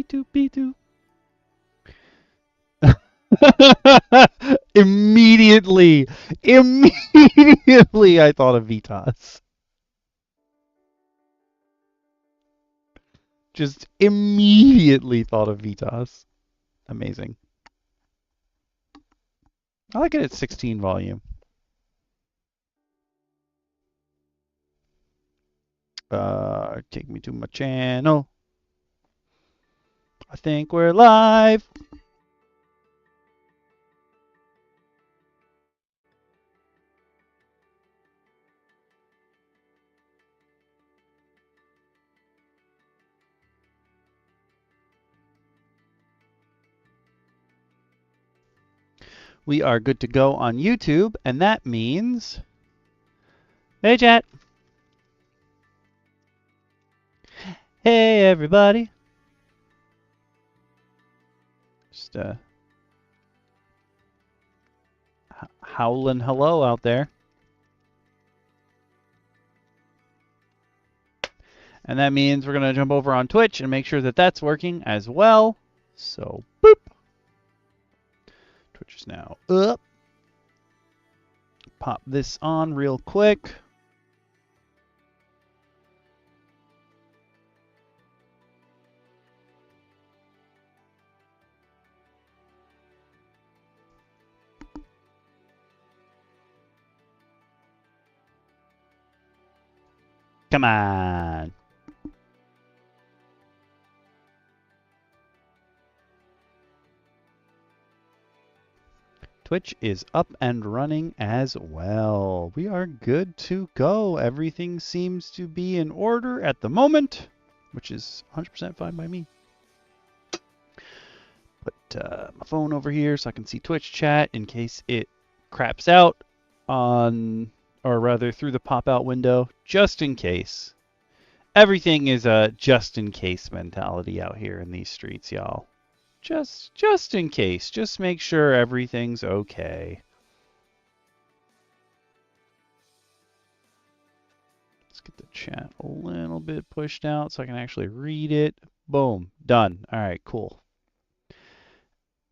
B2. Immediately, I thought of Vitas. Just immediately thought of Vitas. Amazing. I like it at 16 volume. Take me to my channel. I think we're live. We are good to go on YouTube, and that means... Hey, chat. Hey, everybody. Just howling hello out there. And that means we're going to jump over on Twitch and make sure that that's working as well. So, boop. Twitch is now up. Pop this on real quick. Come on. Twitch is up and running as well. We are good to go. Everything seems to be in order at the moment, which is 100% fine by me. Put my phone over here so I can see Twitch chat in case it craps out on, or rather through the pop-out window, just in case. Everything is a just-in-case mentality out here in these streets, y'all. Just in case. Just make sure everything's okay. Let's get the chat a little bit pushed out so I can actually read it. Boom. Done. All right, cool.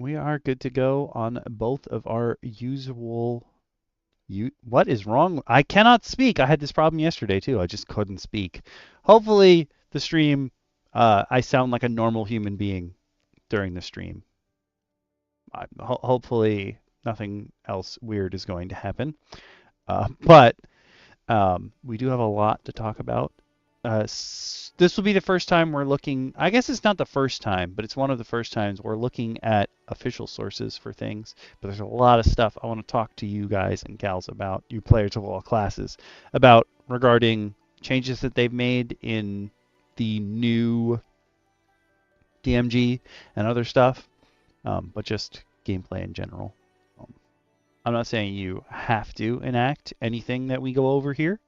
We are good to go on both of our usual... What is wrong? I cannot speak. I had this problem yesterday, too. I just couldn't speak. Hopefully, the stream, I sound like a normal human being during the stream. Hopefully nothing else weird is going to happen. But we do have a lot to talk about. This will be the first time we're looking, I guess it's not the first time, but it's one of the first times we're looking at official sources for things. But there's a lot of stuff I want to talk to you guys and gals about, you players of all classes, about regarding changes that they've made in the new DMG and other stuff, but just gameplay in general. I'm not saying you have to enact anything that we go over here,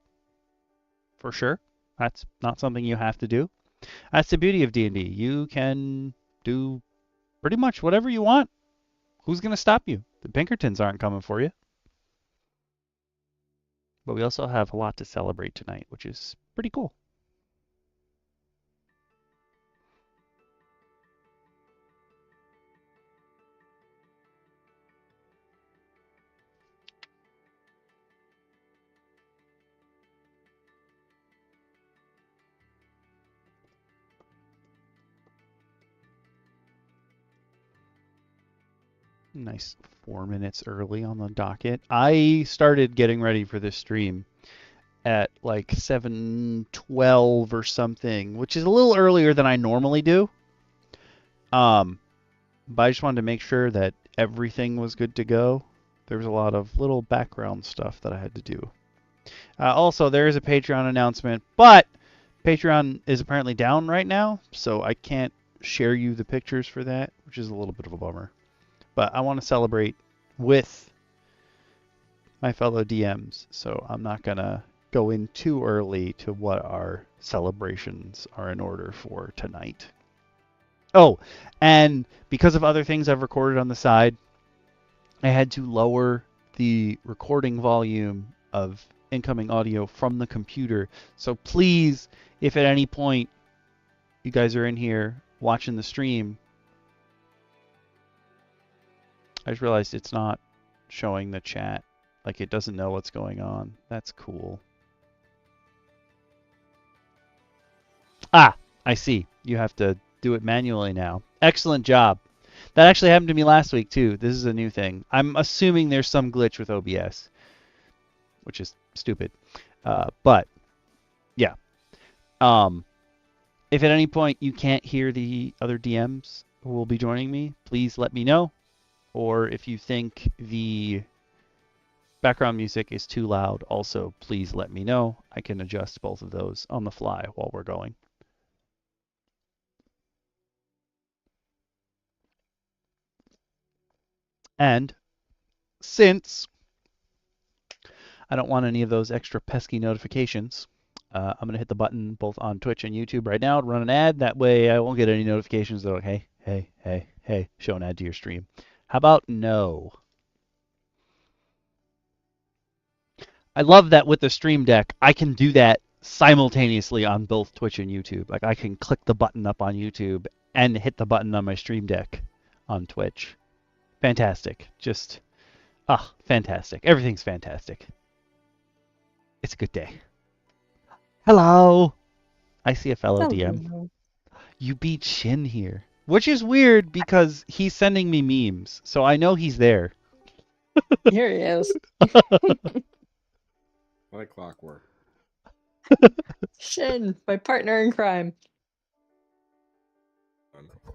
for sure. That's not something you have to do. That's the beauty of D&D. You can do pretty much whatever you want. Who's going to stop you? The Pinkertons aren't coming for you. But we also have a lot to celebrate tonight, which is pretty cool. Nice 4 minutes early on the docket. I started getting ready for this stream at like 7:12 or something, which is a little earlier than I normally do. But I just wanted to make sure that everything was good to go. There was a lot of little background stuff that I had to do. Also, there is a Patreon announcement, but Patreon is apparently down right now, so I can't share you the pictures for that, which is a little bit of a bummer. But I want to celebrate with my fellow DMs, so I'm not going to go in too early to what our celebrations are in order for tonight. Oh, and because of other things I've recorded on the side, I had to lower the recording volume of incoming audio from the computer. So please, if at any point you guys are in here watching the stream, I just realized it's not showing the chat. Like it doesn't know what's going on. That's cool. Ah, I see. You have to do it manually now. Excellent job. That actually happened to me last week too. This is a new thing. I'm assuming there's some glitch with OBS, which is stupid. But yeah. If at any point you can't hear the other DMs who will be joining me, please let me know. Or if you think the background music is too loud, also please let me know. I can adjust both of those on the fly while we're going. And since I don't want any of those extra pesky notifications, I'm going to hit the button both on Twitch and YouTube right now to run an ad. That way I won't get any notifications that are like, hey, show an ad to your stream. How about no? I love that with the Stream Deck, I can do that simultaneously on both Twitch and YouTube. Like I can click the button up on YouTube and hit the button on my Stream Deck on Twitch. Fantastic. Just, fantastic. Everything's fantastic. It's a good day. Hello. I see a fellow DM. You beat Shin here. Which is weird because he's sending me memes, so I know he's there. Here he is. Like clockwork. Shin, my partner in crime.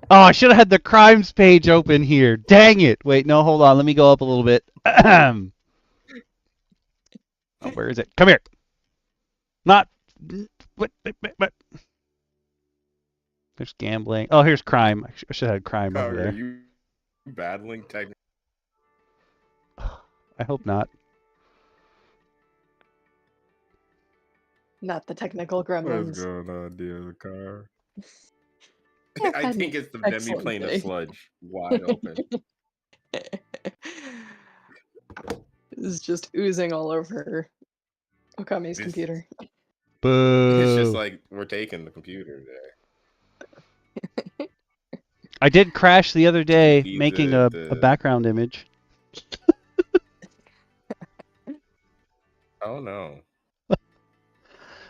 Oh, I should have had the crimes page open here. Dang it. Wait, no, hold on. Let me go up a little bit. Oh, where is it? Come here. Not. What? There's gambling. Oh, here's crime. I should have had crime over there. Are you battling technically? I hope not. Not the technical gremlins. What's going on, DM Lacara? Yeah, I think it's the demi-plane of sludge wide open. It's just oozing all over Okami's computer. Boo. It's just like we're taking the computer there. I did crash the other day making a background image. Oh no.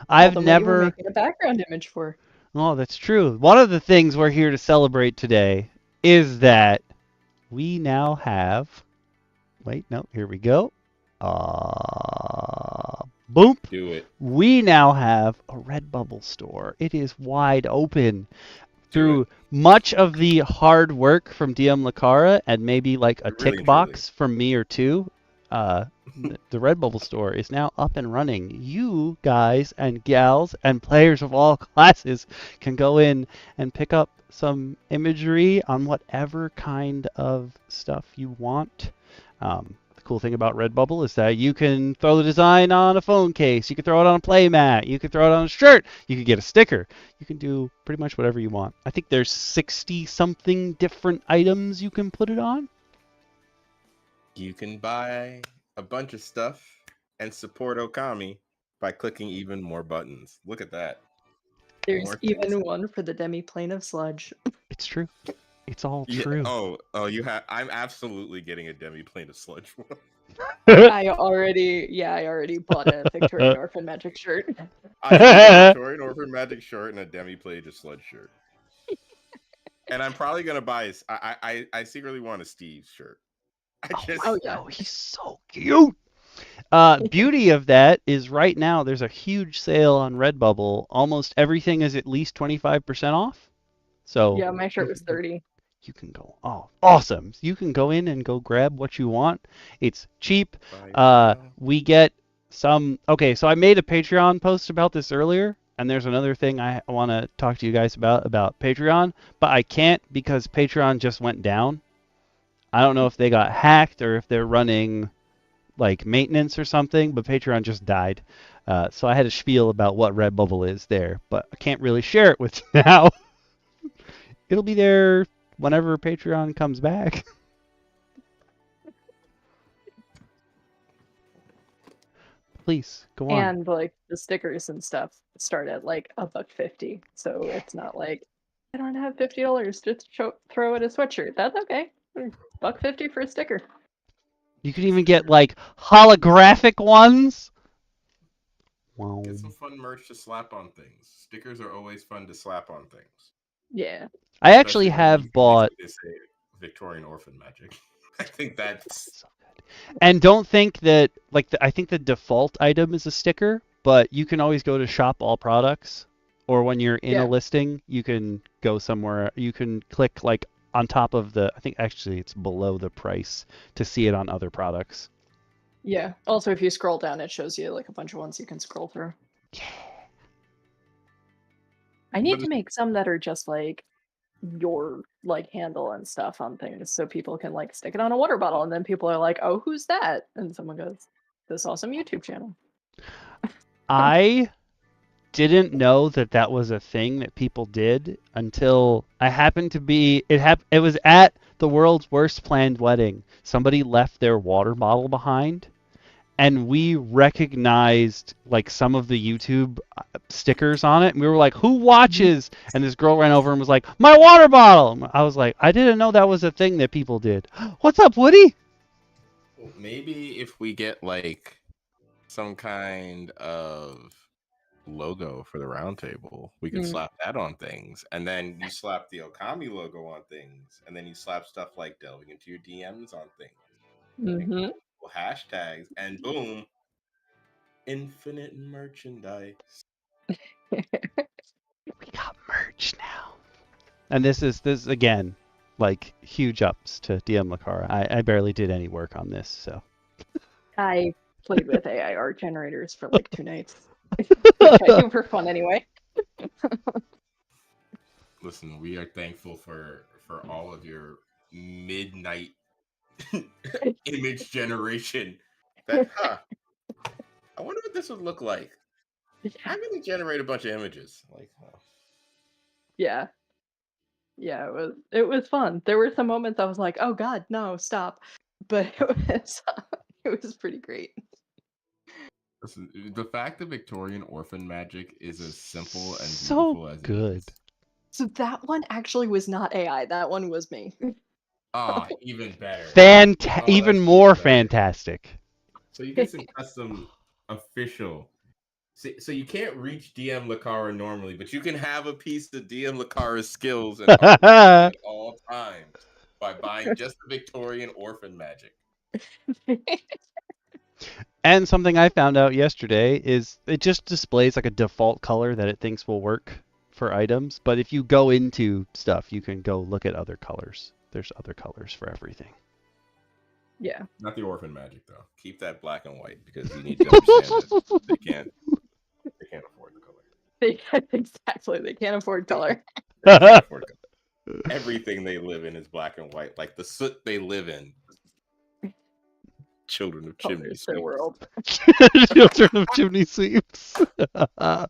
I've never making a background image for. Oh, that's true. One of the things we're here to celebrate today is that we now have. Wait, no, here we go. Boop. Do it. We now have a Redbubble store. It is wide open. Through much of the hard work from DM Lacara and maybe like a tick box from me or two, the Redbubble store is now up and running. You guys and gals and players of all classes can go in and pick up some imagery on whatever kind of stuff you want. The cool thing about Redbubble is that you can throw the design on a phone case, you can throw it on a playmat, you can throw it on a shirt, you can get a sticker, you can do pretty much whatever you want. I think there's 60-something different items you can put it on. You can buy a bunch of stuff and support Okami by clicking even more buttons. Look at that. There's even one for the demi-plane of sludge. It's true. It's all true. Oh, you have. I'm absolutely getting a demi-plane of sludge. I already bought a Victorian Orphan Magic shirt. I have a Victorian Orphan Magic shirt and a demi-plane of sludge shirt. And I'm probably gonna buy. I secretly want a Steve shirt. Oh, he's so cute. Beauty of that is right now there's a huge sale on Redbubble. Almost everything is at least 25% off. So yeah, my shirt was 30. You can go. Oh, awesome! You can go in and go grab what you want. It's cheap. We get some. Okay, so I made a Patreon post about this earlier, and there's another thing I want to talk to you guys about Patreon, but I can't because Patreon just went down. I don't know if they got hacked or if they're running like maintenance or something, but Patreon just died. So I had a spiel about what Redbubble is there, but I can't really share it with you now. It'll be there whenever Patreon comes back. Please, go on. And like the stickers and stuff start at like $1.50. So it's not like I don't have $50 to throw at a sweatshirt. That's okay. $1.50 for a sticker. You can even get like holographic ones. Wow. Get some fun merch to slap on things. Stickers are always fun to slap on things. Yeah. I actually Especially when you have can bought. basically say Victorian orphan magic. I think that's So good. And don't think that like I think the default item is a sticker, but you can always go to shop all products, or when you're in a Yeah. listing, you can go somewhere. You can click like on top of the. I think actually it's below the price to see it on other products. Yeah. Also, if you scroll down, it shows you like a bunch of ones you can scroll through. Yeah. I need But to make some that are just like your like handle and stuff on things, so people can like stick it on a water bottle, and then people are like, "Oh, who's that?" And someone goes, "This awesome YouTube channel." I didn't know that that was a thing that people did until I happened to be. It was at the world's worst planned wedding. Somebody left their water bottle behind, and we recognized like some of the YouTube stickers on it, and we were like, "Who watches?" And this girl ran over and was like, "My water bottle." I was like, "I didn't know that was a thing that people did." What's up, Woody? maybe if we get like some kind of logo for the roundtable, we could slap that on things, and then you slap the Okami logo on things, and then you slap stuff like delving into your DMs on things, Mm-hmm. hashtags, and boom, infinite merchandise. We got merch now. And this is again like huge ups to DM Lacara. I barely did any work on this, so. I played with AI art generators for like 2 nights, which I do for fun anyway. Listen, we are thankful for all of your midnight image generation. That I wonder what this would look like. I'm gonna generate a bunch of images. Like, Yeah. Yeah, it was fun. There were some moments I was like, "Oh God, no, stop!" But it was pretty great. listen, the fact that Victorian orphan magic is as simple and So beautiful as good. it is. So that one actually was not AI. That one was me. Ah, even better. Even That's more better. fantastic. So you get some custom official. So you can't reach DM Lacara normally, but you can have a piece of DM Lacara's skills and art at all times by buying just the Victorian orphan magic. And something I found out yesterday is it just displays like a default color that it thinks will work for items. But if you go into stuff, you can go look at other colors. There's other colors for everything. Yeah. Not the orphan magic though. Keep that black and white because you need to understand that they can't afford the color. Exactly. They can't afford color. They can't afford color. Everything they live in is black and white, like the soot they live in. Children of chimney Colors their sweeps. world. Children of chimney sweeps. All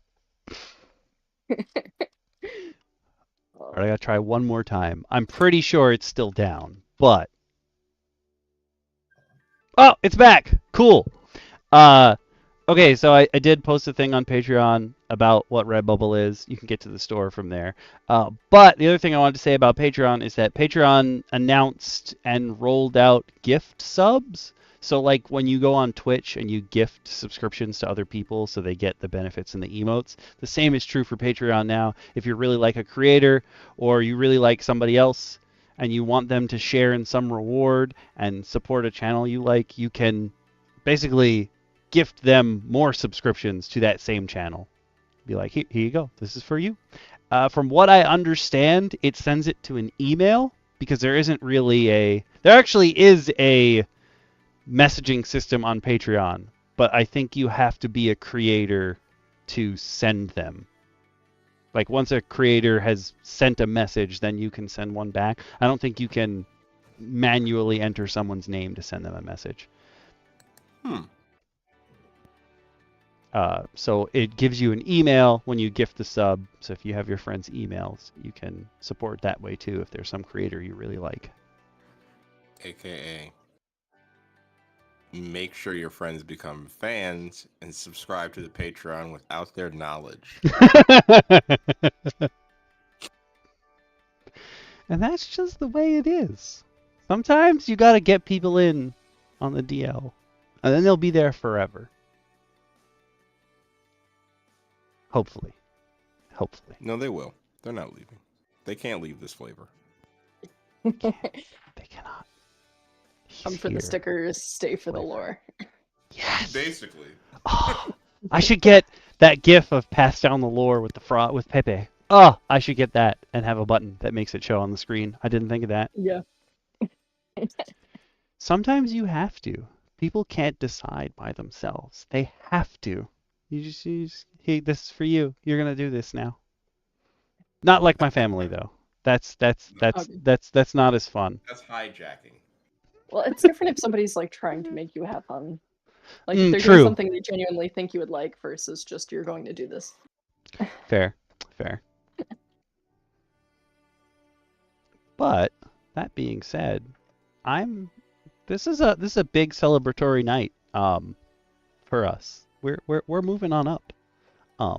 right, I gotta try one more time. I'm pretty sure it's still down, but oh, it's back. Cool. Okay, so I did post a thing on Patreon about what Redbubble is. You can get to the store from there. But the other thing I wanted to say about Patreon is that Patreon announced and rolled out gift subs. So like when you go on Twitch and you gift subscriptions to other people so they get the benefits and the emotes, the same is true for Patreon now. If you're really like a creator or you really like somebody else and you want them to share in some reward and support a channel you like, you can basically gift them more subscriptions to that same channel. Be like, here you go. This is for you. From what I understand, it sends it to an email because there isn't really there actually is a messaging system on Patreon, but I think you have to be a creator to send them. Like once a creator has sent a message, then you can send one back. I don't think you can manually enter someone's name to send them a message. So it gives you an email when you gift the sub. So if you have your friends' emails, you can support that way too if there's some creator you really like. AKA, make sure your friends become fans and subscribe to the Patreon without their knowledge. And that's just the way it is. Sometimes you gotta get people in on the DL, and then they'll be there forever. Hopefully. Hopefully. No, they will. They're not leaving. They can't leave this flavor. They cannot. Come for the stickers, stay for the lore. Yes. Basically. Oh, I should get that GIF of pass down the lore with the fraud with Pepe. Oh, I should get that and have a button that makes it show on the screen. I didn't think of that. Yeah. Sometimes you have to. People can't decide by themselves. They have to. You just hey, this is for you. You're gonna do this now. Not like my family though. That's not as fun. That's hijacking. Well, it's different if somebody's like trying to make you have fun. Like if they're true. doing something they genuinely think you would like versus just you're going to do this. Fair. But that being said, this is a big celebratory night for us. We're moving on up. I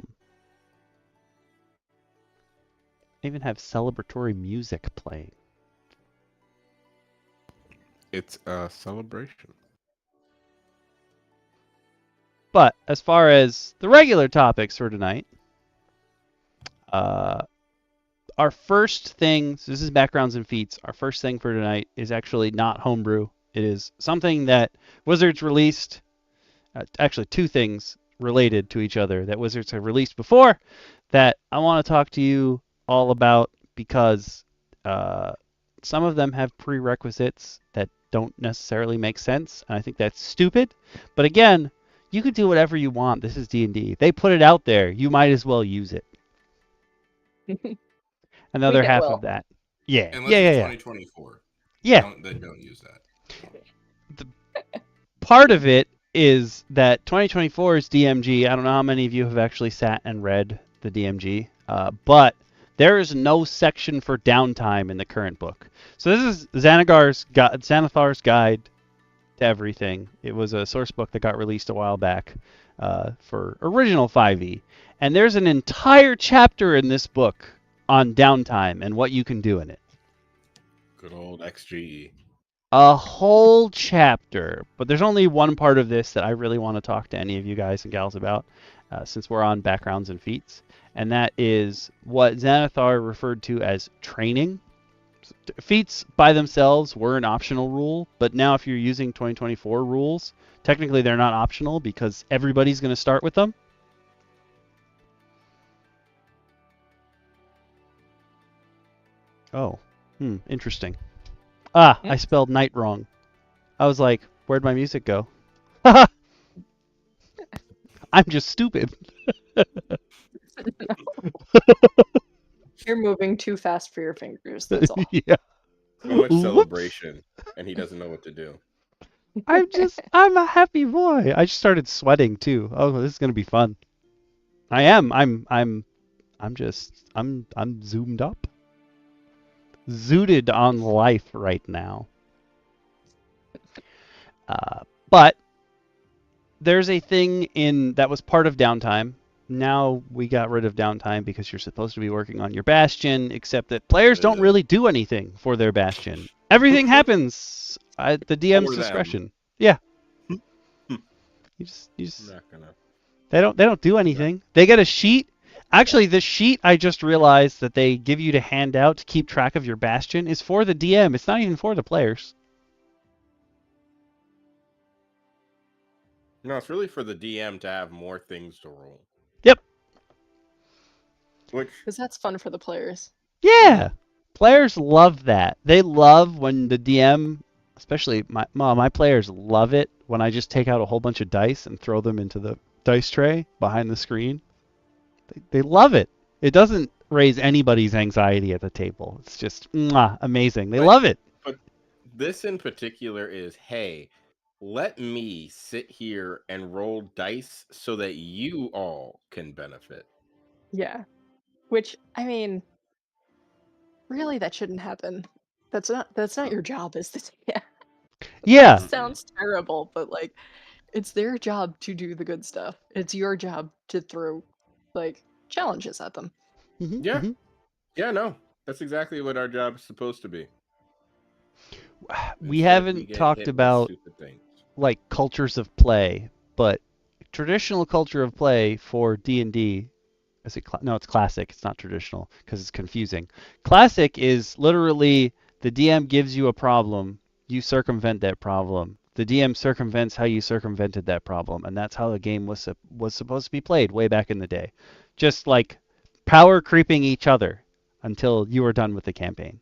even have celebratory music playing. It's a celebration. But as far as the regular topics for tonight, our first thing, so this is backgrounds and feats. Our first thing for tonight is actually not homebrew. It is something that Wizards released. Actually, two things related to each other that Wizards have released before that I want to talk to you all about because some of them have prerequisites that don't necessarily make sense, and I think that's stupid. But again, you could do whatever you want. This is D&D. They put it out there. You might as well use it. Another half of that. Yeah. Unless it's 2024. Yeah. Then don't use that. The part of it is that 2024's DMG, I don't know how many of you have actually sat and read the DMG, but there is no section for downtime in the current book. So this is Xanathar's Guide to Everything. It was a source book that got released a while back for original 5e. And there's an entire chapter in this book on downtime and what you can do in it. Good old XGE. A whole chapter. But there's only one part of this that I really want to talk to any of you guys and gals about since we're on backgrounds and feats. And that is what Xanathar referred to as training. Feats by themselves were an optional rule, but now if you're using 2024 rules, technically they're not optional because everybody's going to start with them. Oh, interesting. I spelled night wrong. I was like, where'd my music go? I'm just stupid. You're moving too fast for your fingers, that's all. Yeah. So much celebration, and he doesn't know what to do. I'm a happy boy. I just started sweating too. Oh, this is gonna be fun. I'm zoomed up. Zooted on life right now. But there's a thing that was part of downtime. Now we got rid of downtime because you're supposed to be working on your bastion, except that players don't really do anything for their bastion. Everything happens at the DM's discretion. Yeah. You just Not gonna. They don't do anything. They get a sheet. Actually, the sheet I just realized that they give you to hand out to keep track of your bastion is for the DM. It's not even for the players. No, it's really for the DM to have more things to roll. Yep. Because that's fun for the players. Yeah. Players love that. They love when the DM, especially my players love it when I just take out a whole bunch of dice and throw them into the dice tray behind the screen. They love it. It doesn't raise anybody's anxiety at the table. It's just amazing. They love it. But this in particular is, hey, let me sit here and roll dice so that you all can benefit. Yeah. Which, I mean, really that shouldn't happen. That's not your job, is it? Yeah. Yeah. It sounds terrible, but like it's their job to do the good stuff. It's your job to throw like challenges at them. Yeah. Yeah, no. That's exactly what our job is supposed to be. We Instead, we haven't get talked hit with about stupid things. like cultures of play, but traditional culture of play for D&D, is it no, it's classic. It's not traditional because it's confusing. Classic is literally the DM gives you a problem, you circumvent that problem. The DM circumvents how you circumvented that problem, and that's how the game was supposed to be played way back in the day. Just like power creeping each other until you were done with the campaign.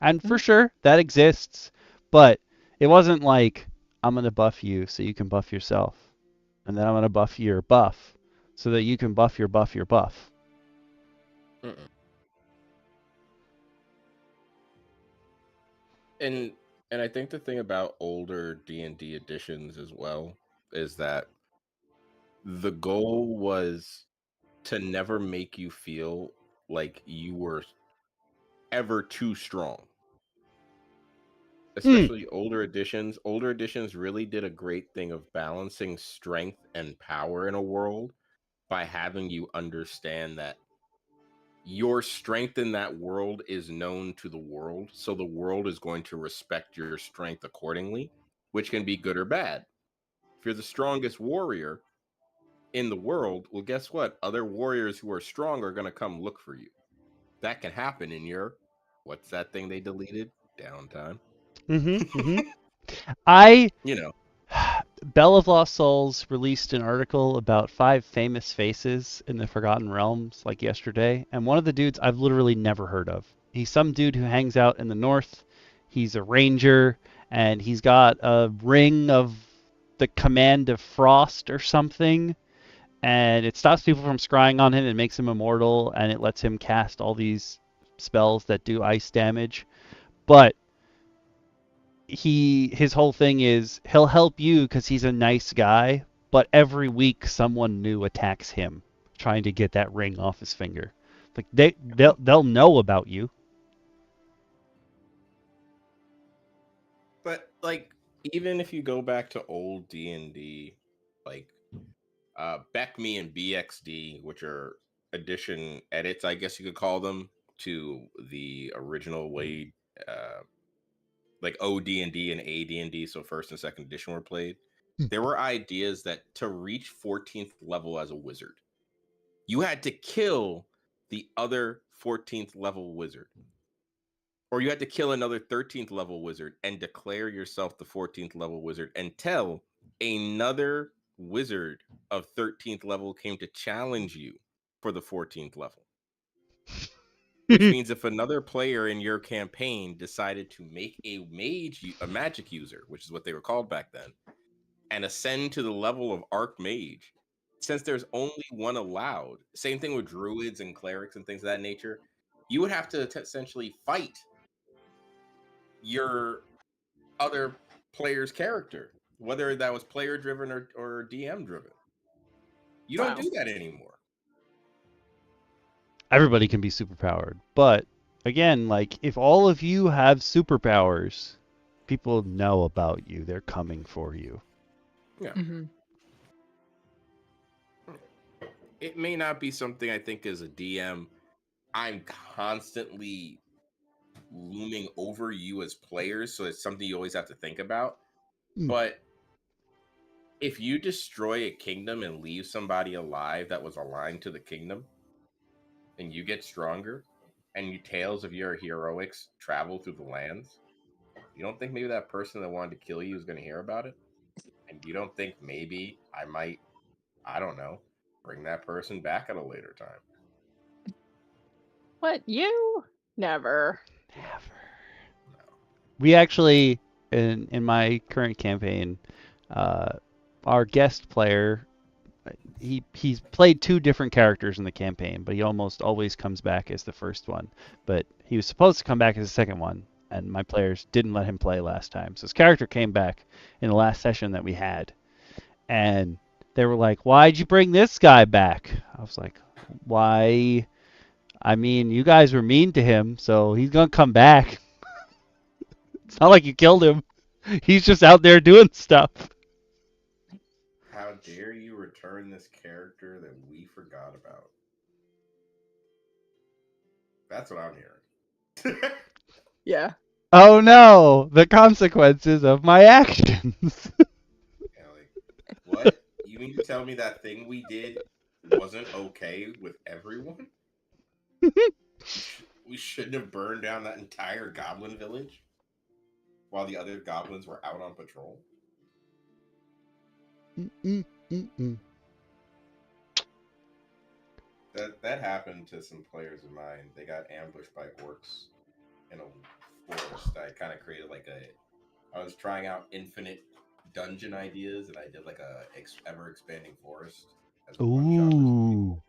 And for sure, that exists, but it wasn't like I'm gonna buff you so you can buff yourself, and then I'm gonna buff your buff so that you can buff your buff your buff. Mm-mm. And I think the thing about older D&D editions as well is that the goal was to never make you feel like you were ever too strong. Hmm. Especially older editions. Older editions really did a great thing of balancing strength and power in a world by having you understand that your strength in that world is known to the world, so the world is going to respect your strength accordingly, which can be good or bad. If you're the strongest warrior in the world, well, guess what? Other warriors who are strong are going to come look for you. That can happen in your, what's that thing they deleted? Downtime. Mm-hmm. I You know. Bell of Lost Souls released an article about 5 famous faces in the Forgotten Realms like yesterday, and one of the dudes I've literally never heard of. He's some dude who hangs out in the north. He's a ranger, and he's got a ring of the command of frost or something, and it stops people from scrying on him. It makes him immortal, and it lets him cast all these spells that do ice damage. But his whole thing is he'll help you because he's a nice guy, but every week someone new attacks him trying to get that ring off his finger. Like they'll know about you. But like, even if you go back to old D&D, like Beck Me and BXD, which are edition edits, I guess you could call them, to the original way, like OD&D and AD&D, so first and second edition were played. There were ideas that to reach 14th level as a wizard, you had to kill the other 14th level wizard. Or you had to kill another 13th level wizard and declare yourself the 14th level wizard until another wizard of 13th level came to challenge you for the 14th level. Which means if another player in your campaign decided to make a magic user, which is what they were called back then, and ascend to the level of archmage, since there's only one allowed, same thing with druids and clerics and things of that nature, you would have to essentially fight your other player's character, whether that was player driven or DM driven. You don't Wow. do that anymore. Everybody can be superpowered, but again, like if all of you have superpowers, people know about you. They're coming for you. Yeah. Mm-hmm. It may not be something I think as a DM I'm constantly looming over you as players, so it's something you always have to think about. Mm. But if you destroy a kingdom and leave somebody alive that was aligned to the kingdom, and you get stronger, and your tales of your heroics travel through the lands, you don't think maybe that person that wanted to kill you is going to hear about it? And you don't think maybe I might, I don't know, bring that person back at a later time? What, you? Never. Never. We actually, in my current campaign, uh, our guest player, he's played 2 different characters in the campaign, but he almost always comes back as the first one. But he was supposed to come back as the second one, and my players didn't let him play last time. So his character came back in the last session that we had, and they were like, "Why'd you bring this guy back?" I was like, "Why? I mean, you guys were mean to him, so he's gonna come back. It's not like you killed him. He's just out there doing stuff." How dare you return this character that we forgot about? That's what I'm hearing. Yeah. Oh no, the consequences of my actions. Yeah, like, what? You mean to tell me that thing we did wasn't okay with everyone? We shouldn't have burned down that entire goblin village while the other goblins were out on patrol? That happened to some players of mine. They got ambushed by orcs in a forest. I kind of created like I was trying out infinite dungeon ideas, and I did like a ever expanding forest as a one shot for some Ooh. people.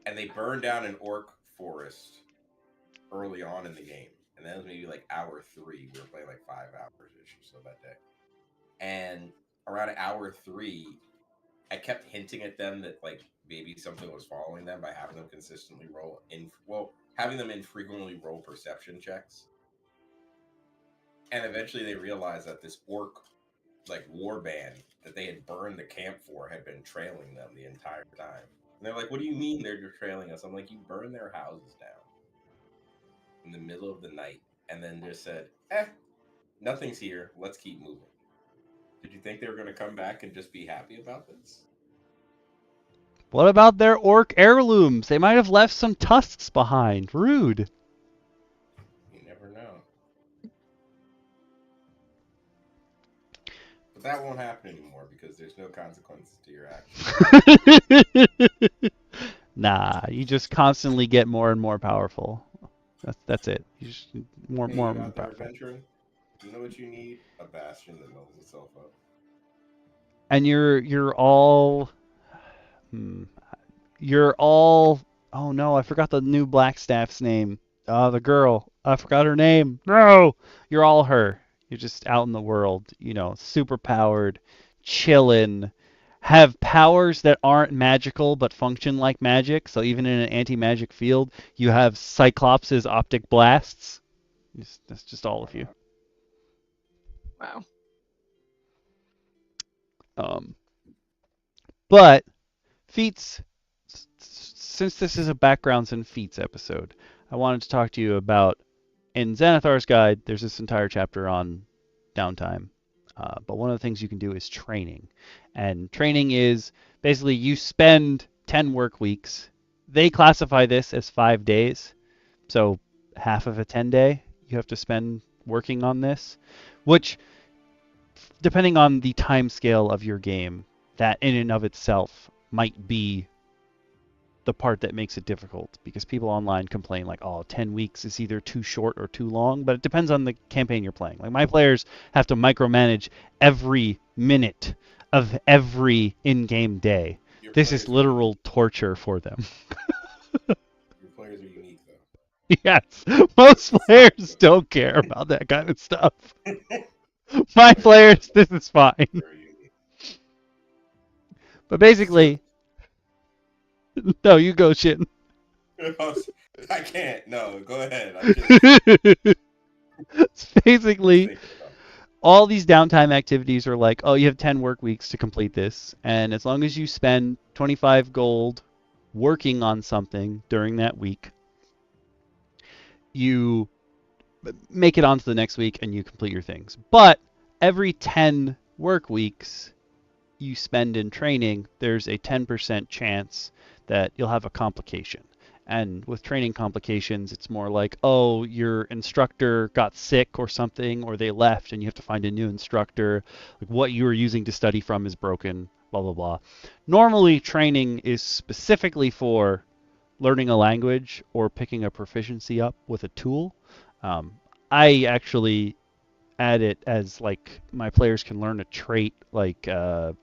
And they burned down an orc forest early on in the game, and that was maybe like hour 3. We were playing like 5 hours ish or so that day, and around hour 3, I kept hinting at them that like maybe something was following them by having them consistently having them infrequently roll perception checks. And eventually they realized that this orc like war band that they had burned the camp for had been trailing them the entire time. And they're like, "What do you mean they're trailing us?" I'm like, "You burned their houses down in the middle of the night and then just said, nothing's here. Let's keep moving." Did you think they were going to come back and just be happy about this? What about their orc heirlooms? They might have left some tusks behind. Rude. You never know. But that won't happen anymore because there's no consequences to your actions. Nah, you just constantly get more and more powerful. That's it. You just more Hey, more you and more out there powerful. adventuring? You know what you need? A bastion that levels itself up. And you're all you're all oh no, I forgot the new Blackstaff's name. The girl. I forgot her name. No. You're all her. You're just out in the world, super powered, chillin', have powers that aren't magical but function like magic. So even in an anti-magic field, you have Cyclops' optic blasts. That's just all of you. Wow. But Feats, since this is a backgrounds and feats episode, I wanted to talk to you about in Xanathar's Guide. There's this entire chapter on downtime, but one of the things you can do is training, and training is basically you spend 10 work weeks. They classify this as 5 days, so half of a 10-day you have to spend working on this, which depending on the time scale of your game, that in and of itself might be the part that makes it difficult, because people online complain like, oh, 10 weeks is either too short or too long, but it depends on the campaign you're playing. Like, my players have to micromanage every minute of every in-game day. This is literal torture for them. Your players are unique, though. Yes, most players don't care about that kind of stuff. My players, this is fine. But basically, no, you go, Shin. I can't. No, go ahead. It's basically, all these downtime activities are like, oh, you have 10 work weeks to complete this, and as long as you spend 25 gold working on something during that week, you make it onto the next week and you complete your things. But every 10 work weeks you spend in training, there's a 10% chance that you'll have a complication. And with training complications, it's more like, oh, your instructor got sick or something, or they left and you have to find a new instructor. Like, what you were using to study from is broken, blah, blah, blah. Normally, training is specifically for learning a language or picking a proficiency up with a tool. I actually add it as like my players can learn a trait, like Sildar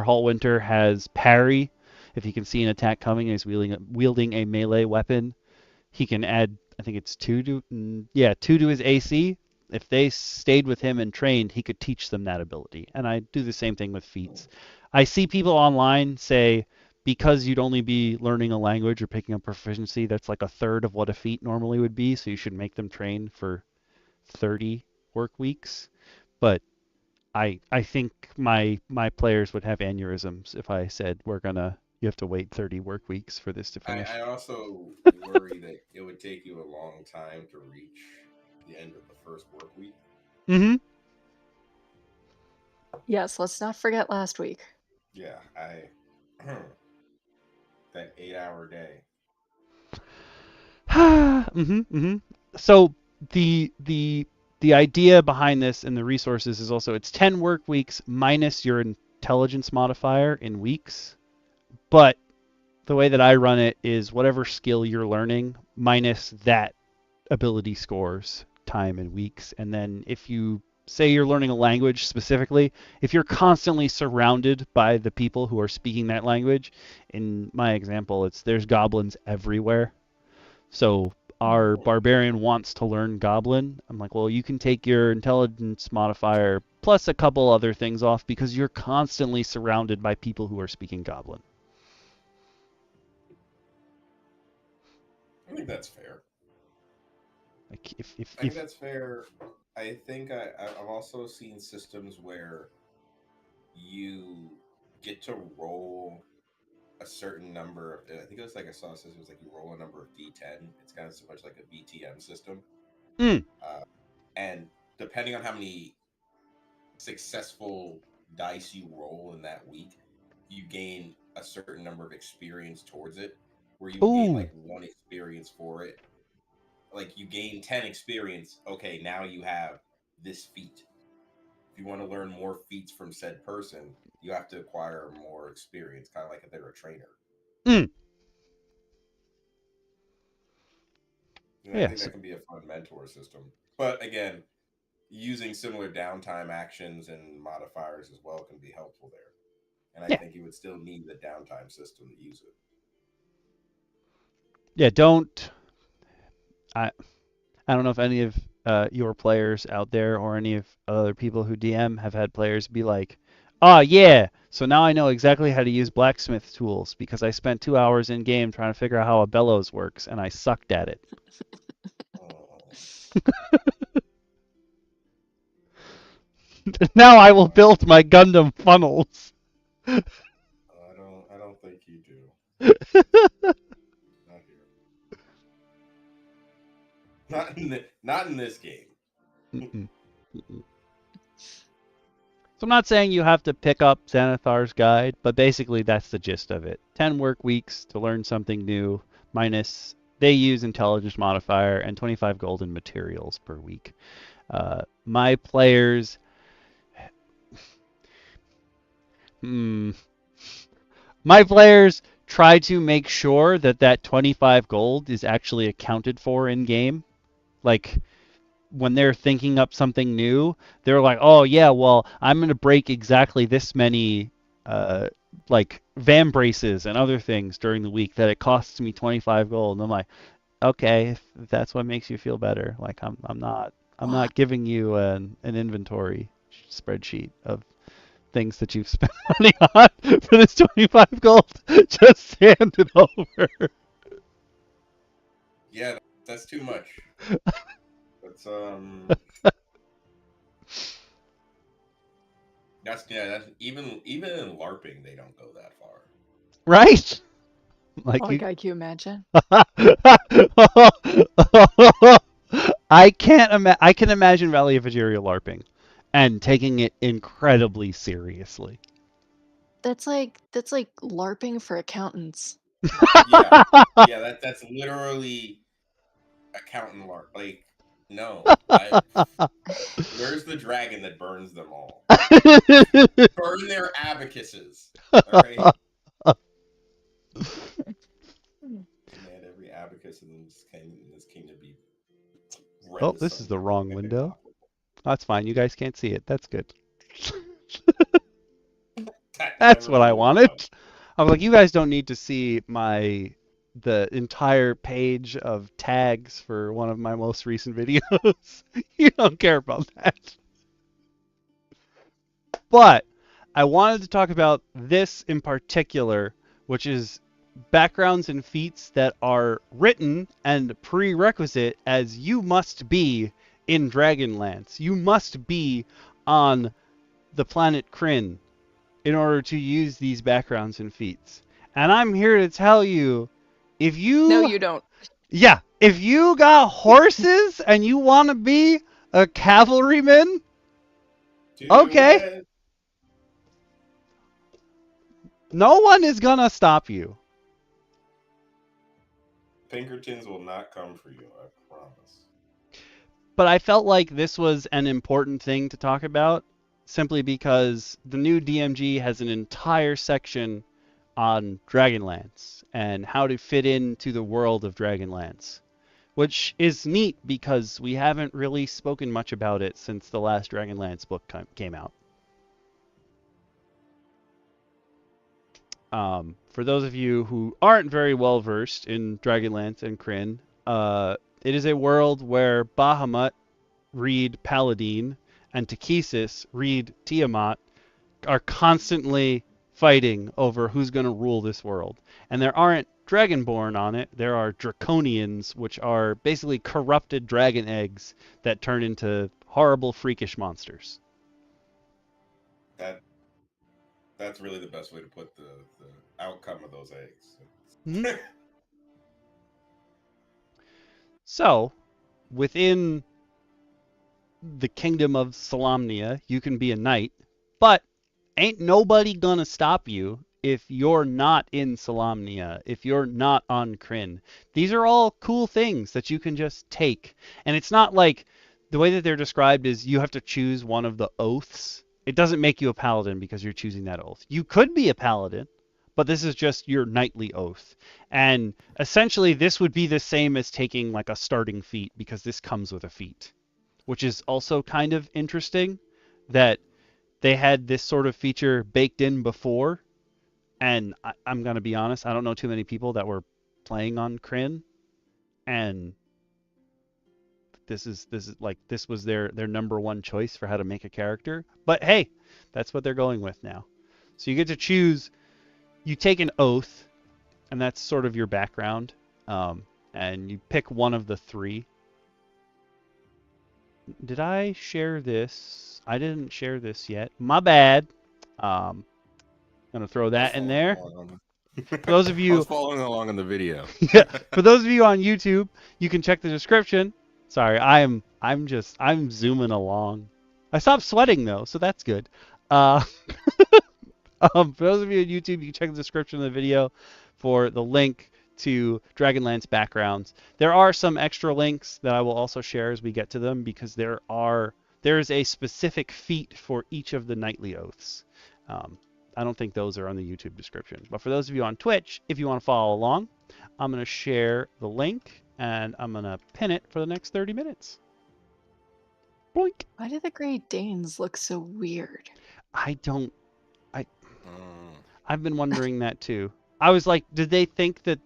Hallwinter has parry. If he can see an attack coming and he's wielding a melee weapon, he can add, I think it's 2 to his AC. If they stayed with him and trained, he could teach them that ability. And I do the same thing with feats. I see people online say, because you'd only be learning a language or picking up proficiency, that's like a third of what a feat normally would be, so you should make them train for 30 work weeks. But I think my players would have aneurysms if I said we're gonna You have to wait 30 work weeks for this to finish. I also worry that it would take you a long time to reach the end of the first work week. Mm-hmm. Yes, let's not forget last week. Yeah, that 8-hour day. Mm-hmm, mm-hmm. So the idea behind this and the resources is also it's 10 work weeks minus your intelligence modifier in weeks. But the way that I run it is whatever skill you're learning minus that ability scores time in weeks. And then if you say you're learning a language specifically, if you're constantly surrounded by the people who are speaking that language, in my example, there's goblins everywhere. So our barbarian wants to learn goblin. I'm like, well, you can take your intelligence modifier plus a couple other things off because you're constantly surrounded by people who are speaking goblin. I think that's fair. Like I think that's fair. I think I've also seen systems where you get to roll a certain number of, I think it was like I saw systems like you roll a number of D10. It's kind of so much like a BTM system. And depending on how many successful dice you roll in that week, you gain a certain number of experience towards it, where you gain like 1 experience for it. Like you gain 10 experience, okay, now you have this feat. If you want to learn more feats from said person, you have to acquire more experience, kind of like if they're a trainer. I think that can be a fun mentor system. But again, using similar downtime actions and modifiers as well can be helpful there. And I think you would still need the downtime system to use it. Yeah, I don't know if any of your players out there or any of other people who DM have had players be like, oh yeah, so now I know exactly how to use blacksmith tools because I spent 2 hours in game trying to figure out how a bellows works and I sucked at it. Now I will build my Gundam funnels. I don't think you do. Not here. Not in this game. So I'm not saying you have to pick up Xanathar's guide, but basically that's the gist of it. 10 work weeks to learn something new, minus they use intelligence modifier and 25 golden materials per week. My players... My players try to make sure that 25 gold is actually accounted for in game. Like, when they're thinking up something new, they're like, oh yeah, well, I'm going to break exactly this many like vambraces and other things during the week that it costs me 25 gold. And I'm like, okay, if that's what makes you feel better. Like I'm not giving you an inventory spreadsheet of things that you've spent money on for this 25 gold. Just hand it over. Yeah, that's too much. That's that's even in LARPing they don't go that far. Right? Like I can imagine. I can imagine Valley of Ageria LARPing and taking it incredibly seriously. That's like LARPing for accountants. Yeah, that's literally accountant LARP. Like, no, where's the dragon that burns them all? Burn their abacuses. All right. Man, every abacus in this kingdom be. Oh, this is the wrong window. That's fine. You guys can't see it. That's good. That's what I wanted. I was like, you guys don't need to see the entire page of tags for one of my most recent videos. You don't care about that. But I wanted to talk about this in particular, which is backgrounds and feats that are written and prerequisite as you must be in Dragonlance. You must be on the planet Kryn in order to use these backgrounds and feats. And I'm here to tell you, if you... No, you don't. Yeah, if you got horses and you want to be a cavalryman, Do okay, it. no one is gonna stop you. Pinkertons will not come for you, I promise. But I felt like this was an important thing to talk about, simply because the new DMG has an entire section on Dragonlance and how to fit into the world of Dragonlance, which is neat because we haven't really spoken much about it since the last Dragonlance book came out. For those of you who aren't very well versed in Dragonlance and Kryn, it is a world where Bahamut, read Paladin, and Takesis, read Tiamat, are constantly fighting over who's going to rule this world. And there aren't Dragonborn on it. There are Draconians, which are basically corrupted dragon eggs that turn into horrible, freakish monsters. That's really the best way to put the outcome of those eggs. Mm-hmm. So, within the kingdom of Solamnia, you can be a knight, but ain't nobody gonna stop you if you're not in Solamnia, if you're not on Kryn. These are all cool things that you can just take. And it's not like the way that they're described is you have to choose one of the oaths. It doesn't make you a paladin because you're choosing that oath. You could be a paladin, but this is just your knightly oath. And essentially this would be the same as taking like a starting feat because this comes with a feat, which is also kind of interesting that they had this sort of feature baked in before. And I'm going to be honest, I don't know too many people that were playing on Kryn, and this was their number one choice for how to make a character. But hey, that's what they're going with now. So you get to choose, you take an oath, and that's sort of your background, and you pick one of the three. Did I share this? I didn't share this yet. My bad. Gonna throw that in there. For those of you, I was following along in the video. Yeah, for those of you on YouTube, you can check the description. Sorry, I'm zooming along. I stopped sweating though, so that's good. For those of you on YouTube, you can check the description of the video for the link to Dragonlance backgrounds. There are some extra links that I will also share as we get to them because there is a specific feat for each of the knightly oaths. I don't think those are on the YouTube description. But for those of you on Twitch, if you want to follow along, I'm going to share the link and I'm going to pin it for the next 30 minutes. Boink. Why do the Great Danes look so weird? I've been wondering that too. I was like, did they think that,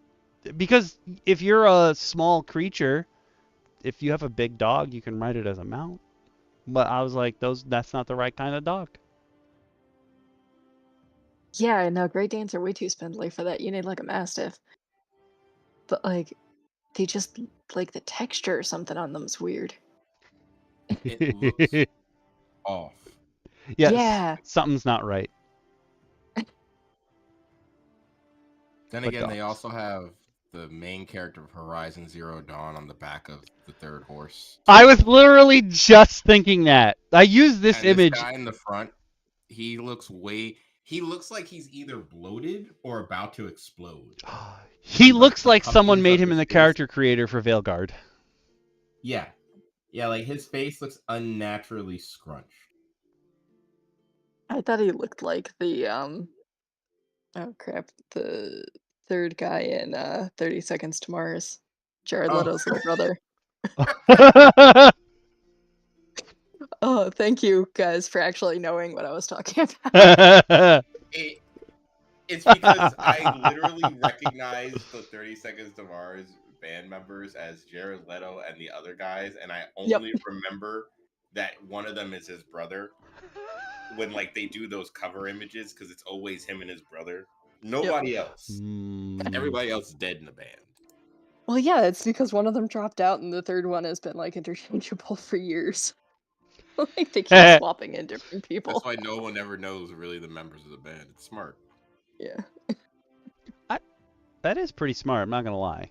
because if you're a small creature, if you have a big dog, you can ride it as a mount. But I was like, that's not the right kind of dog. Yeah, no, Great Danes are way too spindly for that. You need like a Mastiff. But like, they just, like the texture or something on them is weird. It looks off. Yes, Yeah. something's not right. Then But again, they dogs. also have the main character of Horizon Zero Dawn on the back of the third horse. I was literally just thinking that. I used this image. This guy in the front, he looks like he's either bloated or about to explode. He looks like puffins someone made of him in his the face. character creator for Veilguard. Yeah, like his face looks unnaturally scrunched. I thought he looked like the oh crap, the third guy in 30 Seconds to Mars, Jared Leto's little brother. Oh, thank you guys for actually knowing what I was talking about. It's because I literally recognized the 30 Seconds to Mars band members as Jared Leto and the other guys, and I only remember that one of them is his brother when like they do those cover images because it's always him and his brother. Nobody else. Everybody else is dead in the band. Well, yeah, it's because one of them dropped out and the third one has been like interchangeable for years. Like they keep swapping in different people. That's why no one ever knows really the members of the band. It's smart. Yeah. That is pretty smart, I'm not gonna lie.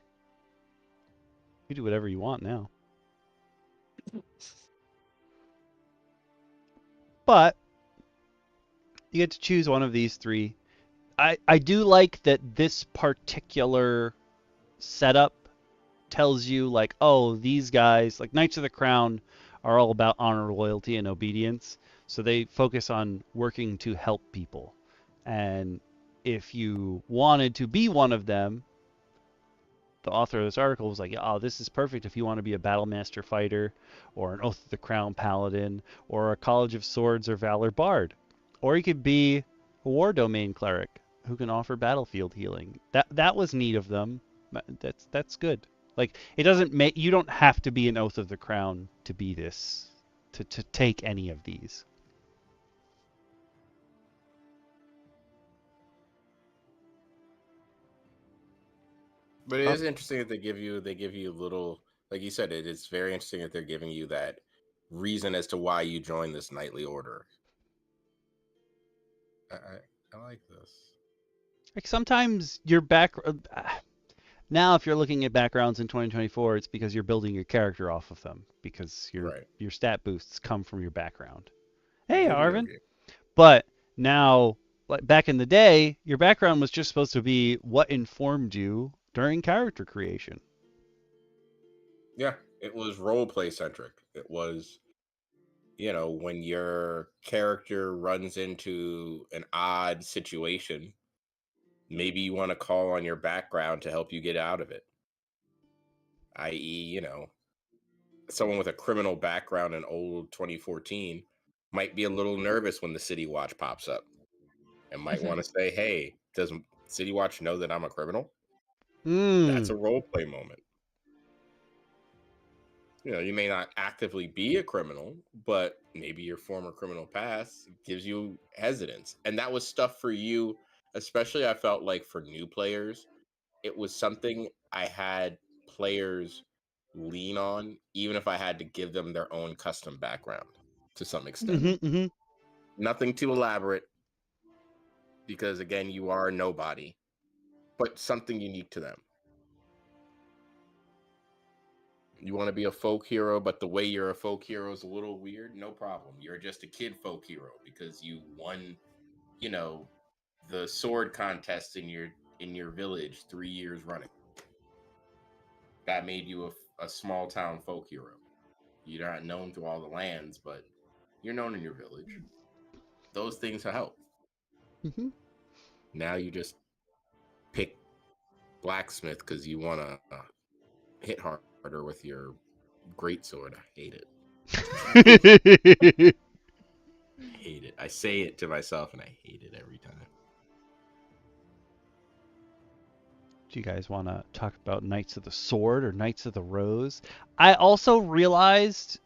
You do whatever you want now. But you get to choose one of these three. I do like that this particular setup tells you, like, oh, these guys, like Knights of the Crown, are all about honor, loyalty, and obedience. So they focus on working to help people. And if you wanted to be one of them, the author of this article was like, oh, this is perfect if you want to be a Battlemaster fighter, or an Oath of the Crown paladin, or a College of Swords or Valor bard. Or you could be a War Domain cleric who can offer battlefield healing. That was neat of them. That's good. Like, it doesn't make, you don't have to be an Oath of the Crown to be this, to take any of these. But it is interesting that they give you little, like you said, it is very interesting that they're giving you that reason as to why you join this knightly order. I like this. Like, sometimes your now if you're looking at backgrounds in 2024, it's because you're building your character off of them, because your stat boosts come from your background. Hey, Arvin. But now, like back in the day, your background was just supposed to be what informed you during character creation. Yeah, it was role play centric. It was, when your character runs into an odd situation, maybe you want to call on your background to help you get out of it. I.e., someone with a criminal background in old 2014 might be a little nervous when the City Watch pops up and might want to say, hey, does City Watch know that I'm a criminal? That's a role play moment. You may not actively be a criminal, but maybe your former criminal past gives you hesitance. And that was stuff for you, especially I felt like for new players, it was something I had players lean on, even if I had to give them their own custom background to some extent. Nothing too elaborate, because again, you are nobody, but something unique to them. You want to be a folk hero, but the way you're a folk hero is a little weird. No problem. You're just a kid folk hero because you won, the sword contest in your village 3 years running. That made you a small town folk hero. You're not known through all the lands, but you're known in your village. Those things help. Now you just pick blacksmith because you want to hit harder with your greatsword. I hate it. Hate it. I say it to myself and I hate it every time. Do you guys want to talk about Knights of the Sword or Knights of the Rose? I also realized,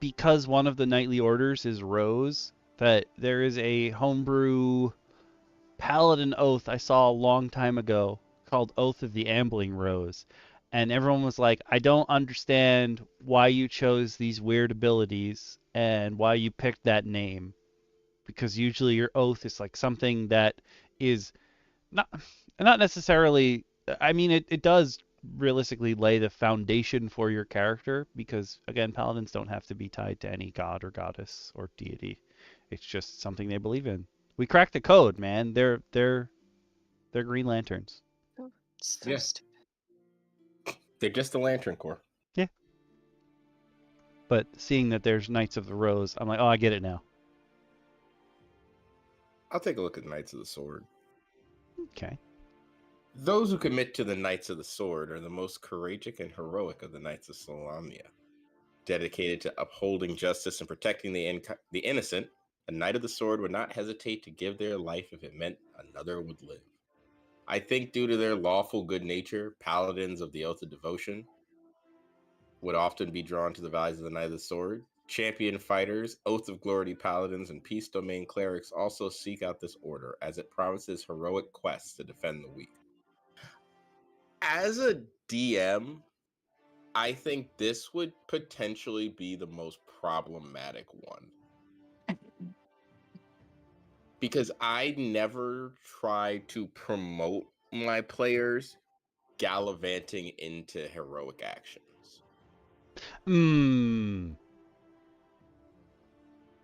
because one of the knightly orders is Rose, that there is a homebrew paladin oath I saw a long time ago called Oath of the Ambling Rose. And everyone was like, I don't understand why you chose these weird abilities and why you picked that name. Because usually your oath is like something that is not necessarily, I mean, it does realistically lay the foundation for your character, because again, paladins don't have to be tied to any god or goddess or deity. It's just something they believe in. We cracked the code, man. They're Green Lanterns. Oh, so stupid. They're just a Lantern Corps. Yeah. But seeing that there's Knights of the Rose, I'm like, oh, I get it now. I'll take a look at Knights of the Sword. Okay. Those who commit to the Knights of the Sword are the most courageous and heroic of the Knights of Solamnia. Dedicated to upholding justice and protecting the innocent, a Knight of the Sword would not hesitate to give their life if it meant another would live. I think due to their lawful good nature, paladins of the Oath of Devotion would often be drawn to the values of the Knight of the Sword. Champion fighters, Oath of Glory paladins, and Peace Domain clerics also seek out this order, as it promises heroic quests to defend the weak. As a DM, I think this would potentially be the most problematic one. Because I never try to promote my players gallivanting into heroic actions.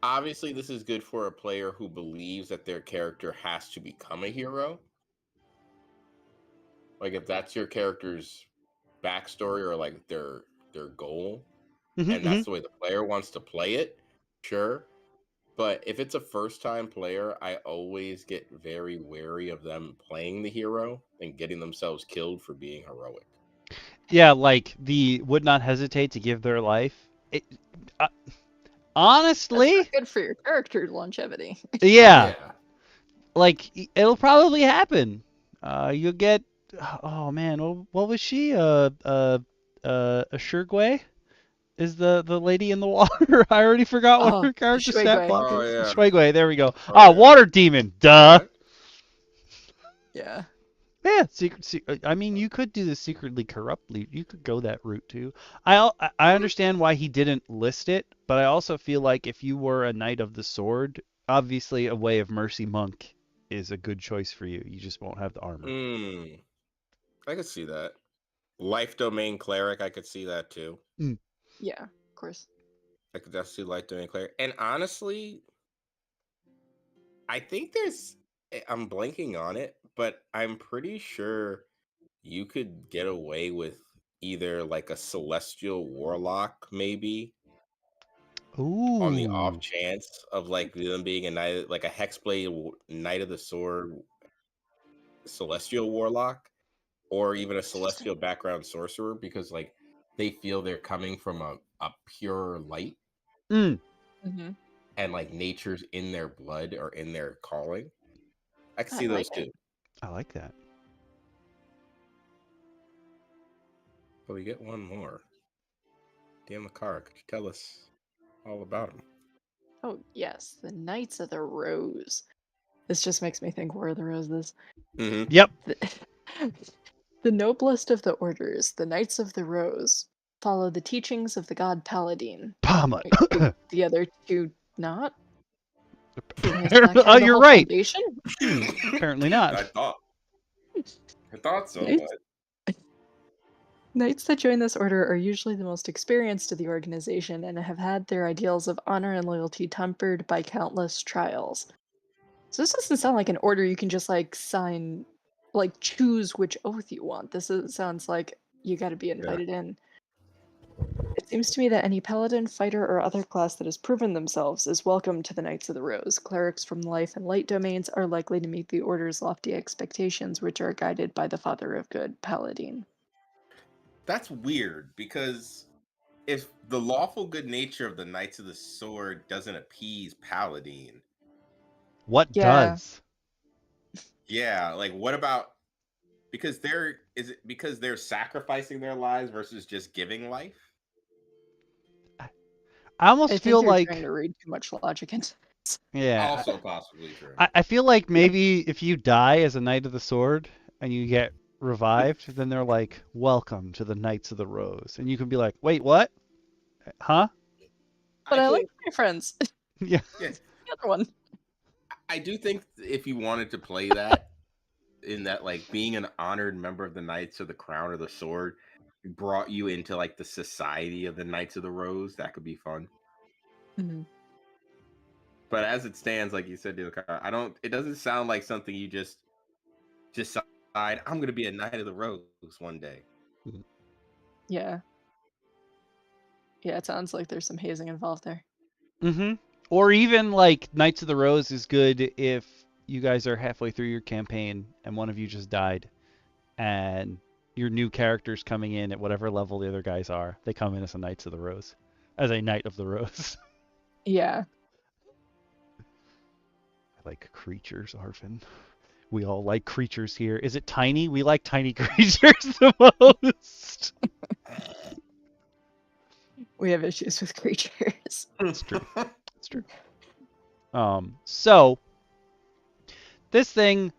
Obviously, this is good for a player who believes that their character has to become a hero. Like if that's your character's backstory or like their goal, and that's the way the player wants to play it, sure. But if it's a first-time player, I always get very wary of them playing the hero and getting themselves killed for being heroic. Yeah, like the would not hesitate to give their life. Honestly, That's not good for your character longevity. yeah, like it'll probably happen. You'll get. Oh man, what was she? Shurgway is the lady in the water. I already forgot what her character stat block is. Shwegway, there we go. Water demon. Duh. Yeah. Yeah, I mean, you could do the secretly corruptly. You could go that route too. I understand why he didn't list it, but I also feel like if you were a Knight of the Sword, obviously a Way of Mercy monk is a good choice for you. You just won't have the armor. I could see that. Life Domain Cleric, I could see that too. Yeah, of course. I could definitely see Life Domain Cleric. And honestly, I think I'm blanking on it, but I'm pretty sure you could get away with either like a Celestial Warlock, maybe. Ooh. On the off chance of like them being a knight, like a Hexblade Knight of the Sword Celestial Warlock, or even a Celestial background sorcerer, because like they feel they're coming from a pure light. And like nature's in their blood or in their calling. I can see those too. I like that. But we get one more. DM Lacara, could you tell us all about him? Oh yes, the Knights of the Rose. This just makes me think War of the Roses. Yep. The noblest of the orders, the Knights of the Rose, follow the teachings of the god Paladin. The other two not? Oh, you're right. Apparently not. I thought so, but Knights that join this order are usually the most experienced of the organization and have had their ideals of honor and loyalty tempered by countless trials. So this doesn't sound like an order you can just like sign, like choose which oath you want. Sounds like you got to be invited in. It seems to me that any paladin, fighter, or other class that has proven themselves is welcome to the Knights of the Rose. Clerics from the life and light domains are likely to meet the order's lofty expectations, which are guided by the Father of Good, Paladin. That's weird, because if the lawful good nature of the Knights of the Sword doesn't appease Paladin, what does? Yeah, like what about, because they're sacrificing their lives versus just giving life? I almost feel like trying to read too much logic into this. Yeah. Also possibly true. I feel like maybe if you die as a Knight of the Sword and you get revived, then they're like, "Welcome to the Knights of the Rose," and you can be like, "Wait, what? Huh?" But I like my friends. Yeah. The other one. I do think if you wanted to play that, in that like being an honored member of the Knights of the Crown or the Sword brought you into like the society of the Knights of the Rose, that could be fun. But as it stands, like you said, it doesn't sound like something you just decide, I'm going to be a Knight of the Rose one day. Yeah. Yeah, it sounds like there's some hazing involved there. Or even like Knights of the Rose is good if you guys are halfway through your campaign and one of you just died and your new character's coming in at whatever level the other guys are. They come in as a Knights of the Rose. As a Knight of the Rose. Yeah. I like creatures, Arvin. We all like creatures here. Is it tiny? We like tiny creatures the most. We have issues with creatures. It's true. It's true. So this thing,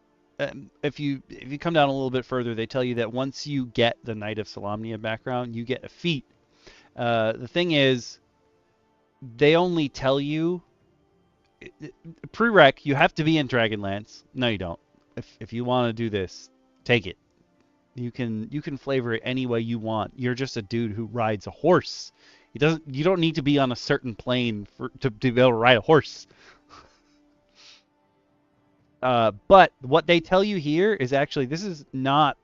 if you come down a little bit further, they tell you that once you get the Knight of Solamnia background, you get a feat. The thing is, they only tell you prereq. You have to be in Dragonlance. No, you don't. If you want to do this, take it. You can flavor it any way you want. You're just a dude who rides a horse. You don't need to be on a certain plane to be able to ride a horse. But what they tell you here is actually this is not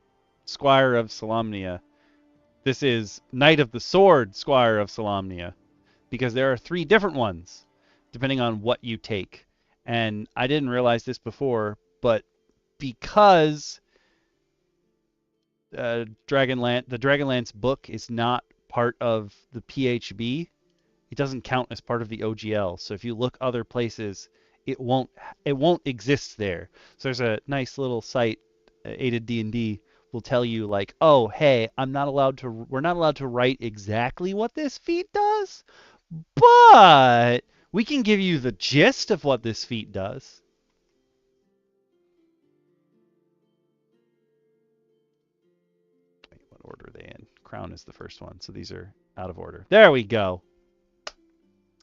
Squire of Solamnia. This is Knight of the Sword, Squire of Solamnia, because there are 3 different ones depending on what you take. And I didn't realize this before, but because the Dragonlance book is not part of the PHB, it doesn't count as part of the OGL. So if you look other places, it won't exist there. So there's a nice little site, Aided D&D will tell you like, oh hey, we're not allowed to write exactly what this feat does, but we can give you the gist of what this feat does. Wait, what order are they in? Crown is the first one, so these are out of order. There we go.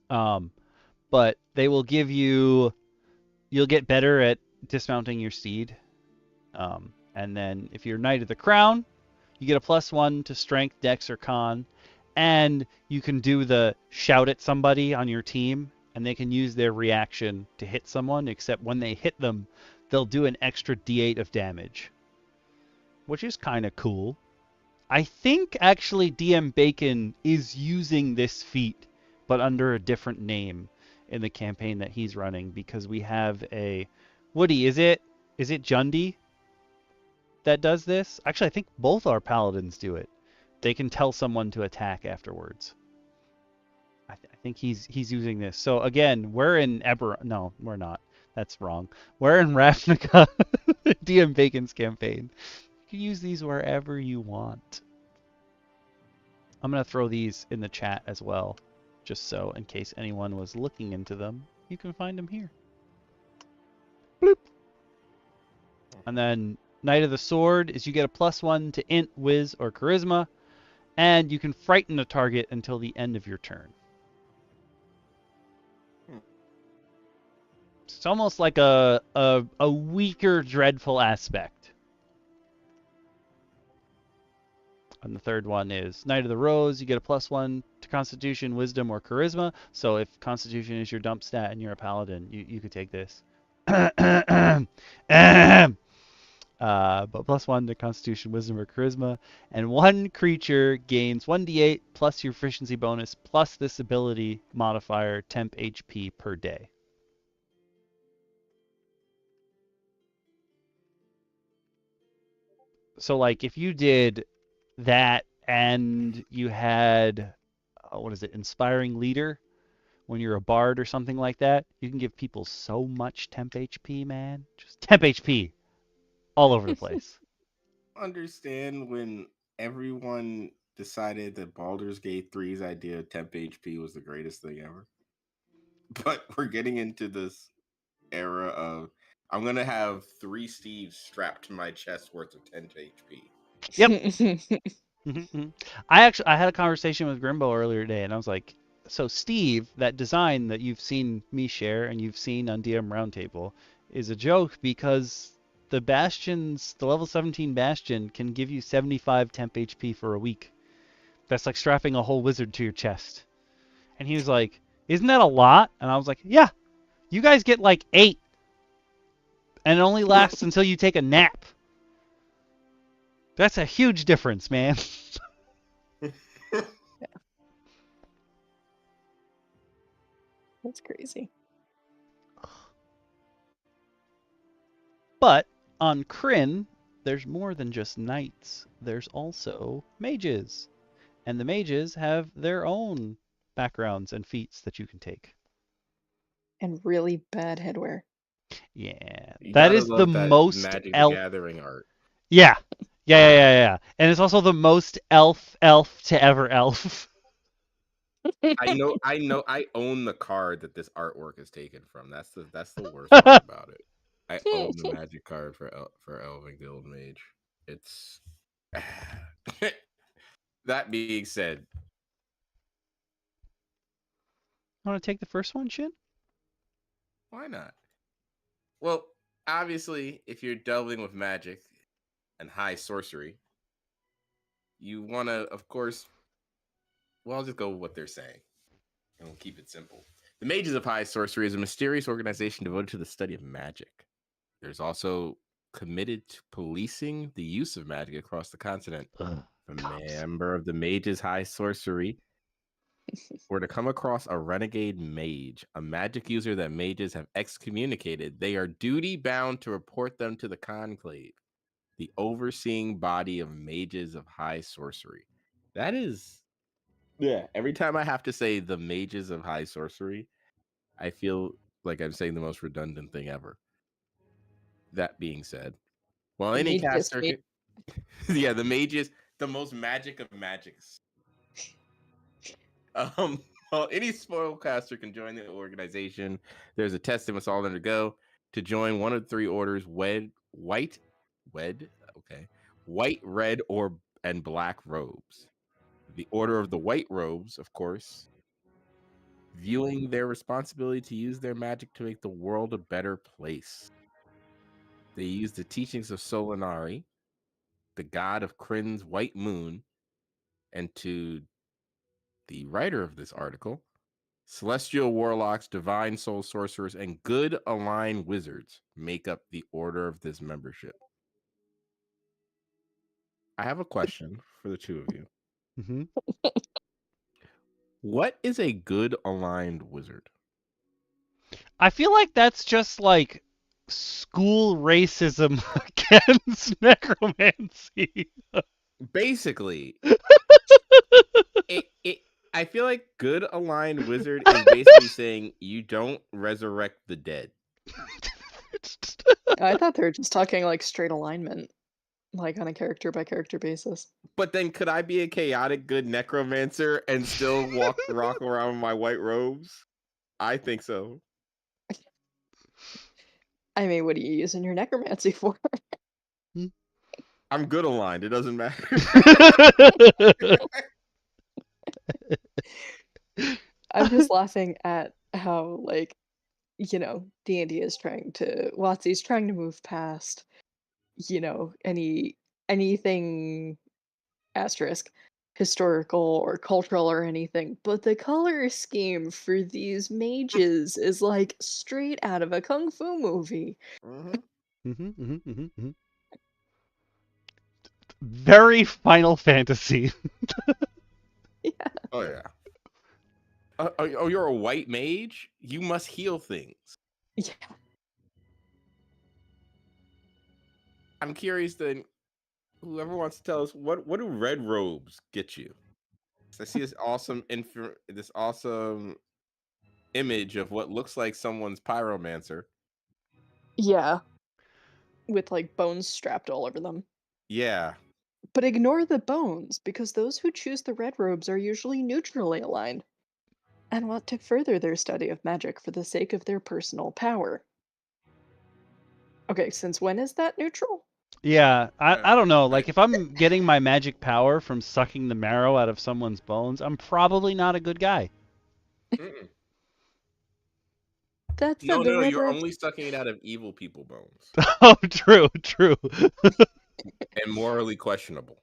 But they will give you'll get better at dismounting your steed. And then if you're Knight of the Crown, you get a +1 to Strength, Dex, or Con. And you can do the shout at somebody on your team, and they can use their reaction to hit someone, except when they hit them, they'll do an extra D8 of damage, which is kind of cool. I think actually DM Bacon is using this feat, but under a different name in the campaign that he's running, because we have a Woody. Is it Jundi that does this? Actually, I think both our paladins do it. They can tell someone to attack afterwards. I think he's using this. So again, we're in No, we're not. That's wrong. We're in Ravnica, DM Bacon's campaign. You can use these wherever you want. I'm going to throw these in the chat as well, just so in case anyone was looking into them, you can find them here. Bloop. And then Knight of the Sword is you get a +1 to Int, Wiz, or Charisma, and you can frighten a target until the end of your turn. It's almost like a weaker Dreadful aspect. And the third one is Knight of the Rose. You get a +1 to Constitution, Wisdom, or Charisma. So if Constitution is your dump stat and you're a Paladin, you could take this. But +1 to Constitution, Wisdom, or Charisma. And one creature gains 1d8 plus your proficiency bonus plus this ability modifier, temp HP per day. So like if you did that and you had what is it, Inspiring Leader, when you're a bard or something like that, you can give people so much temp HP, man. Just temp HP all over the place. Understand when everyone decided that Baldur's Gate 3's idea of temp HP was the greatest thing ever. But we're getting into this era of I'm gonna have 3 Steves strapped to my chest worth of 10 HP. Yep. I had a conversation with Grimbo earlier today, and I was like, so Steve, that design that you've seen me share and you've seen on DM Roundtable is a joke, because the Bastions, the level 17 Bastion can give you 75 temp HP for a week. That's like strapping a whole wizard to your chest. And he was like, isn't that a lot? And I was like, yeah, you guys get like 8. And it only lasts until you take a nap. That's a huge difference, man. Yeah. That's crazy. But on Kryn, there's more than just knights. There's also mages. And the mages have their own backgrounds and feats that you can take. And really bad headwear. Yeah. You That gotta is the love that most Magic the elf. Gathering art. Yeah. Yeah. And it's also the most elf to ever elf. I own the card that this artwork is taken from. That's the worst part about it. I own the magic card for Elving Guild Mage. It's that being said, Want to take the first one, Shin? why not? Well, obviously, if you're delving with magic, and high sorcery, you want to, of course, well, I'll just go with what they're saying, and we'll keep it simple. The Mages of High Sorcery is a mysterious organization devoted to the study of magic. There's also committed to policing the use of magic across the continent. A member of the Mages High Sorcery were to come across a renegade mage, a magic user that mages have excommunicated, they are duty bound to report them to the conclave, the overseeing body of mages of high sorcery. That is, yeah. Every time I have to say the mages of high sorcery, I feel like I'm saying the most redundant thing ever. That being said, well, The any mages caster, hate- yeah, the mages, the most magic of magics. Well, any spellcaster can join the organization. There's a test they must all undergo to join one of the three orders: white, red, and black robes. The order of the white robes, of course, viewing their responsibility to use their magic to make the world a better place. They use the teachings of Solamnia, the god of Kryn's white moon, and to the writer of this article, celestial warlocks, divine soul sorcerers, and good aligned wizards make up the order of this membership. I have a question for the two of you. Mm-hmm. What is a good aligned wizard? I feel like that's just like school racism against necromancy. Basically, I feel like good aligned wizard is basically saying you don't resurrect the dead. I thought they were just talking like straight alignment, like on a character by character basis. But then could I be a chaotic good necromancer and still rock around in my white robes? I think so. I mean, what are you using your necromancy for? I'm good aligned. It doesn't matter. I'm just laughing at how, like, D&D is WotC's trying to move past, anything asterisk historical or cultural or anything, but the color scheme for these mages is like straight out of a kung fu movie. Very Final Fantasy. Yeah. Oh yeah. Oh, you're a white mage? You must heal things. Yeah. I'm curious then, whoever wants to tell us, what do red robes get you? I see this awesome image of what looks like someone's pyromancer. Yeah. With like bones strapped all over them. Yeah. But ignore the bones, because those who choose the red robes are usually neutrally aligned and want to further their study of magic for the sake of their personal power. Okay, since when is that neutral? Yeah, I don't know. Like, if I'm getting my magic power from sucking the marrow out of someone's bones, I'm probably not a good guy. That's No, the red you're robes. only sucking it out of evil people bones. Oh, true. And morally questionable.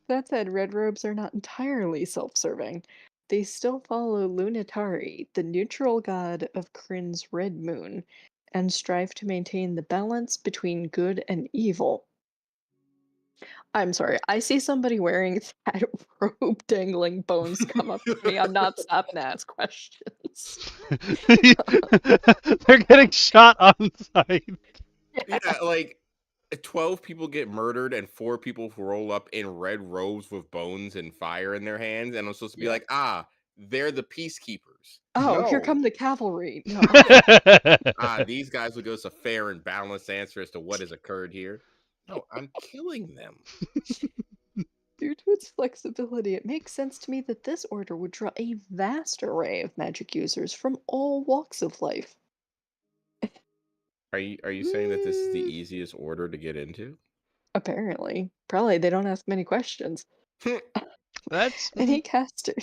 That said, red robes are not entirely self-serving. They still follow Lunatari, the neutral god of Kryn's red moon, and strive to maintain the balance between good and evil. I'm sorry, I see somebody wearing that robe dangling bones come up to me. I'm not stopping to ask questions. They're getting shot on sight. Yeah, like 12 people get murdered and 4 people roll up in red robes with bones and fire in their hands, and I'm supposed to be like, they're the peacekeepers. Oh, No. here come the cavalry. No. These guys will give us a fair and balanced answer as to what has occurred here. No, I'm killing them. Due to its flexibility, it makes sense to me that this order would draw a vast array of magic users from all walks of life. Are you saying that this is the easiest order to get into? Apparently. Probably they don't ask many questions. That's Any caster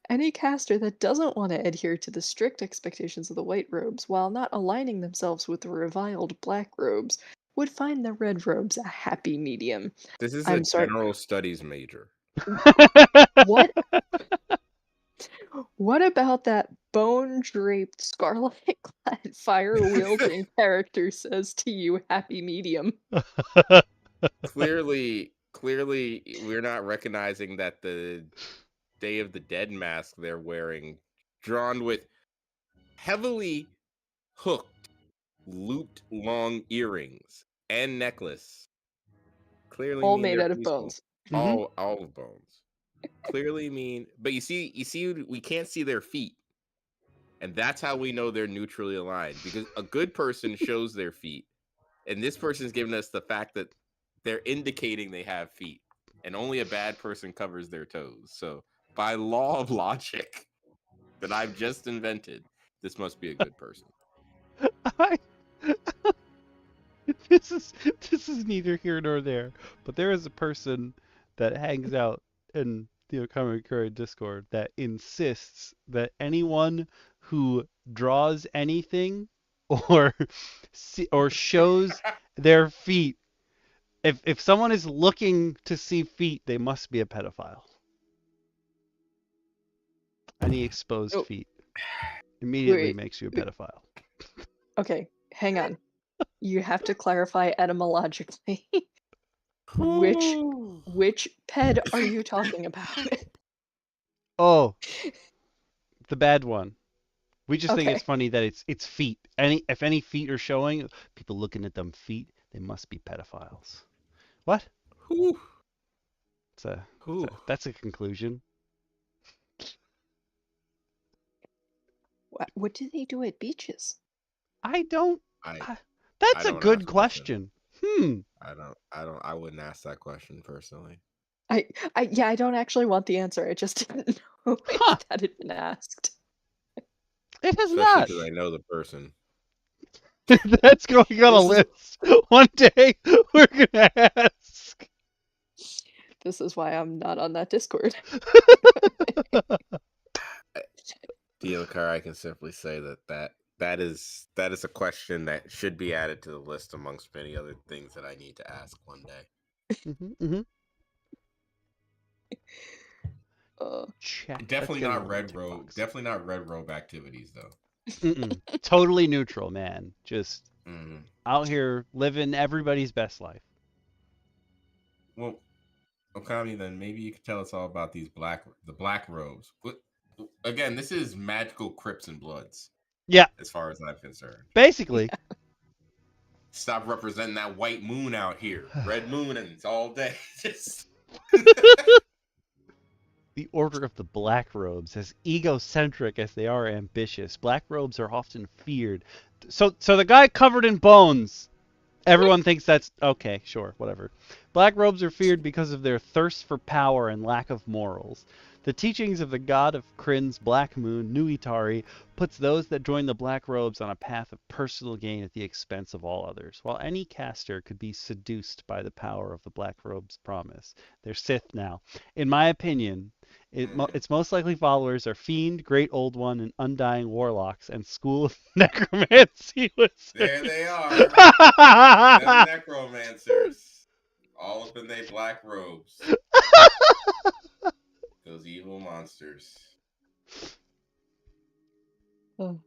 Any caster that doesn't want to adhere to the strict expectations of the white robes while not aligning themselves with the reviled black robes would find the red robes a happy medium. This is a I'm sorry. general studies major. What? What about that bone-draped, scarlet-clad, fire-wielding character says to you, happy medium? Clearly, we're not recognizing that the Day of the Dead mask they're wearing, drawn with heavily hooked, looped long earrings and necklace, clearly All mean made they're out of peaceful. bones. All of bones. Clearly mean, but you see, we can't see their feet. And that's how we know they're neutrally aligned, because a good person shows their feet. And this person's giving us the fact that they're indicating they have feet. And only a bad person covers their toes. So by law of logic that I've just invented, this must be a good person. This is neither here nor there, but there is a person that hangs out in the Common Current Discord that insists that anyone who draws anything or or shows their feet, if someone is looking to see feet, they must be a pedophile. Any exposed Oh. feet immediately Wait. makes you a pedophile. Okay, hang on. You have to clarify etymologically. Which ped are you talking about? Oh, the bad one. We just think it's Okay. funny that it's feet. If any feet are showing, people looking at them feet, they must be pedophiles. What? Whew. That's a conclusion. What do they do at beaches? I don't. I That's a don't good ask question. I wouldn't ask that question personally. I don't actually want the answer. I just didn't know if that had been asked. It has Especially not. because I know the person. That's going on a list. One day we're gonna ask. This is why I'm not on that Discord. DM Lacara, I can simply say that is a question that should be added to the list amongst many other things that I need to ask one day. Check. Definitely not red robe. Definitely not red robe activities though. Totally neutral, man. Just out here living everybody's best life. Well, Okami, then maybe you could tell us all about the black robes. Again, this is magical Crips and Bloods. Yeah. As far as I'm concerned. Basically. Stop representing that white moon out here. Red moon and it's all day. The Order of the Black Robes, as egocentric as they are ambitious, black robes are often feared. So the guy covered in bones, everyone thinks that's okay, sure, whatever. Black robes are feared because of their thirst for power and lack of morals. The teachings of the god of Kryn's Black Moon, Nuitari, puts those that join the black robes on a path of personal gain at the expense of all others. While any caster could be seduced by the power of the black robes' promise, they're Sith now. In my opinion, its most likely followers are Fiend, Great Old One, and Undying Warlocks, and School of Necromancy Wizards. There they are. Them necromancers. All up in their black robes. Those evil monsters. Oh.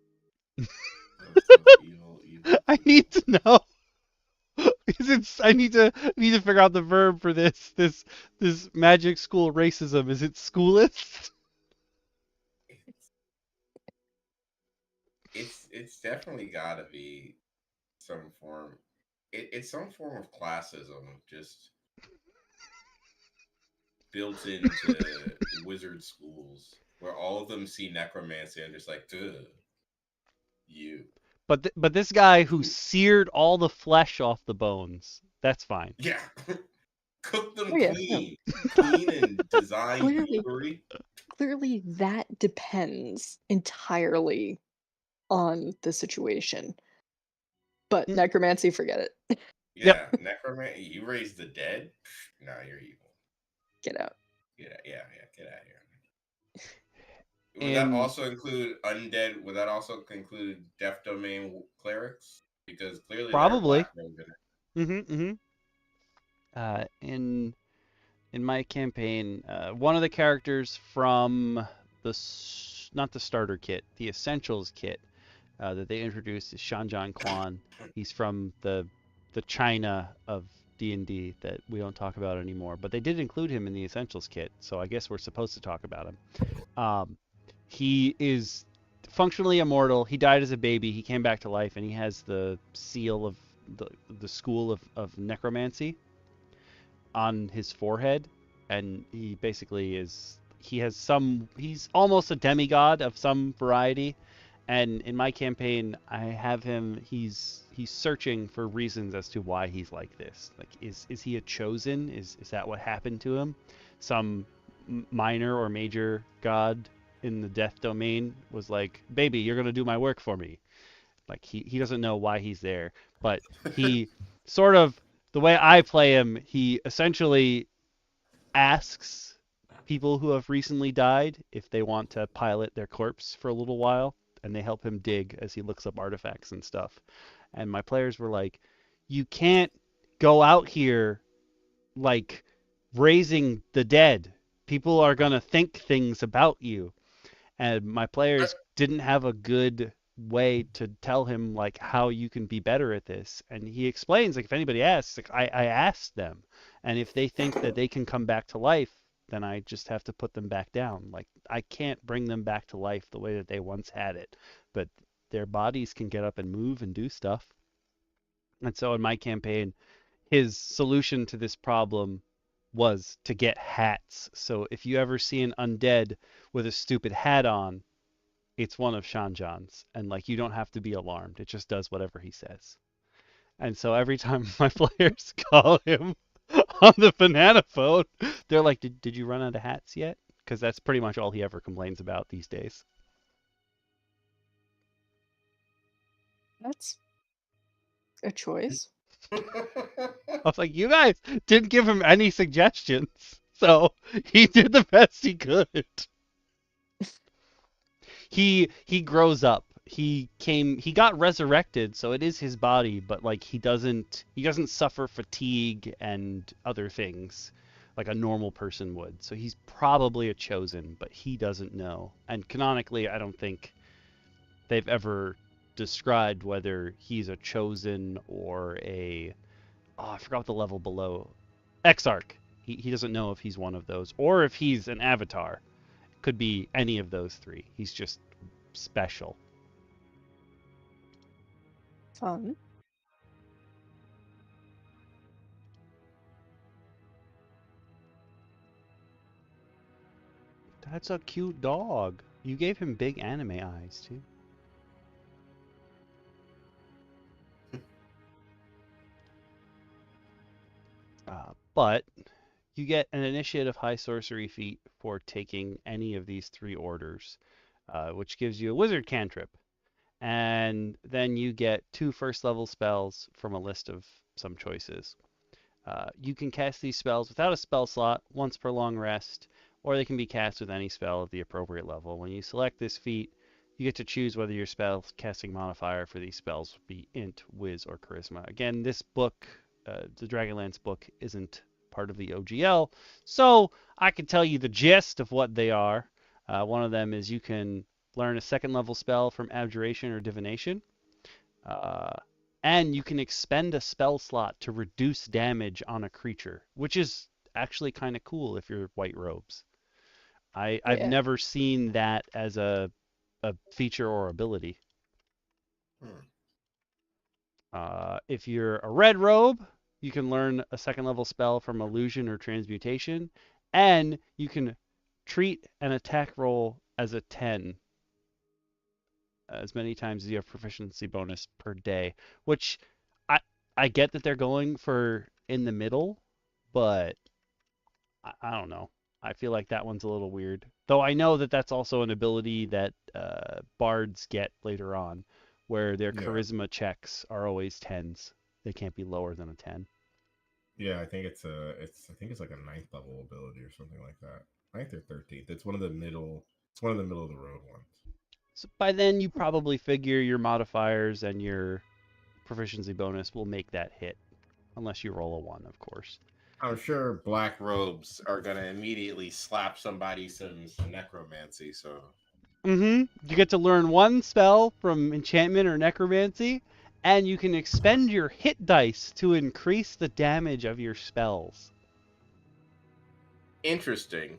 Those evil. I need to know. I need to figure out the verb for this magic school racism. Is it schoolist? It's definitely got to be some form. It's some form of classism, just built into wizard schools, where all of them see necromancy and just like, ugh, you. But this guy who seared all the flesh off the bones, that's fine. Yeah. Cook them clean. No. Clean and design jewelry. Clearly that depends entirely on the situation. But necromancy, forget it. Yeah, necromancy. You raise the dead? Nah, you're evil. Get out. Get out. Yeah, get out of here. Would that In also include undead? Would that also include death domain clerics? Because clearly there are probably. black robes in it. Mm-hmm. In my campaign, one of the characters from not the starter kit, the essentials kit that they introduced is Shanjan Quan. He's from the China of D&D that we don't talk about anymore, but they did include him in the essentials kit, so I guess we're supposed to talk about him. Um, he is functionally immortal. He died as a baby. He came back to life, and he has the seal of the school of necromancy on his forehead, and he basically is he's almost a demigod of some variety. And in my campaign, I have him. He's searching for reasons as to why he's like this. Like, is he a chosen? Is that what happened to him? Some minor or major god in the death domain was like, "Baby, you're gonna do my work for me." Like, he doesn't know why he's there, but he sort of, the way I play him, he essentially asks people who have recently died if they want to pilot their corpse for a little while, and they help him dig as he looks up artifacts and stuff. And my players were like, "You can't go out here like raising the dead. People are going to think things about you." And my players didn't have a good way to tell him like how you can be better at this. And he explains, like, if anybody asks, like, I asked them, and if they think that they can come back to life, then I just have to put them back down. Like, I can't bring them back to life the way that they once had it, but their bodies can get up and move and do stuff. And so in my campaign, his solution to this problem was to get hats. So if you ever see an undead with a stupid hat on, it's one of Shanjan's, and like, you don't have to be alarmed. It just does whatever he says. And so every time my players call him on the banana phone, they're like, "Did you run out of hats yet?" Because that's pretty much all he ever complains about these days. That's a choice. I was like, "You guys didn't give him any suggestions, so he did the best he could." He grows up. He got resurrected, so it is his body, but like, he doesn't suffer fatigue and other things like a normal person would. So he's probably a chosen, but he doesn't know. And canonically, I don't think they've ever described whether he's a chosen or a, oh, I forgot what the level below, Exarch. He doesn't know if he's one of those or if he's an avatar. Could be any of those three. He's just special. Fun. That's a cute dog. You gave him big anime eyes, too. But you get an initiative high sorcery feat for taking any of these three orders, which gives you a wizard cantrip. And then you get 2 first level spells from a list of some choices. You can cast these spells without a spell slot once per long rest, or they can be cast with any spell of the appropriate level. When you select this feat, you get to choose whether your spell casting modifier for these spells will be Int, Wiz, or Charisma. Again, this book, the Dragonlance book, isn't part of the OGL, so I can tell you the gist of what they are. One of them is you can learn a second level spell from Abjuration or Divination. Uh, and you can expend a spell slot to reduce damage on a creature, which is actually kind of cool if you're white robes. I've Yeah. never seen that as a feature or ability. If you're a red robe, you can learn a second level spell from illusion or transmutation, and you can treat an attack roll as a 10 as many times as you have proficiency bonus per day, which I I get that they're going for in the middle, but I don't know. I feel like that one's a little weird. Though I know that that's also an ability that bards get later on, where their Yeah. charisma checks are always 10s. They can't be lower than a 10. Yeah, I think it's like a ninth level ability or something like that. Ninth or 13th. It's one of the middle It's one of the middle of the road ones. So by then, you probably figure your modifiers and your proficiency bonus will make that hit, unless you roll a 1, of course. I'm sure black robes are gonna immediately slap somebody some necromancy. So You get to learn 1 spell from enchantment or necromancy, and you can expend your hit dice to increase the damage of your spells. interesting.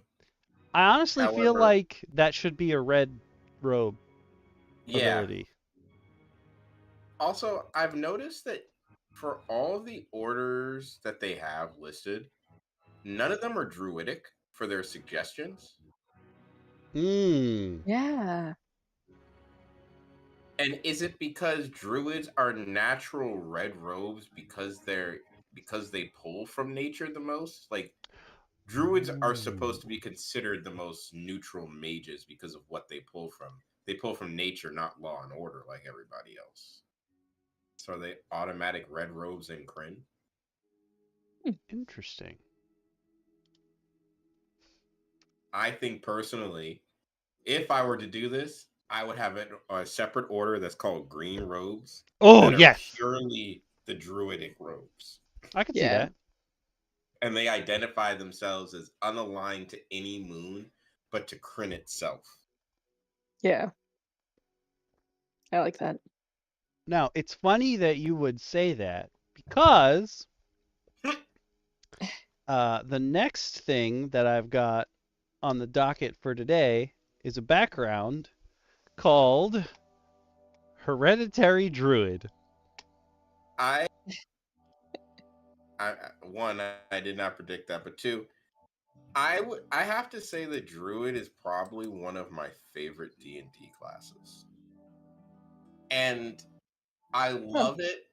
I honestly feel However, like that should be a red robe yeah. ability. Also, I've noticed that for all of the orders that they have listed, none of them are druidic for their suggestions. Yeah. And is it because druids are natural red robes because they pull from nature the most? Like druids are supposed to be considered the most neutral mages because of what they pull from. They pull from nature, not law and order like everybody else. So are they automatic red robes in Kryn? Interesting. I think personally, if I were to do this, I would have a separate order that's called green robes. Oh, That are yes. purely the druidic robes. I can see Yeah. that. And they identify themselves as unaligned to any moon, but to Kryn itself. Yeah. I like that. Now, it's funny that you would say that because the next thing that I've got on the docket for today is a background called Hereditary Druid. I did not predict that, but 2, I have to say that Druid is probably one of my favorite D&D classes. And I love it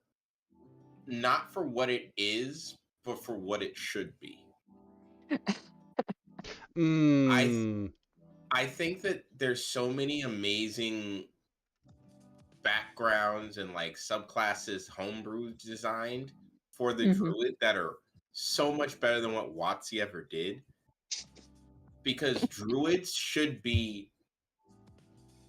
not for what it is, but for what it should be. I think that there's so many amazing backgrounds and like subclasses homebrew designed for the druid that are so much better than what WotC ever did. Because druids should be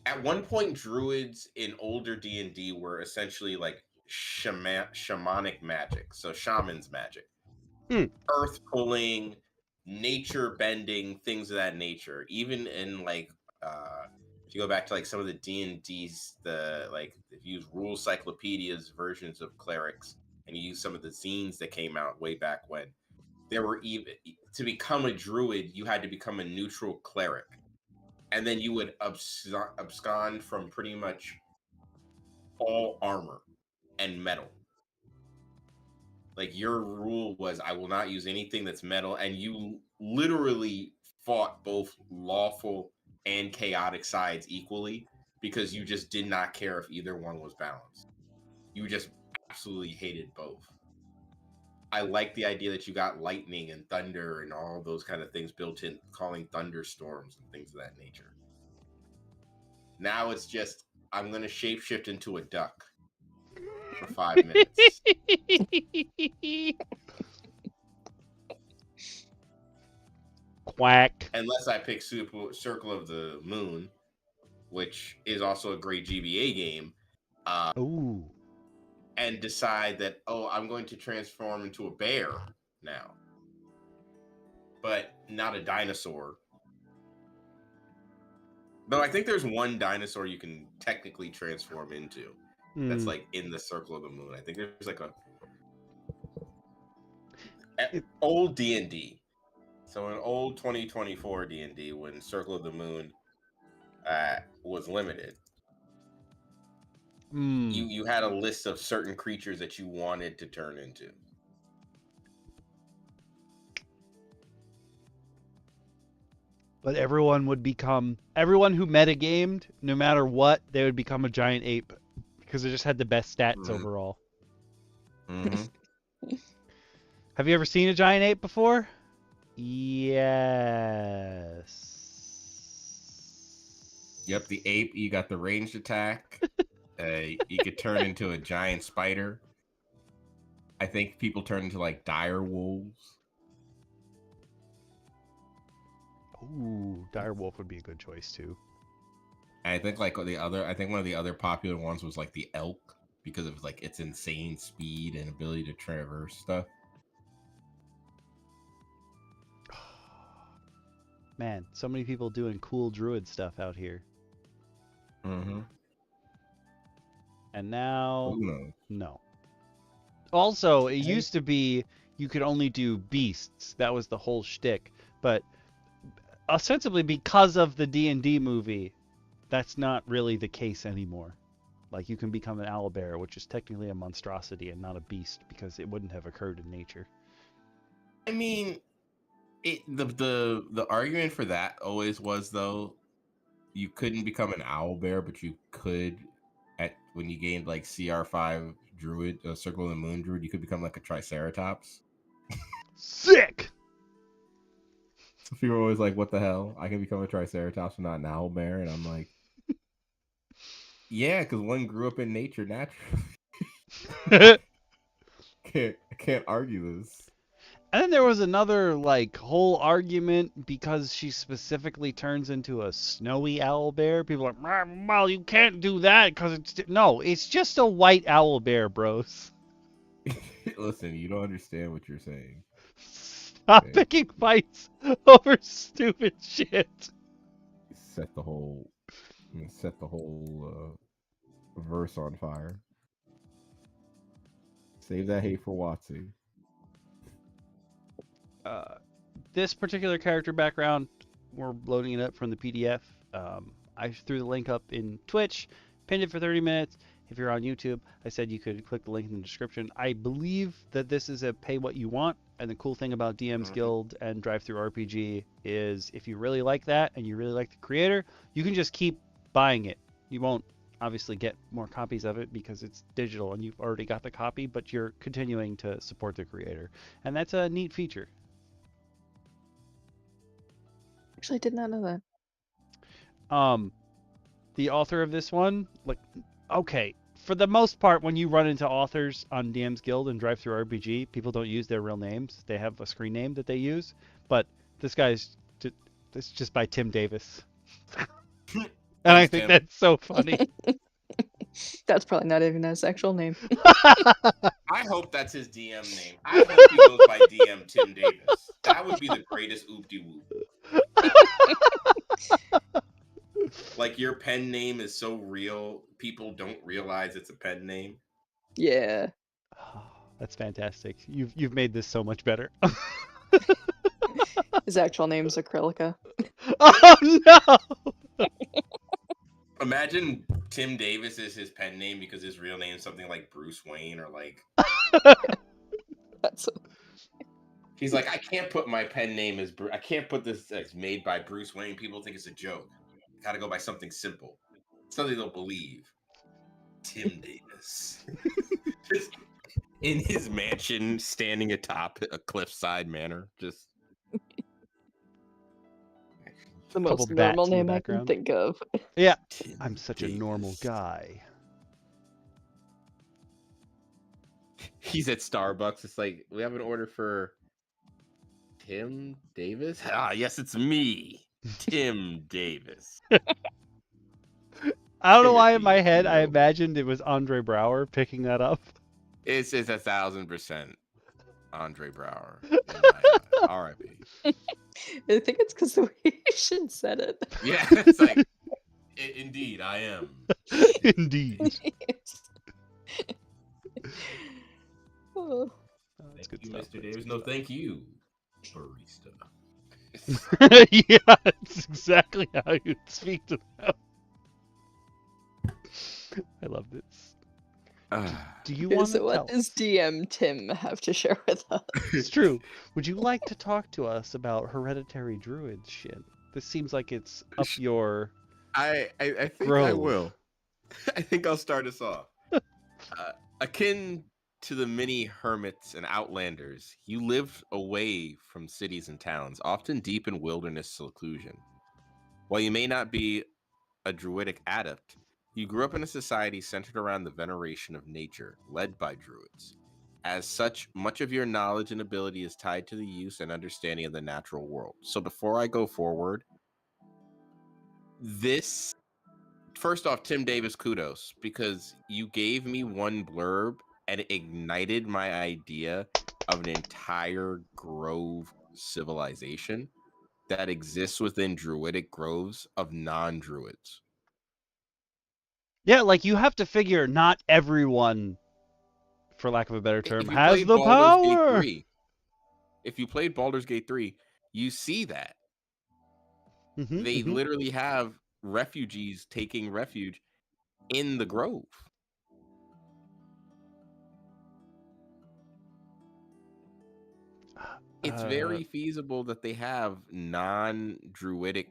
at one point, druids in older D&D were essentially like shamanic magic, so shaman's magic. Earth pulling, nature bending, things of that nature. Even in like if you go back to like some of the D&Ds, if you use rule cyclopedias versions of clerics and you use some of the zines that came out way back when, there were even to become a druid, you had to become a neutral cleric. And then you would abscond from pretty much all armor and metal. Like your rule was, I will not use anything that's metal, and you literally fought both lawful and chaotic sides equally because you just did not care if either one was balanced. You just absolutely hated both. I like the idea that you got lightning and thunder and all those kind of things built in, calling thunderstorms and things of that nature. Now it's just, I'm going to shapeshift into a duck for 5 minutes. Quack. Unless I pick Circle of the Moon, which is also a great GBA game, and decide that, I'm going to transform into a bear now. But not a dinosaur. Though I think there's one dinosaur you can technically transform into. That's like in the Circle of the Moon. I think there's like old D&D. So in old 2024 D&D, when Circle of the Moon was limited, you had a list of certain creatures that you wanted to turn into. But everyone who metagamed, no matter what, they would become a giant ape because it just had the best stats overall. Have you ever seen a giant ape before? Yes. Yep, the ape, you got the ranged attack. You could turn into a giant spider. I think people turn into like dire wolves. Ooh, direwolf would be a good choice too. And I think like one of the other popular ones was like the elk because of like its insane speed and ability to traverse stuff. Man, so many people doing cool druid stuff out here. Mm-hmm. And now, Who knows? no. Also, it used to be you could only do beasts. That was the whole shtick. But ostensibly, because of the D&D movie, that's not really the case anymore. Like, you can become an owlbear, which is technically a monstrosity and not a beast because it wouldn't have occurred in nature. I mean, the argument for that always was though, you couldn't become an owlbear, but you could when you gained like CR5 Druid, Circle of the Moon Druid, you could become like a Triceratops. Sick! So people are always like, "What the hell? I can become a Triceratops and not an owlbear," and I'm like, "Yeah, because one grew up in nature naturally." I can't argue this. And then there was another like whole argument because she specifically turns into a snowy owlbear. People are like, well, you can't do that because it's just a white owlbear, bros. Listen, you don't understand what you're saying. Stop picking fights over stupid shit. Set the whole verse on fire. Save that hate for Watsy. This particular character background, we're loading it up from the PDF. I threw the link up in Twitch, pinned it for 30 minutes. If you're on YouTube, I said you could click the link in the description. I believe that this is a pay what you want, and the cool thing about DM's Guild and Drive-Thru-RPG is if you really like that and you really like the creator, you can just keep buying it. You won't obviously get more copies of it because it's digital and you've already got the copy, but you're continuing to support the creator. And that's a neat feature. Actually, I did not know that. The author of this one, like, okay, for the most part, when you run into authors on DM's Guild and Drive-Thru-RPG, people don't use their real names. They have a screen name that they use, but this guy's just by Tim Davis. And I think that's so funny. That's probably not even his actual name. I hope that's his DM name. I hope he goes by DM Tim Davis. That would be the greatest oop-de-whoop. Like your pen name is so real, people don't realize it's a pen name. Yeah. Oh, that's fantastic. You've made this so much better. His actual name's Acrylica. Oh no! Imagine Tim Davis is his pen name because his real name is something like Bruce Wayne or like. He's like, I can't put my pen name as I can't put this as made by Bruce Wayne. People think it's a joke. Got to go by something simple, something they'll believe. Tim Davis, just in his mansion, standing atop a cliffside manor, just. The most normal name I can think of. Yeah, I'm such a normal guy. He's at Starbucks. It's like, we have an order for Tim Davis? Ah, yes, it's me, Tim Davis. I don't know why in my head I imagined it was Andre Braugher picking that up. It's 1,000% Andre Braugher. R.I.P. I think it's because the way Shin said it. Yeah, it's like, indeed, I am. Indeed. Oh. That's Thank good you, stuff. Mr. Davis. No, thank you, barista. Yeah, that's exactly how you'd speak to them. I love this. Do you want to So what does DM Tim have to share with us? It's true. Would you like to talk to us about Hereditary Druid Shin? This seems like it's up your I think grove. I will. I think I'll start us off. Akin to the many hermits and outlanders, you live away from cities and towns, often deep in wilderness seclusion. While you may not be a druidic adept, you grew up in a society centered around the veneration of nature, led by druids. As such, much of your knowledge and ability is tied to the use and understanding of the natural world. So before I go forward, this first off, Tim Davis, kudos, because you gave me one blurb and it ignited my idea of an entire grove civilization that exists within druidic groves of non-druids. Yeah, like you have to figure not everyone, for lack of a better term, If you has played the Baldur's Gate power. 3, if you played Baldur's Gate 3, you see that. They literally have refugees taking refuge in the grove. It's very feasible that they have non-druidic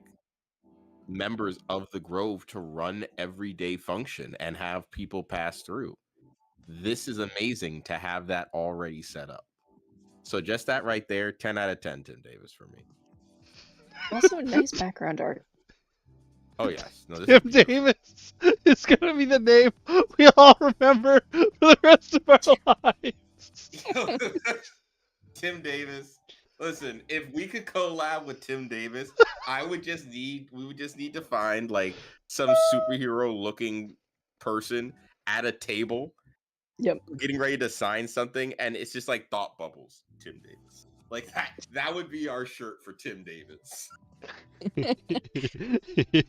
members of the grove to run everyday function and have people pass through. This is amazing to have that already set up. So just that right there, 10 out of 10, Tim Davis for me. Also, nice background art. Oh yes, no, this Tim is beautiful. Davis is gonna be the name we all remember for the rest of our lives. Tim Davis. Listen, if we could collab with Tim Davis, we would just need to find like some superhero looking person at a table. Yep. Getting ready to sign something, and it's just like thought bubbles, Tim Davis. Like that would be our shirt for Tim Davis.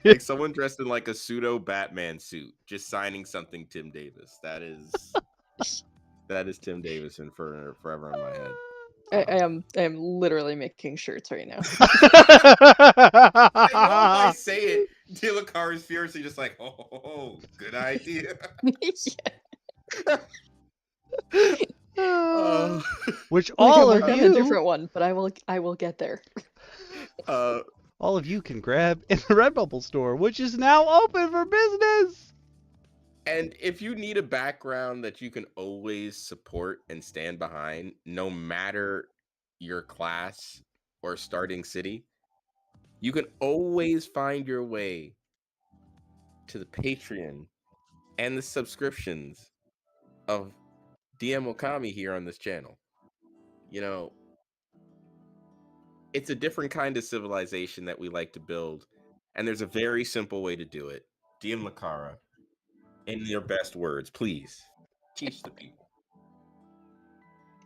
Like someone dressed in like a pseudo Batman suit, just signing something Tim Davis. That is Tim Davis and forever in my head. I am literally making shirts right now. I know if I say it, DM Lacara is furiously just like, oh, good idea. Which Like, all I'm of working you, on a different one, but I will get there. all of you can grab in the Redbubble store, which is now open for business. And if you need a background that you can always support and stand behind, no matter your class or starting city, you can always find your way to the Patreon and the subscriptions of DM Okami here on this channel. You know, it's a different kind of civilization that we like to build, and there's a very simple way to do it. DM Lacara, in your best words, please teach the people.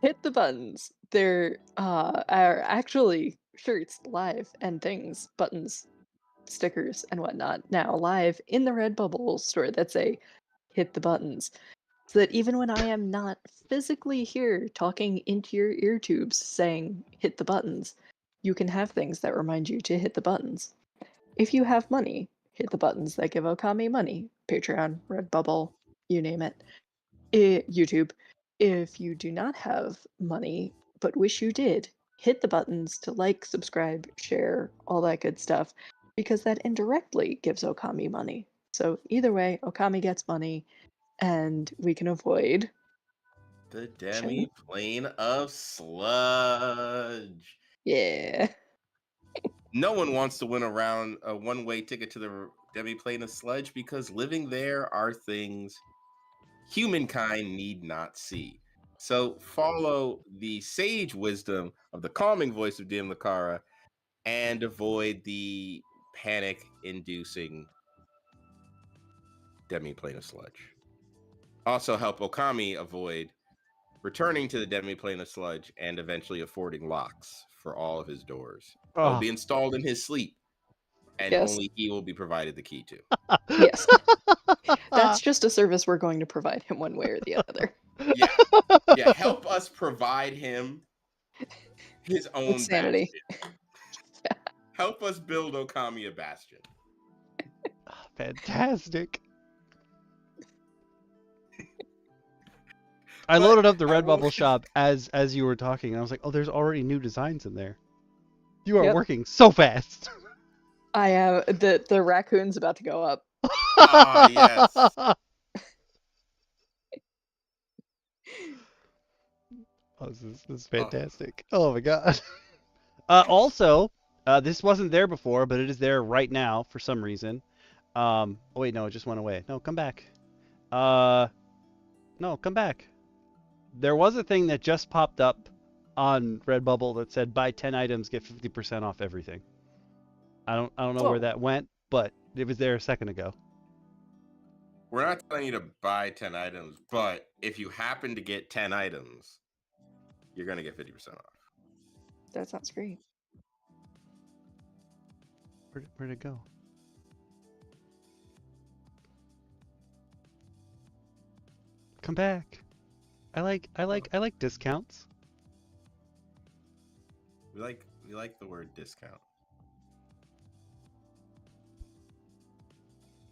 Hit the buttons. There are actually shirts live and things, buttons, stickers, and whatnot now live in the Redbubble store that say hit the buttons. So that even when I am not physically here talking into your ear tubes saying hit the buttons, you can have things that remind you to hit the buttons. If you have money, hit the buttons that give Okami money. Patreon, Redbubble, you name it. YouTube. If you do not have money, but wish you did, hit the buttons to like, subscribe, share, all that good stuff, because that indirectly gives Okami money. So either way, Okami gets money, and we can avoid the demi plane of sludge. Yeah. No one wants to win around a one-way ticket to the demi plane of sludge because living there are things humankind need not see. So follow the sage wisdom of the calming voice of DM Lacara and avoid the panic-inducing demi-plane of sludge. Also help Okami avoid returning to the demi-plane of sludge and eventually affording locks for all of his doors. They'll be installed in his sleep, and only he will be provided the key to. Yes. That's just a service we're going to provide him one way or the other. Yeah. Yeah, help us provide him his own sanity. bastion. Help us build Okami a bastion. Fantastic. I loaded up the Redbubble shop as you were talking, and I was like, oh, there's already new designs in there. You are working so fast. I am. The raccoon's about to go up. Ah, yes. Oh, this is fantastic. Oh my god. Also, this wasn't there before, but it is there right now for some reason. Oh wait, no, it just went away. No, come back. No, come back. There was a thing that just popped up on Redbubble that said buy 10 items, get 50% off everything. I don't know where Whoa. that went, but it was there a second ago. We're not telling you to buy 10 items, but if you happen to get 10 items, you're going to get 50% off. That sounds great. Where'd it go? Come back. I like discounts. We like the word discount.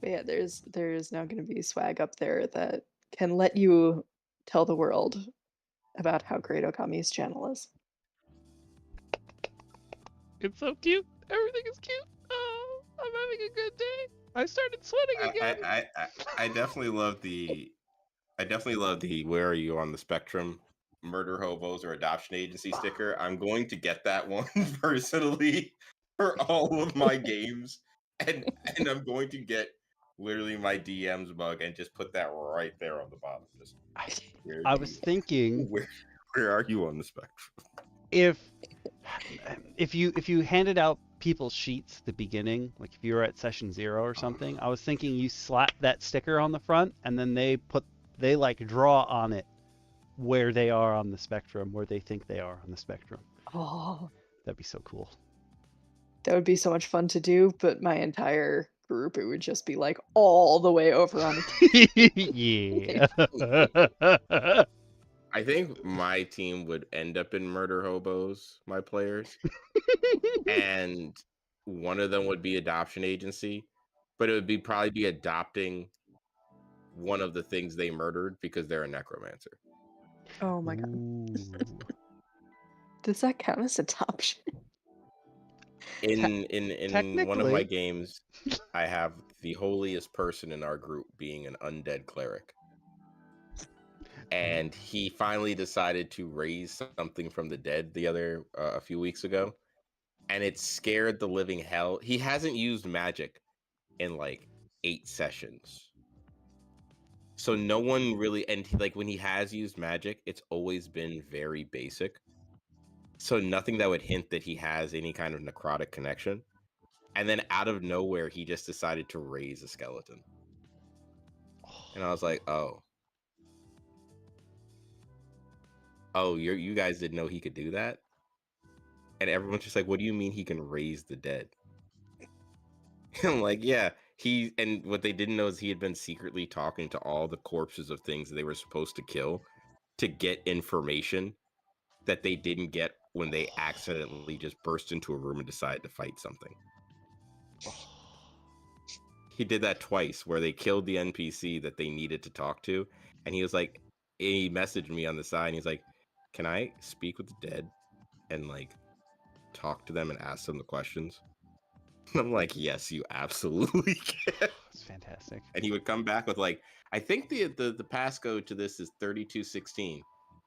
But yeah, there's now going to be swag up there that can let you tell the world about how great Okami's channel is. It's so cute. Everything is cute. Oh, I'm having a good day. I started sweating again. I definitely love the where are you on the spectrum murder hobos or adoption agency sticker. I'm going to get that one personally for all of my games, and I'm going to get literally my DM's mug and just put that right there on the bottom. Just I was thinking, where are you on the spectrum? If you handed out people's sheets at the beginning, like if you were at session 0 or something, I was thinking you slap that sticker on the front and then they like draw on it where they are on the spectrum, where they think they are on the spectrum. Oh, That'd be so cool. that would be so much fun to do, but my entire group, it would just be like all the way over on Yeah. I think my team would end up in murder hobos, my players. And one of them would be adoption agency, but it would probably be adopting one of the things they murdered because they're a necromancer. Oh my god. Ooh. Does that count as adoption? In one of my games, I have the holiest person in our group being an undead cleric. And he finally decided to raise something from the dead a few weeks ago, and it scared the living hell. He hasn't used magic in like 8 sessions, so no one really, and like when he has used magic, it's always been very basic, so nothing that would hint that he has any kind of necrotic connection. And then out of nowhere, he just decided to raise a skeleton, and I was like, oh, you guys didn't know he could do that? And everyone's just like, what do you mean he can raise the dead? I'm like, yeah, and what they didn't know is he had been secretly talking to all the corpses of things that they were supposed to kill to get information that they didn't get when they accidentally just burst into a room and decided to fight something. He did that twice where they killed the NPC that they needed to talk to, and he was like, he messaged me on the side and he's like, can I speak with the dead and like talk to them and ask them the questions? I'm like, yes, you absolutely can. It's fantastic. And he would come back with like, I think the passcode to this is 3216.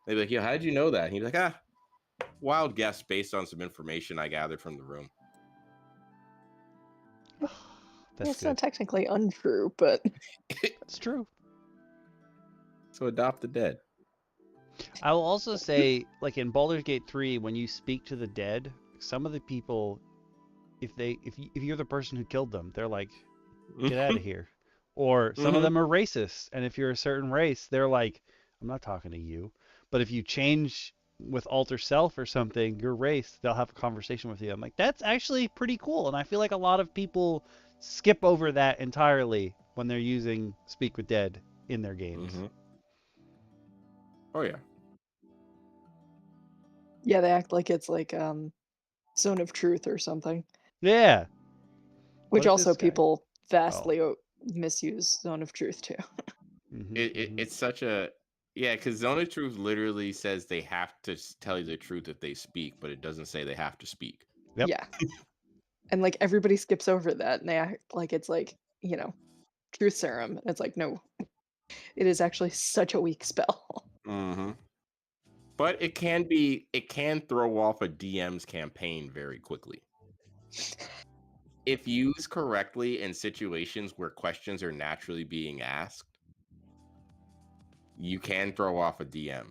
They'd be like, yeah, how did you know that? And he'd be like, wild guess based on some information I gathered from the room. It's not technically untrue, but it's true. So adopt the dead. I will also say, like in Baldur's Gate 3, when you speak to the dead, some of the people, if you're the person who killed them, they're like, get out of here. Or some of them are racist, and if you're a certain race, they're like, I'm not talking to you. But if you change with alter self or something, your race, they'll have a conversation with you. I'm like, that's actually pretty cool. And I feel like a lot of people skip over that entirely when they're using Speak with Dead in their games. Oh yeah. Yeah, they act like it's like Zone of Truth or something. Yeah. Which also people vastly misuse Zone of Truth too. It's such a, yeah, because Zone of Truth literally says they have to tell you the truth if they speak, but it doesn't say they have to speak. Yep. Yeah. And like everybody skips over that and they act like it's like, you know, truth serum. And it's like, no, it is actually such a weak spell. But it can throw off a DM's campaign very quickly. If used correctly in situations where questions are naturally being asked, you can throw off a DM.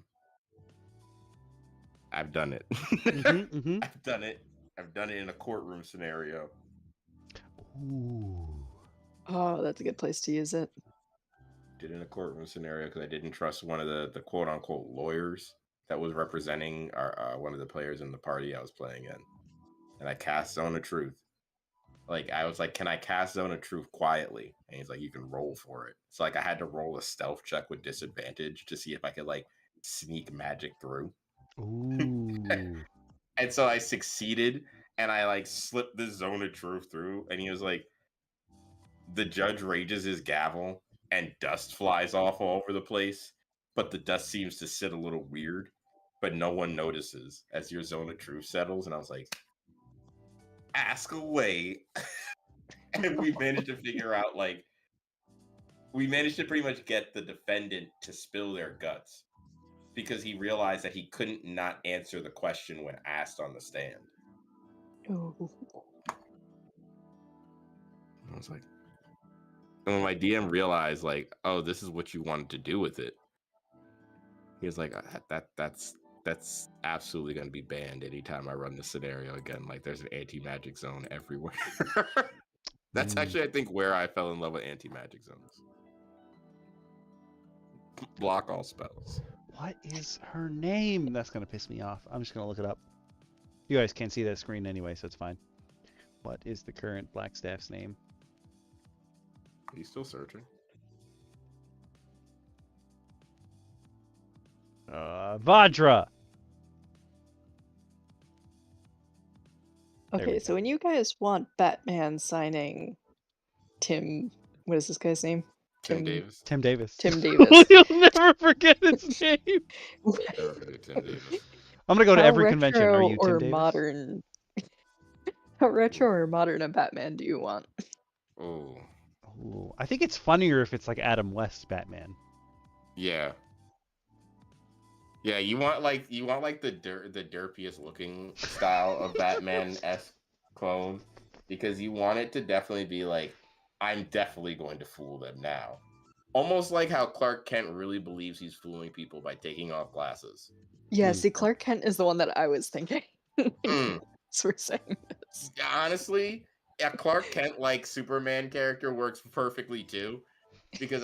I've done it. Mm-hmm. I've done it. I've done it in a courtroom scenario. Ooh. Oh, that's a good place to use it. Did in a courtroom scenario because I didn't trust one of the quote unquote lawyers that was representing our one of the players in the party I was playing in, and I cast Zone of Truth. Like I was like, "Can I cast Zone of Truth quietly?" And he's like, "You can roll for it." So like I had to roll a stealth check with disadvantage to see if I could like sneak magic through. Ooh. And so I succeeded, and I like slipped the Zone of Truth through, and he was like, the judge raises his gavel, and dust flies off all over the place, but the dust seems to sit a little weird, but no one notices as your Zone of Truth settles. And I was like, ask away. And we managed to figure out, like, we managed to pretty much get the defendant to spill their guts because he realized that he couldn't not answer the question when asked on the stand. Ooh. I was like, and when my DM realized, like, oh, this is what you wanted to do with it, he was like, that's absolutely going to be banned anytime I run this scenario again. Like, there's an anti-magic zone everywhere. That's actually, I think, where I fell in love with anti-magic zones. Block all spells. What is her name? That's gonna piss me off. I'm just gonna look it up. You guys can't see that screen anyway, so it's fine. What is the current Blackstaff's name? Are you still searching? Vadra. There we Okay, go. so when you guys want Batman signing Tim, what is this guy's name? Tim Davis. Tim Davis. Tim Davis. You'll never forget his name. Never forget Tim Davis. I'm gonna go to How every convention. Are retro you or Tim Davis? modern? How retro or modern a Batman do you want? Oh, Ooh, I think it's funnier if it's like Adam West's Batman. yeah. Yeah, you want like the derpiest looking style of Batman-esque clone, because you want it to definitely be like, I'm definitely going to fool them now. Almost like how Clark Kent really believes he's fooling people by taking off glasses. Yeah, Mm. see, Clark Kent is the one that I was thinking. So we're saying this. Honestly, a Clark Kent like Superman character works perfectly too, because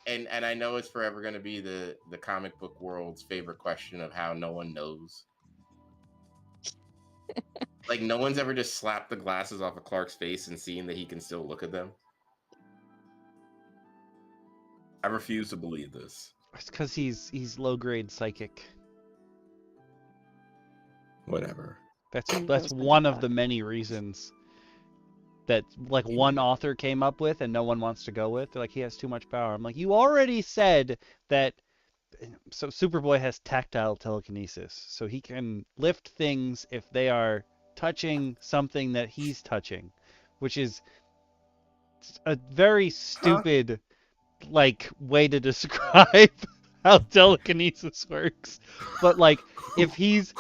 and I know it's forever going to be the comic book world's favorite question of how no one knows. Like, no one's ever just slapped the glasses off of Clark's face and seen that he can still look at them. I refuse to believe this. It's because he's low grade psychic. Whatever. That's That was my one of thought. the many reasons that like one author came up with and no one wants to go with. They're like, he has too much power. I'm like, you already said that. So Superboy has tactile telekinesis, so he can lift things if they are touching something that he's touching, which is a very stupid like way to describe how telekinesis works. But like if he's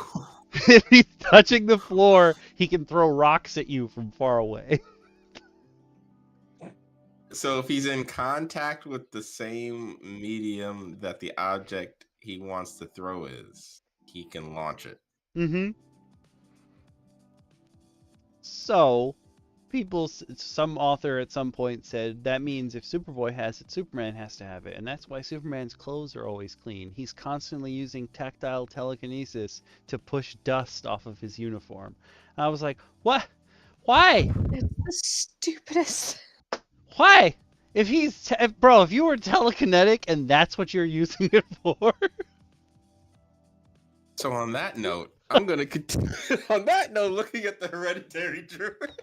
touching the floor, he can throw rocks at you from far away. So if he's in contact with the same medium that the object he wants to throw is, he can launch it. Mm-hmm. So, some author at some point said that means if Superboy has it, Superman has to have it, and that's why Superman's clothes are always clean. He's constantly using tactile telekinesis to push dust off of his uniform. And I was like, what? Why? It's the stupidest. Why? If you were telekinetic and that's what you're using it for. So on that note, I'm gonna continue. On that note, looking at the Hereditary Druid,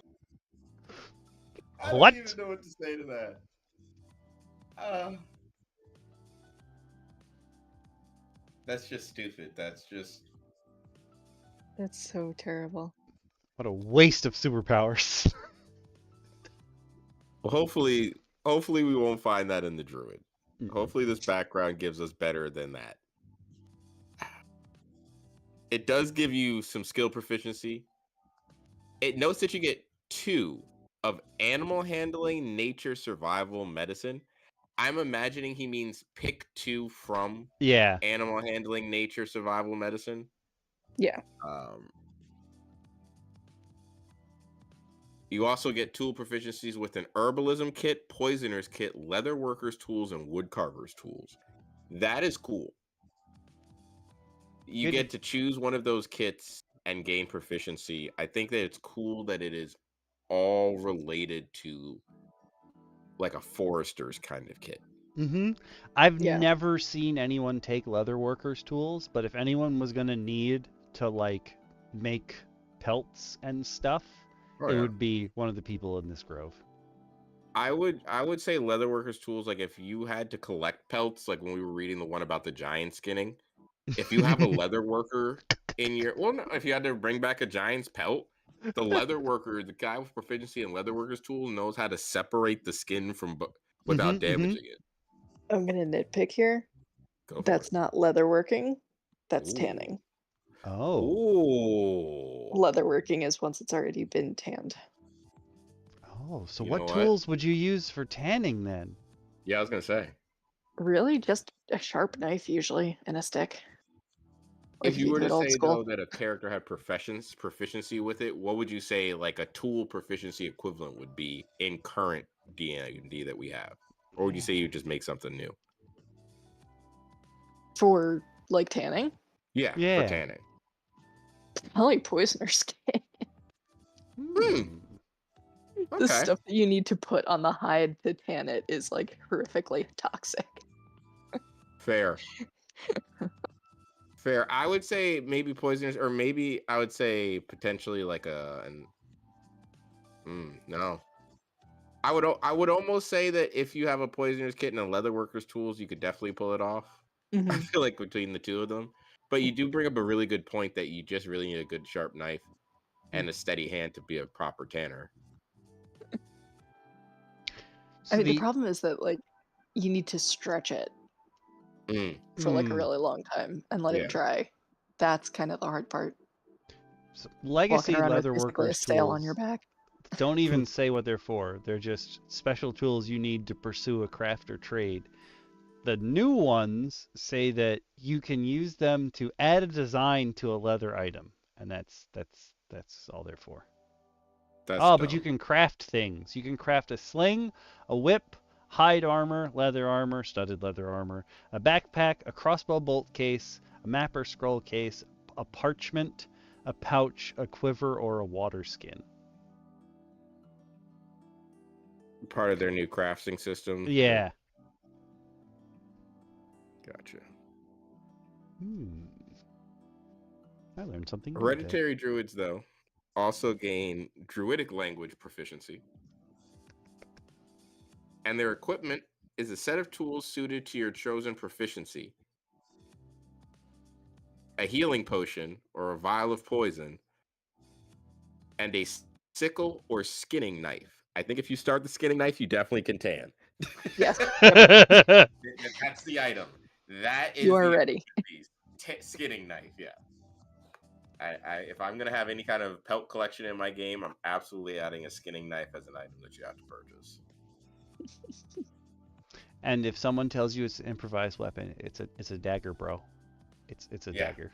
I What? don't even know what to say to that. That's just stupid. That's so terrible. What a waste of superpowers. well, hopefully we won't find that in the Druid. Mm-mm. Hopefully this background gives us better than that. It does give you some skill proficiency. It notes that you get 2 of animal handling, nature, survival, medicine. I'm imagining he means pick 2 from Yeah. animal handling, nature, survival, medicine. Yeah. You also get tool proficiencies with an herbalism kit, poisoner's kit, leather workers tools, and wood carver's tools. That is cool. You get to choose one of those kits and gain proficiency. I think that it's cool that it is all related to like a forester's kind of kit. Mm-hmm. I've Yeah. never seen anyone take leather workers tools, but if anyone was gonna need to like make pelts and stuff, it would be one of the people in this grove. I would say leather workers tools, like if you had to collect pelts, like when we were reading the one about the giant skinning, if you have a leather worker in your, well, no, if you had to bring back a giant's pelt, the leather worker, the guy with proficiency in leather workers tool knows how to separate the skin from without damaging it. I'm gonna nitpick here. Go for That's it. not leatherworking. That's Ooh. tanning. Oh. Ooh. Leatherworking is once it's already been tanned. Oh, so You what know what? tools would you use for tanning then? Yeah, I was gonna say. Really, just a sharp knife usually and a stick. Like If you were do to it old say school. though that a character had proficiency with it, what would you say like a tool proficiency equivalent would be in current D&D that we have? Or would you say you just make something new? For like tanning? Yeah, for Yeah. tanning. Probably poisoner's skin. The Okay. stuff that you need to put on the hide to tan it is like horrifically toxic. Fair. Fair. I would say maybe poisonous, or maybe I would say potentially like no. I would almost say that if you have a poisoner's kit and a leatherworker's tools, you could definitely pull it off. I feel like between the two of them. But you do bring up a really good point that you just really need a good sharp knife and a steady hand to be a proper tanner. I mean, the problem is that like you need to stretch it for like a really long time and let it dry. That's kind of the hard part. So legacy Walking around with basically a leatherworkers sail on tools your back. don't even say what they're for. They're just special tools you need to pursue a craft or trade. The new ones say that you can use them to add a design to a leather item, and that's all they're for. But you can craft things. You can craft a sling, a whip, hide armor, leather armor, studded leather armor, a backpack, a crossbow bolt case, a map or scroll case, a parchment, a pouch, a quiver, or a water skin. Part of their new crafting system. Yeah. Gotcha. I learned something new Hereditary druids, though, also gain druidic language proficiency. And their equipment is a set of tools suited to your chosen proficiency. A healing potion or a vial of poison, and a sickle or skinning knife. I think if you start the skinning knife, you definitely can tan. Yes. That's the item. That is you are ready. Skinning knife, yeah. If I'm going to have any kind of pelt collection in my game, I'm absolutely adding a skinning knife as an item that you have to purchase. And if someone tells you it's an improvised weapon, it's a dagger, bro. It's a dagger.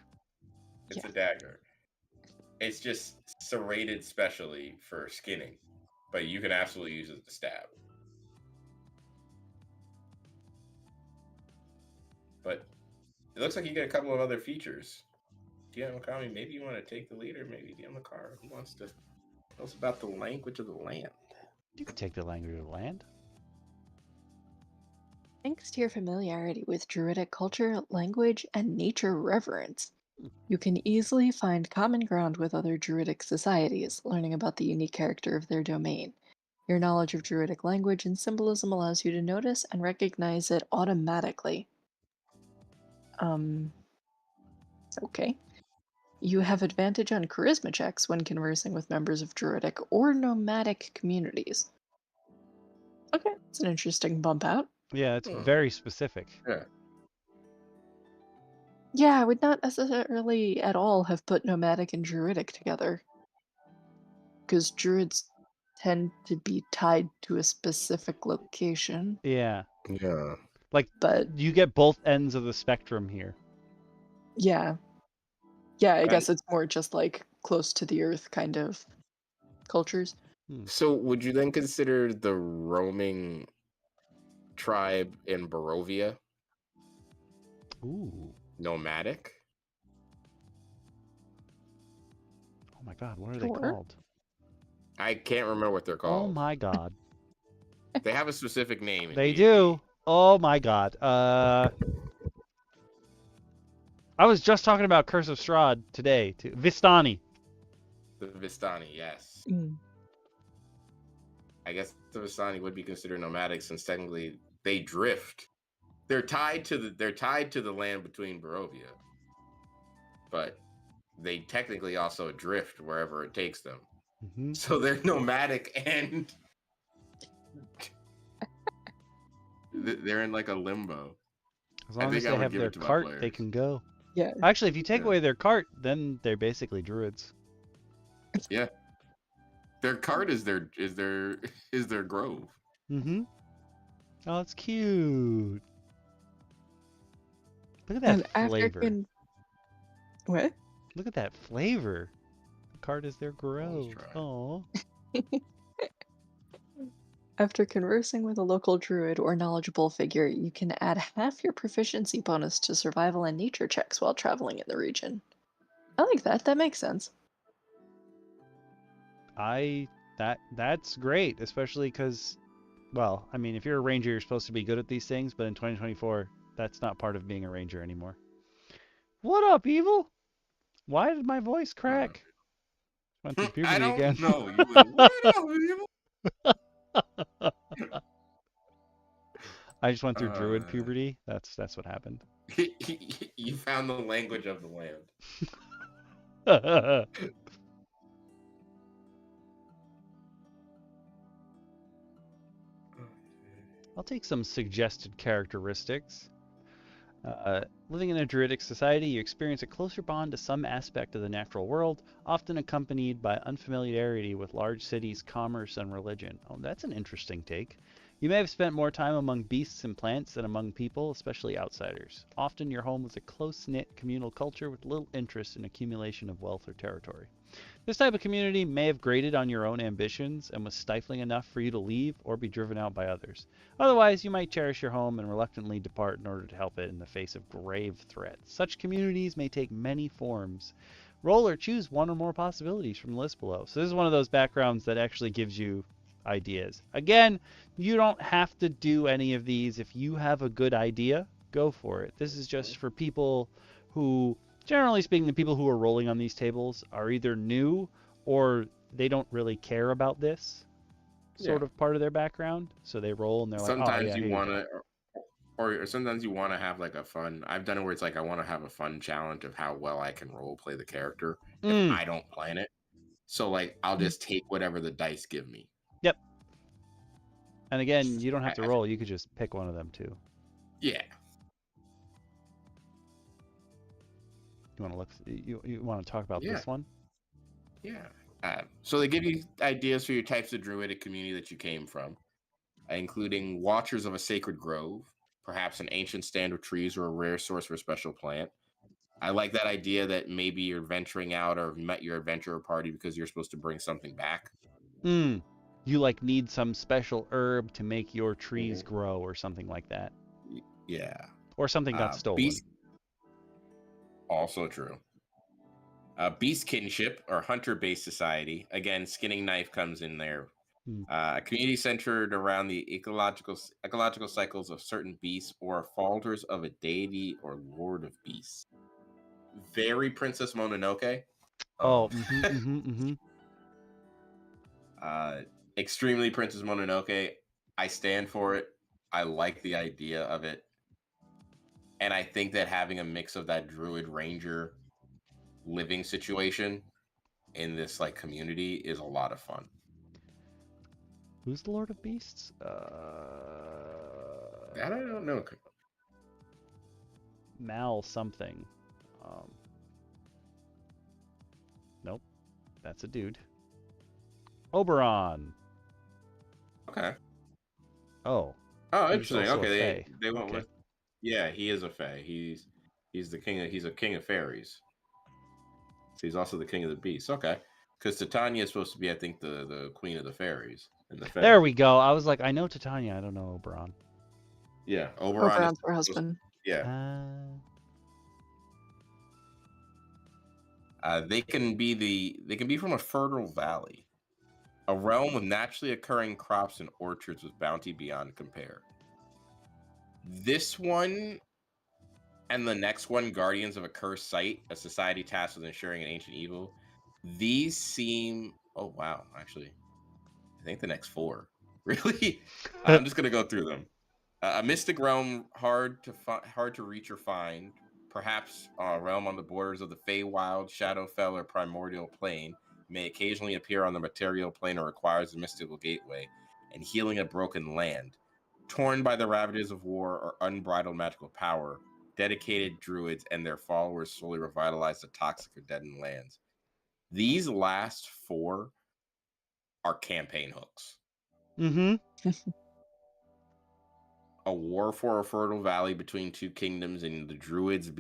It's a dagger. It's just serrated specially for skinning, but you can absolutely use it to stab. But it looks like you get a couple of other features. DM Lacara, maybe you want to take the lead, or maybe DM Lacara, who wants to tell us about the language of the land? You can take the language of the land. Thanks to your familiarity with Druidic culture, language, and nature reverence, you can easily find common ground with other Druidic societies, learning about the unique character of their domain. Your knowledge of Druidic language and symbolism allows you to notice and recognize it automatically. Okay. You have advantage on charisma checks when conversing with members of Druidic or nomadic communities. Okay, it's an interesting bump out. Yeah, it's very specific. Yeah, I would not necessarily at all have put nomadic and druidic together. Because druids tend to be tied to a specific location. Yeah. Yeah. Like, but you get both ends of the spectrum here. Yeah. Yeah, I Right. guess it's more just like close to the earth kind of cultures. So would you then consider the roaming tribe in Barovia Ooh. nomadic? Oh my God, what are they Sure. called? I can't remember what they're Oh called. my God. They have a specific name in They D&D. do. Oh my God. I was just talking about Curse of Strahd today too. Vistani. The Vistani, yes. Mm. I guess the Vistani would be considered nomadic since technically they drift. They're tied to the land between Barovia, but they technically also drift wherever it takes them. Mm-hmm. So they're nomadic and they're in like a limbo. As long as I they would have give their it to my cart, they players. can go. Yeah. Actually, if you take Yeah. away their cart, then they're basically druids. Yeah. Their cart is their grove. Mm-hmm. Oh, it's cute. Look at And that after flavor. what? Look at that flavor. The cart is their grove. try. Oh. After conversing with a local druid or knowledgeable figure, you can add half your proficiency bonus to survival and nature checks while traveling in the region. I like that. That makes sense. That's great, especially because, well, I mean, if you're a ranger, you're supposed to be good at these things, but in 2024, that's not part of being a ranger anymore. What up, evil? Why did my voice crack? Went through puberty I don't again. know. You went, what up, evil? I just went through druid puberty. That's what happened. You found the language of the land. I'll take some suggested characteristics. Living in a druidic society, you experience a closer bond to some aspect of the natural world, often accompanied by unfamiliarity with large cities, commerce, and religion. Oh, that's an interesting take. You may have spent more time among beasts and plants than among people, especially outsiders. Often your home was a close-knit communal culture with little interest in accumulation of wealth or territory. This type of community may have grated on your own ambitions and was stifling enough for you to leave or be driven out by others. Otherwise, you might cherish your home and reluctantly depart in order to help it in the face of grave threats. Such communities may take many forms. Roll or choose one or more possibilities from the list below. So this is one of those backgrounds that actually gives you ideas. Again, you don't have to do any of these. If you have a good idea, go for it. This is just for people who, generally speaking, the people who are rolling on these tables are either new or they don't really care about this sort of part of their background. So they roll and they're like, oh yeah, Sometimes you here want you go. to, or sometimes you want to have like a fun. I've done it where it's like I want to have a fun challenge of how well I can role play the character if I don't plan it. So like I'll just take whatever the dice give me. Yep. And again, you don't have to roll. You could just pick one of them too. Yeah. You want to look? You want to talk about this one? Yeah. So they give you ideas for your types of druidic community that you came from, including watchers of a sacred grove, perhaps an ancient stand of trees or a rare source for a special plant. I like that idea that maybe you're venturing out or met your adventurer party because you're supposed to bring something back. You like need some special herb to make your trees grow or something like that. Yeah. Or something got stolen. Also true. Beast kinship or hunter-based society. Again, skinning knife comes in there. A community centered around the ecological cycles of certain beasts or falters of a deity or lord of beasts. Very Princess Mononoke. Extremely Princess Mononoke. I stand for it. I like the idea of it. And I think that having a mix of that druid ranger living situation in this like community is a lot of fun. Who's the Lord of Beasts? That I don't know. Mal something. Nope. That's a dude. Oberon. Okay. Oh. Oh, interesting. Okay, they went with. Yeah, he is a fae. He's a king of fairies. So he's also the king of the beasts. Okay. Because Titania is supposed to be, I think, the queen of the fairies. And the There we go. I was like, I know Titania, I don't know Oberon. Yeah, Oberon is Oberon's her husband. yeah. They can be from a fertile valley, a realm with naturally occurring crops and orchards with bounty beyond compare. This one and the next one, Guardians of a Cursed Site, a society tasked with ensuring an ancient evil. These seem... Oh, wow. Actually, I think the next 4. Really? I'm just going to go through them. A mystic realm hard to reach or find. Perhaps a realm on the borders of the Feywild, Shadowfell, or Primordial Plane. May occasionally appear on the material plane or requires a mystical gateway. And healing a broken land. Torn by the ravages of war or unbridled magical power. Dedicated druids and their followers slowly revitalize the toxic or deadened lands. These last 4 are campaign hooks. Mm-hmm. A war for a fertile valley between 2 kingdoms and the druids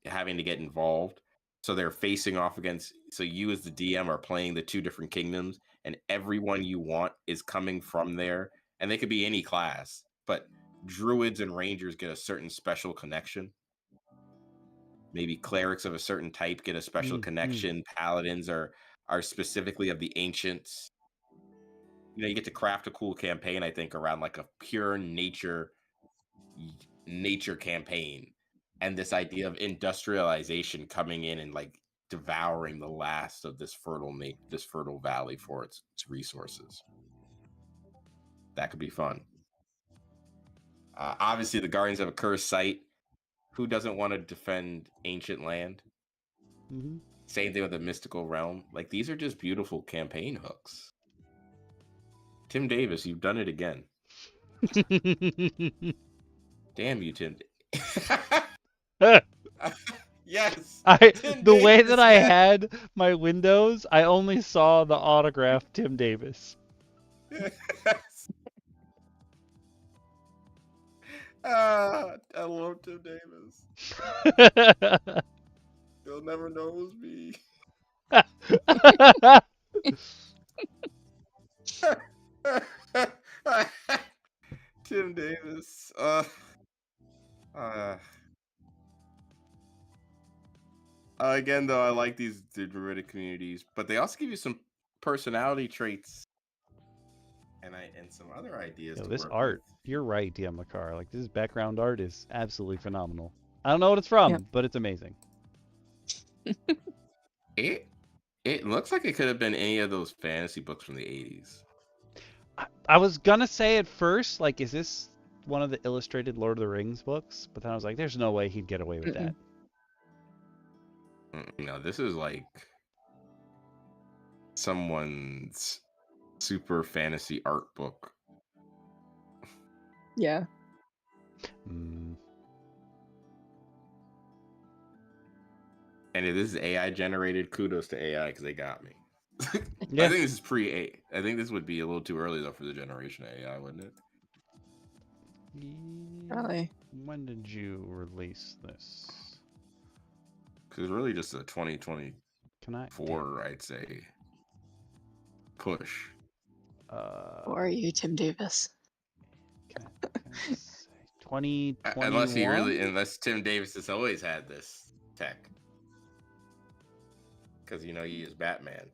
having to get involved. So they're facing off against... So you as the DM are playing the 2 different kingdoms, and everyone you want is coming from there. And they could be any class, but druids and rangers get a certain special connection. Maybe clerics of a certain type get a special connection. Paladins are specifically of the ancients. You get to craft a cool campaign, I think, around like a pure nature campaign, and this idea of industrialization coming in and like devouring the last of this fertile valley for its resources. That could be fun. Obviously, the Guardians of a Cursed Site. Who doesn't want to defend ancient land? Mm-hmm. Same thing with the mystical realm. Like, these are just beautiful campaign hooks. Tim Davis, you've done it again. Damn you, Tim. Yes. The way that I had my windows, I only saw the autograph Tim Davis. Yes. I love Tim Davis. You'll never know it was me. Tim Davis. Again, though, I like the druidic communities, but they also give you some personality traits and some other ideas. Yo, to this work art, with. you're right, DM Lacara. Like, this background art is absolutely phenomenal. I don't know what it's from, but it's amazing. It looks like it could have been any of those fantasy books from the 80s. I was gonna say at first, like, is this one of the illustrated Lord of the Rings books? But then I was like, there's no way he'd get away with that. No, this is like someone's super fantasy art book. Yeah. And if this is AI generated, kudos to AI because they got me. Yeah. I think this is pre-A. I think this would be a little too early though for the generation of AI, wouldn't it? Probably. When did you release this? Because it's really just a 2024, I'd say, push. Who are you, Tim Davis? 2021? Unless Tim Davis has always had this tech. Because, he is Batman.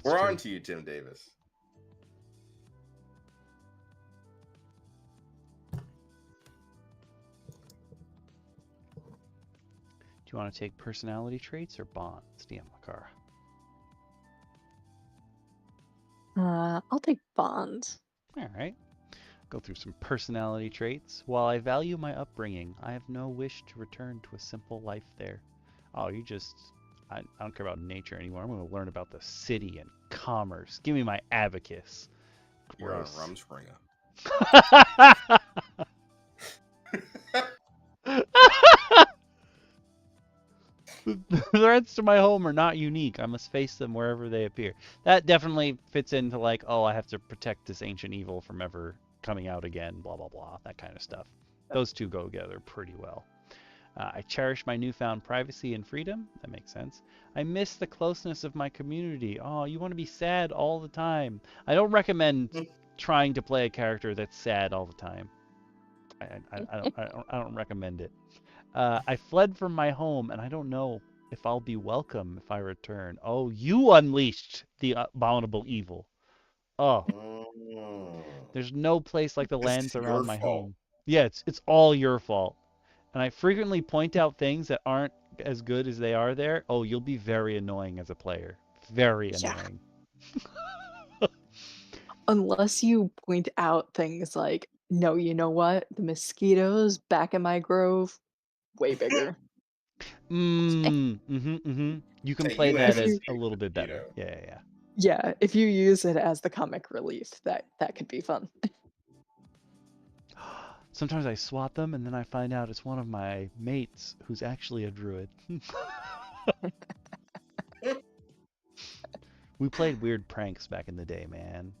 We're on to you, Tim Davis. Do you want to take personality traits or bonds, DM Lacara? I'll take bonds. All right. Go through some personality traits. While I value my upbringing, I have no wish to return to a simple life there. Oh, I don't care about nature anymore. I'm going to learn about the city and commerce. Give me my Absokith. You're a Rumspringer. The threats to my home are not unique. I must face them wherever they appear. That definitely fits into like, oh, I have to protect this ancient evil from ever coming out again, blah, blah, blah, that kind of stuff. Those two go together pretty well. I cherish my newfound privacy and freedom. That makes sense. I miss the closeness of my community. Oh, you want to be sad all the time. I don't recommend trying to play a character that's sad all the time. I don't recommend it. I fled from my home, and I don't know if I'll be welcome if I return. Oh, you unleashed the abominable evil. Oh, there's no place like the This lands is your around my fault. home. Yeah, it's all your fault. And I frequently point out things that aren't as good as they are there. Oh, you'll be very annoying as a player. Very Yeah. annoying. Unless you point out things like, no, you know what? The mosquitoes back in my grove, way bigger. You can Say play you that as as a a little bit better. mosquito. Yeah. Yeah, if you use it as the comic relief, that could be fun. Sometimes I swap them and then I find out it's one of my mates who's actually a druid. We played weird pranks back in the day, man.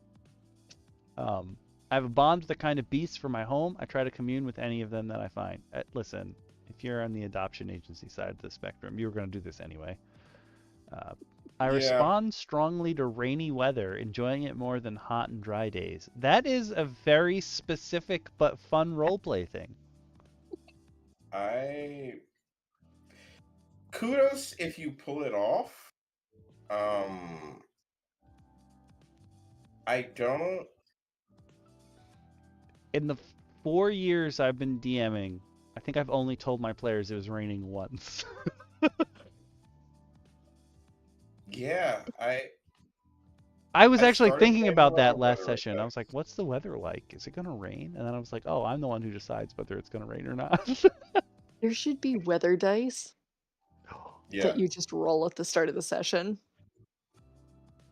I have a bond with the kind of beasts for my home. I try to commune with any of them that I find. Listen, if you're on the adoption agency side of the spectrum, you were going to do this anyway. I respond strongly to rainy weather, enjoying it more than hot and dry days. That is a very specific but fun roleplay thing. Kudos if you pull it off. I don't. In the 4 years I've been DMing, I think I've only told my players it was raining once. Yeah, I was I actually started thinking playing about a lot that of last weather session. I was like, effects. what's the weather like? Is it going to rain? And then I was like, oh, I'm the one who decides whether it's going to rain or not. There should be weather dice Yeah, that you just roll at the start of the session.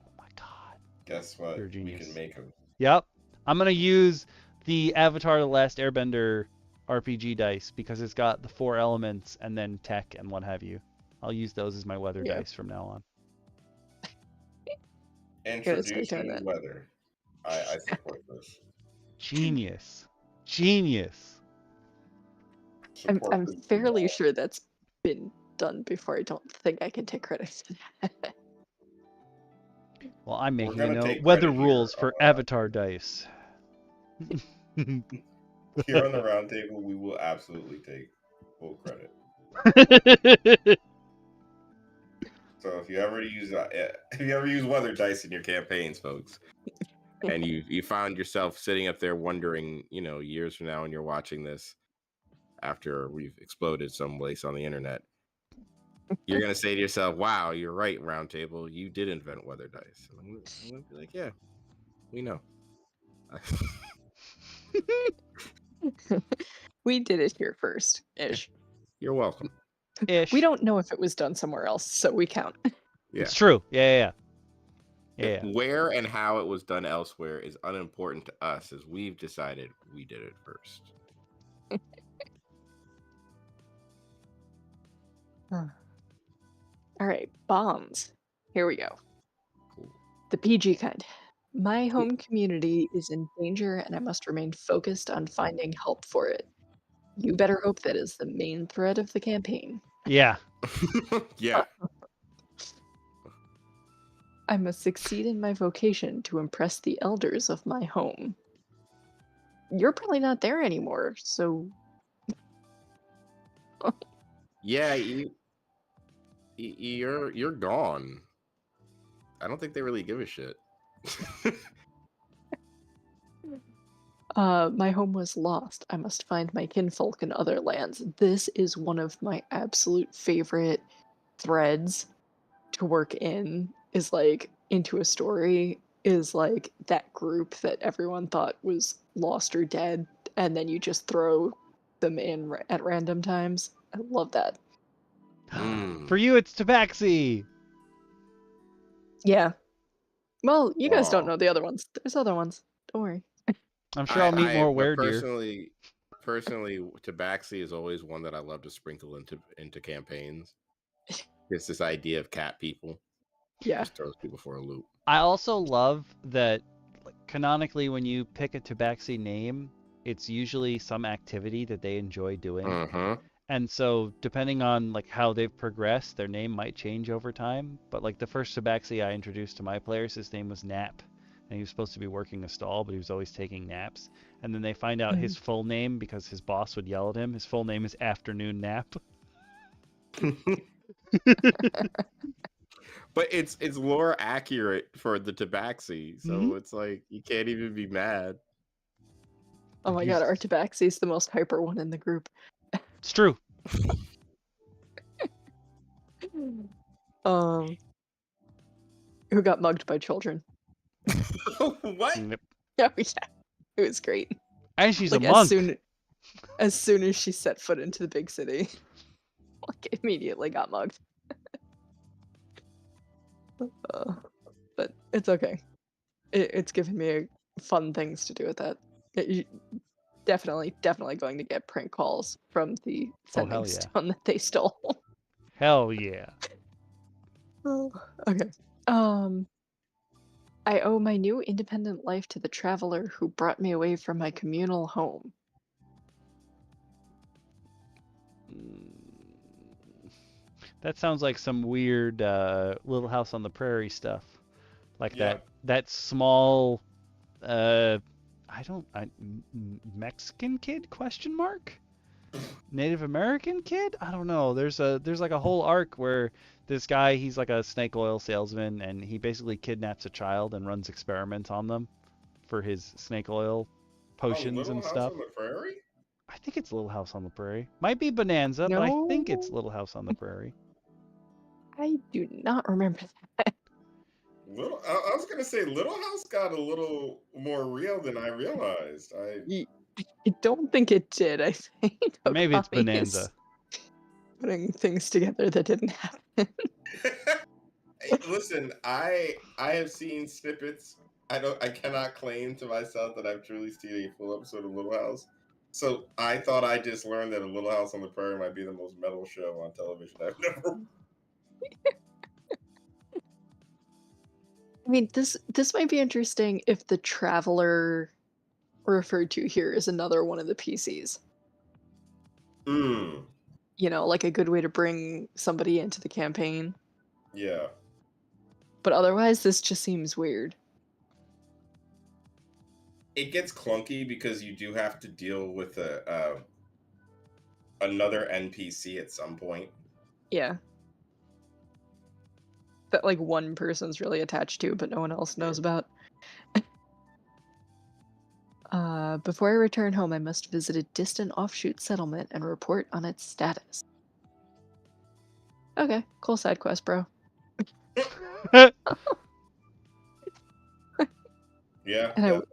Oh my god. guess what? You're a We genius. can make them. Yep. I'm going to use the Avatar The Last Airbender RPG dice because it's got the 4 elements and then tech and what have you. I'll use those as my weather dice from now on. Introduce new weather. I support this. Genius. Genius. I'm fairly sure that's been done before. I don't think I can take credit for that. Well, I'm making a gonna note. take Weather credit here. rules for Avatar dice. Here on the round table, we will absolutely take full credit. So if you ever use weather dice in your campaigns, folks, and you found yourself sitting up there wondering, years from now when you're watching this, after we've exploded someplace on the internet, you're gonna say to yourself, "Wow, you're right, round table. You did invent weather dice." And I'm gonna be like, "Yeah, we know." We did it here first, ish. You're welcome. Ish. We don't know if it was done somewhere else, so we count. Yeah. It's true. Yeah. Where and how it was done elsewhere is unimportant to us, as we've decided we did it first. All right, bombs. Here we go. Cool. The PG kind. My home community is in danger and I must remain focused on finding help for it. You better hope that is the main thread of the campaign. Yeah. Yeah. I must succeed in my vocation to impress the elders of my home. You're probably not there anymore, so... Yeah, you're gone. I don't think they really give a shit. My home was lost. I must find my kinfolk in other lands. This is one of my absolute favorite threads to work in, is like into a story, is like that group that everyone thought was lost or dead, and then you just throw them in at random times. I love that. For you, it's Tabaxi. Yeah. Well, you guys don't know the other ones. There's other ones. Don't worry. I'm sure I'll meet more weredeer. Personally, Tabaxi is always one that I love to sprinkle into campaigns. It's this idea of cat people. Yeah. Just throws people for a loop. I also love that, canonically, when you pick a Tabaxi name, it's usually some activity that they enjoy doing. And so depending on like how they've progressed, their name might change over time. But like the first tabaxi I introduced to my players, his name was Nap. And he was supposed to be working a stall, but he was always taking naps. And then they find out his full name because his boss would yell at him. His full name is Afternoon Nap. But it's lore accurate for the tabaxi, so Mhm. it's like you can't even be mad. Oh my god, our tabaxi is the most hyper one in the group. It's true. Who got mugged by children. What? Yep. Yeah, yeah. It was great. And she's Like a monk. as soon as she set foot into the big city, like immediately got mugged. But it's okay. It's given me fun things to do with that. Definitely going to get prank calls from the Oh, sending hell yeah. stone that they stole. Hell yeah. Okay. I owe my new independent life to the traveler who brought me away from my communal home. That sounds like some weird Little House on the Prairie stuff. Like Yeah. that small Mexican kid question mark? Native American kid? I don't know. There's like a whole arc where this guy, he's like a snake oil salesman, and he basically kidnaps a child and runs experiments on them for his snake oil potions Little and House stuff. on the Prairie? I think it's Little House on the Prairie. Might be Bonanza, but I think it's No. Little House on the Prairie. I do not remember that. I was gonna say Little House got a little more real than I realized. I don't think it did. I think Maybe it's Okami Bonanza. is putting things together that didn't happen. Listen, I have seen snippets. I cannot claim to myself that I've truly seen a full episode of Little House. So I thought I just learned that a Little House on the Prairie might be the most metal show on television I've never. I mean, this might be interesting if the traveler referred to here is another one of the PCs. Hmm. You know, like a good way to bring somebody into the campaign. Yeah. But otherwise, this just seems weird. It gets clunky because you do have to deal with another NPC at some point. Yeah. That like one person's really attached to, but no one else knows about. Before I return home, I must visit a distant offshoot settlement and report on its status. Okay, cool side quest, bro. Yeah, And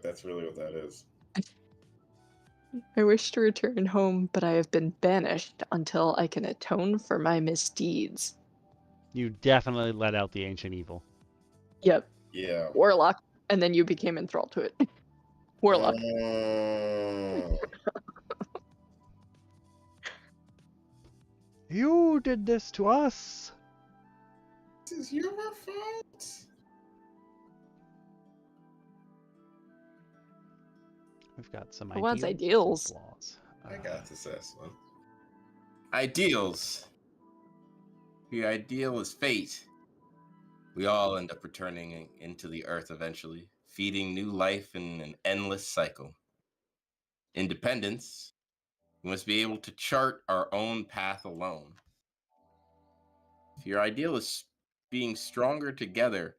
that's really what that is. I wish to return home, but I have been banished until I can atone for my misdeeds. You definitely let out the ancient evil. Yep. Yeah. Warlock, and then you became enthralled to it. Warlock. You did this to us. This is your fault. We've got some Who wants ideals. ideals? Flaws. I got this one. Ideals. The ideal is fate. We all end up returning into the earth eventually, feeding new life in an endless cycle. Independence. We must be able to chart our own path alone. If your ideal is being stronger together,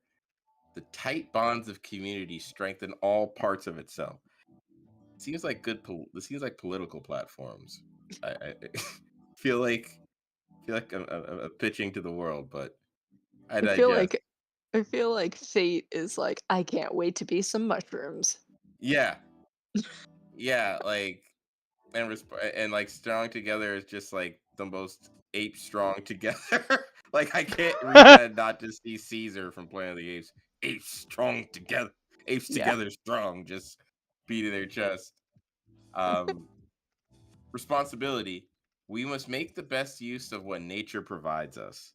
the tight bonds of community strengthen all parts of itself. It seems like this seems like political platforms. I feel like I'm pitching to the world, but I digest. I feel like fate is like, I can't wait to be some mushrooms. Yeah, yeah, like and like strong together is just like the most ape strong together. Like I can't read that and not just see Caesar from Planet of the Apes. Apes strong together. Apes Yeah. together strong, just beating their chest. Responsibility. We must make the best use of what nature provides us.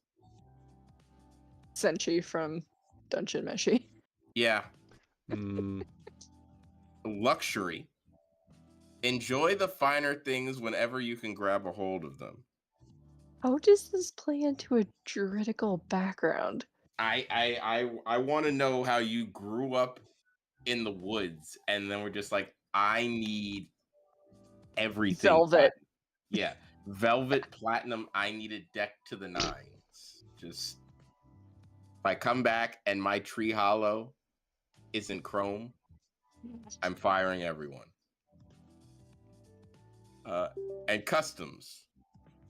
Senshi from Dungeon Meshi. Yeah. Mm, Luxury. Enjoy the finer things whenever you can grab a hold of them. How does this play into a druidical background? I want to know how you grew up in the woods and then we're just like, I need everything Velvet. platinum. Yeah, velvet platinum. I need a deck to the nines. Just if I come back and my tree hollow isn't chrome, I'm firing everyone. And customs.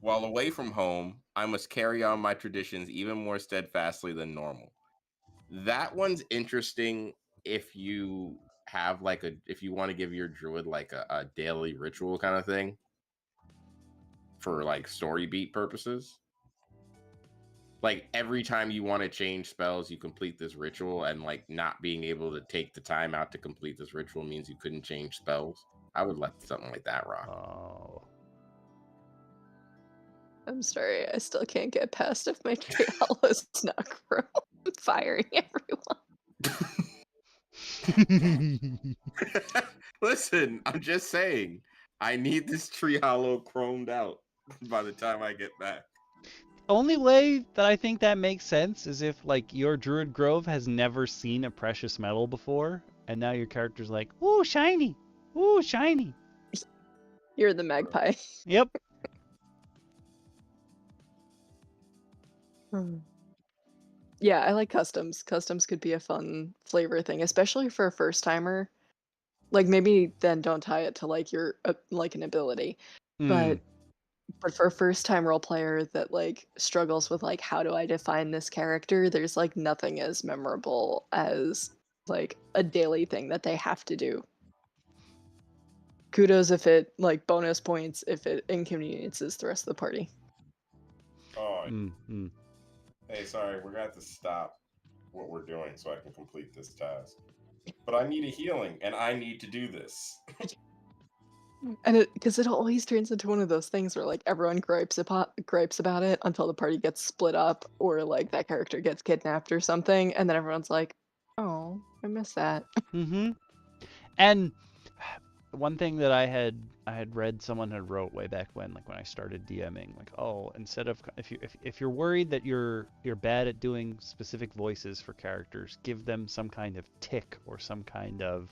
While away from home, I must carry on my traditions even more steadfastly than normal. That one's interesting if you have like if you want to give your druid like a daily ritual kind of thing for like story beat purposes. Like every time you want to change spells, you complete this ritual, and like not being able to take the time out to complete this ritual means you couldn't change spells. I would let something like that rock. Oh. I'm sorry, I still can't get past if my tree hollow's not grown. I'm firing everyone. Listen, I'm just saying, I need this tree hollow chromed out by the time I get back. Only way that I think that makes sense is if like your Druid Grove has never seen a precious metal before, and now your character's like, ooh, shiny! Ooh, shiny! You're the magpie. Yep. Yeah, I like customs. Customs could be a fun flavor thing, especially for a first timer. Like maybe then don't tie it to like your like an ability, but for a first time role player that like struggles with like how do I define this character, there's like nothing as memorable as like a daily thing that they have to do. Kudos if it like bonus points if it inconveniences the rest of the party. Oh, hey, sorry, we're gonna have to stop what we're doing so I can complete this task. But I need a healing, and I need to do this. And because it always turns into one of those things where like everyone gripes about it until the party gets split up or like that character gets kidnapped or something, and then everyone's like, "Oh, I miss that." And one thing that I had read someone had wrote way back when, like when I started DMing, like, oh, instead of if you're worried that you're bad at doing specific voices for characters, give them some kind of tick or some kind of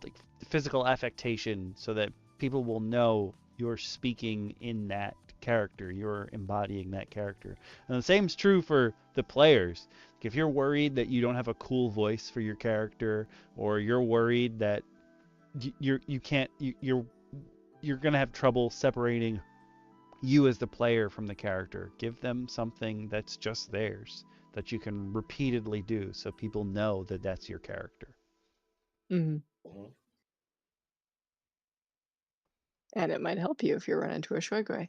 like physical affectation so that people will know you're speaking in that character, you're embodying that character. And the same's true for the players. Like if you're worried that you don't have a cool voice for your character, or you're worried that you're gonna have trouble separating you as the player from the character, give them something that's just theirs that you can repeatedly do so people know that that's your character. And it might help you if you run into a Shuigui.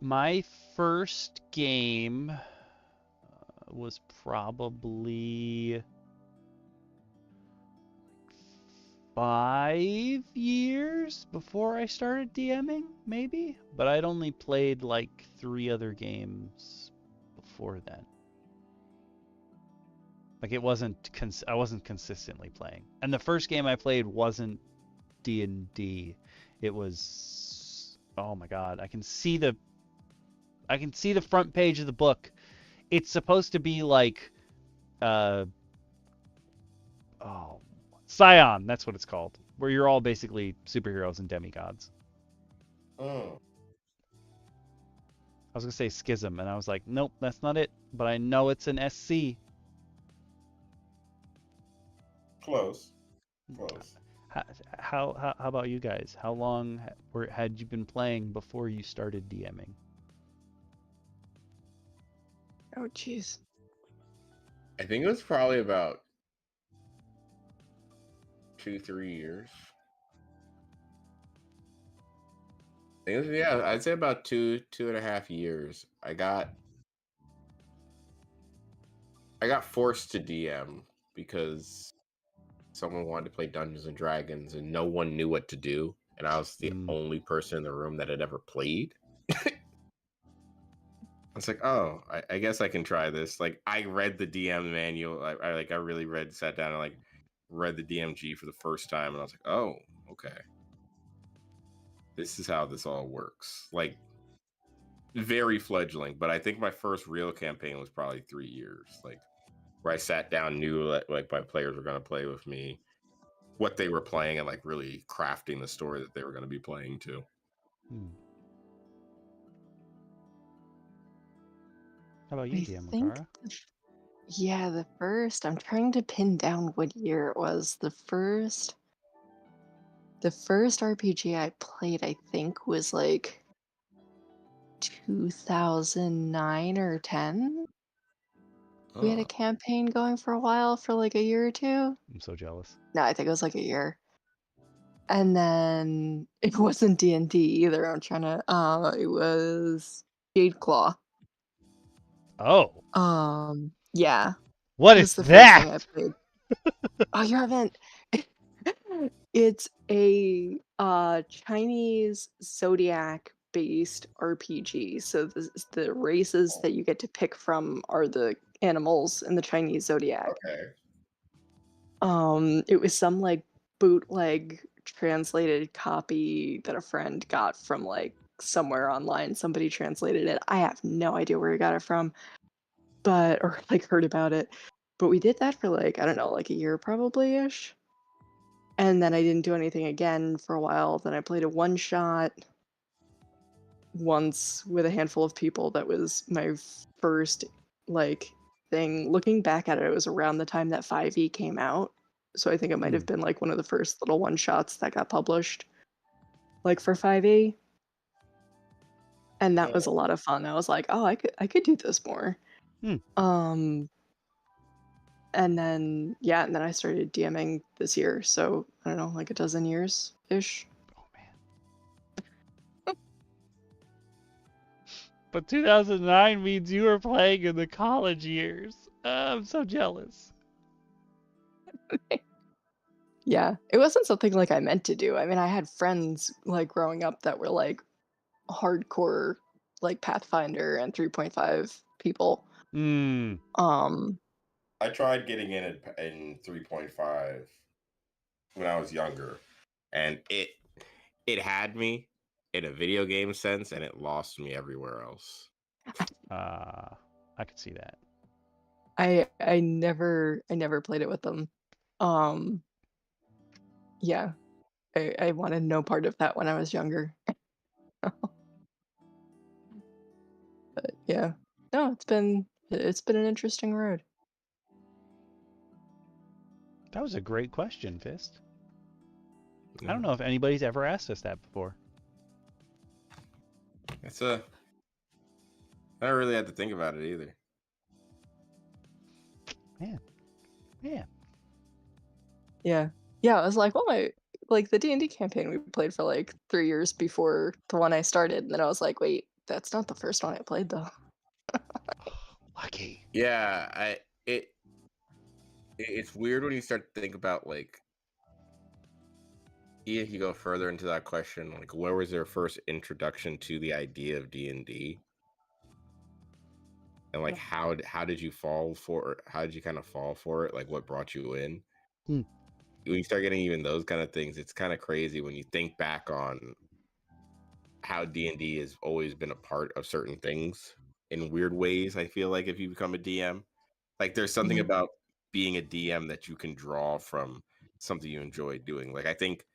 My first game was probably 5 years before I started DMing, maybe, but I'd only played like 3 other games before then. Like it wasn't I wasn't consistently playing. And the first game I played wasn't D&D. It was, oh my god, I can see the front page of the book. It's supposed to be like Scion, that's what it's called, where you're all basically superheroes and demigods. I was gonna say Schism, and I was like, nope, that's not it. But I know it's an SC. Close. How about you guys? How long had you been playing before you started DMing? Oh, jeez. I think it was probably about 2-3 years. Yeah, I'd say about 2.5 years. I got forced to DM because someone wanted to play Dungeons and Dragons and no one knew what to do, and I was the only person in the room that had ever played. I It's like, oh, I guess I can try this. Like, I read the DM manual. I really sat down and like read the DMG for the first time, and I was like, oh, okay, this is how this all works. Like, very fledgling, but I think my first real campaign was probably 3 years. Like, where I sat down, knew like my players were going to play with me, what they were playing, and like really crafting the story that they were going to be playing to. How about you, I DM think, Lacara? yeah, the first, I'm trying to pin down what year it was. The first RPG I played, I think, was like 2009 or 10. We had a campaign going for a while, for like a year or two. I'm so jealous. No, I think it was like a year. And then it wasn't D&D either. I'm trying to it was Jadeclaw. Oh. Yeah. What It is was the first thing I that? played. Oh, you haven't. It's a Chinese zodiac based RPG. So the races that you get to pick from are the animals in the Chinese zodiac. Okay. It was some like bootleg translated copy that a friend got from like somewhere online. Somebody translated it. I have no idea where he got it from, but or like heard about it. But we did that for like, I don't know, like a year probably ish. And then I didn't do anything again for a while. Then I played a one shot once with a handful of people. That was my first like thing. Looking back at it, it was around the time that 5e came out. So I think it might have been like one of the first little one shots that got published, like for 5e. And that was a lot of fun. I was like, oh, I could do this more. And then and then I started DMing this year. So I don't know, like a dozen years ish. Oh man. But 2009 means you were playing in the college years. I'm so jealous. Yeah, it wasn't something like I meant to do. I mean, I had friends like growing up that were like hardcore like Pathfinder and 3.5 people. I tried getting in 3.5 when I was younger, and it had me in a video game sense, and it lost me everywhere else. I could see that. I never played it with them. Yeah, I wanted no part of that when I was younger. But yeah, no, it's been an interesting road. That was a great question, Fist. I don't know if anybody's ever asked us that before. I don't really have to think about it either. Man. Yeah. I was like, well, the D&D campaign we played for like 3 years before the one I started, and then I was like, wait, that's not the first one I played though. Lucky. Yeah, it's weird when you start to think about like, if you go further into that question, like where was their first introduction to the idea of D&D? And like how did you fall for it? How did you kind of fall for it? Like what brought you in? When you start getting even those kind of things, it's kind of crazy when you think back on how D&D has always been a part of certain things in weird ways. I feel like if you become a DM, like there's something about being a DM that you can draw from something you enjoy doing. Like I think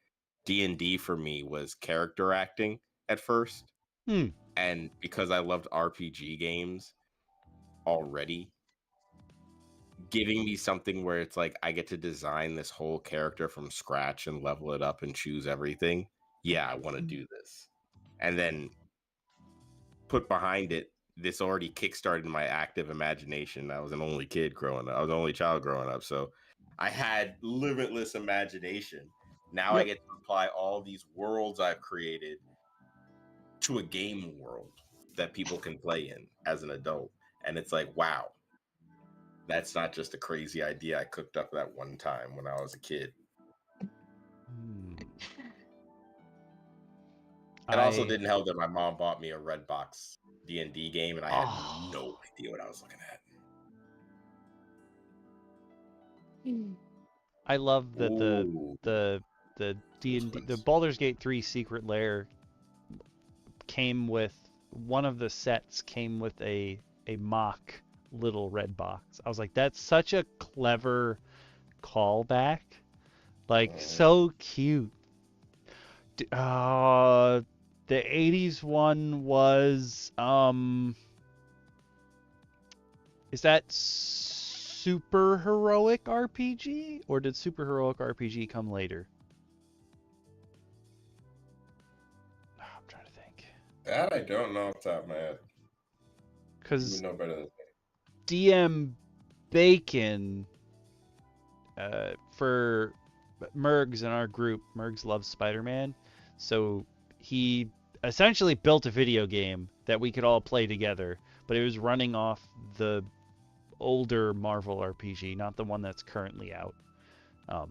D&D for me was character acting at first. And because I loved RPG games already, giving me something where it's like I get to design this whole character from scratch and level it up and choose everything. Yeah, I want to do this. And then put behind it, this already kickstarted my active imagination. I was an only kid growing up. I was an only child growing up. So I had limitless imagination. Now I get to apply all these worlds I've created to a game world that people can play in as an adult. And it's like, wow, that's not just a crazy idea I cooked up that one time when I was a kid. It also didn't help that my mom bought me a red box D&D game, and I had no idea what I was looking at. I love that Ooh. the D&D, the Baldur's Gate 3 Secret Lair came with, one of the sets came with a mock little red box. I was like, that's such a clever callback. Like, so cute. The 80s one was, is that Super Heroic RPG? Or did Super Heroic RPG come later? I'm trying to think. That I don't know off the top of my head. Because you would know better than me. DM Bacon, for Mergs in our group, Mergs loves Spider-Man, so he essentially built a video game that we could all play together, but it was running off the older Marvel RPG, not the one that's currently out,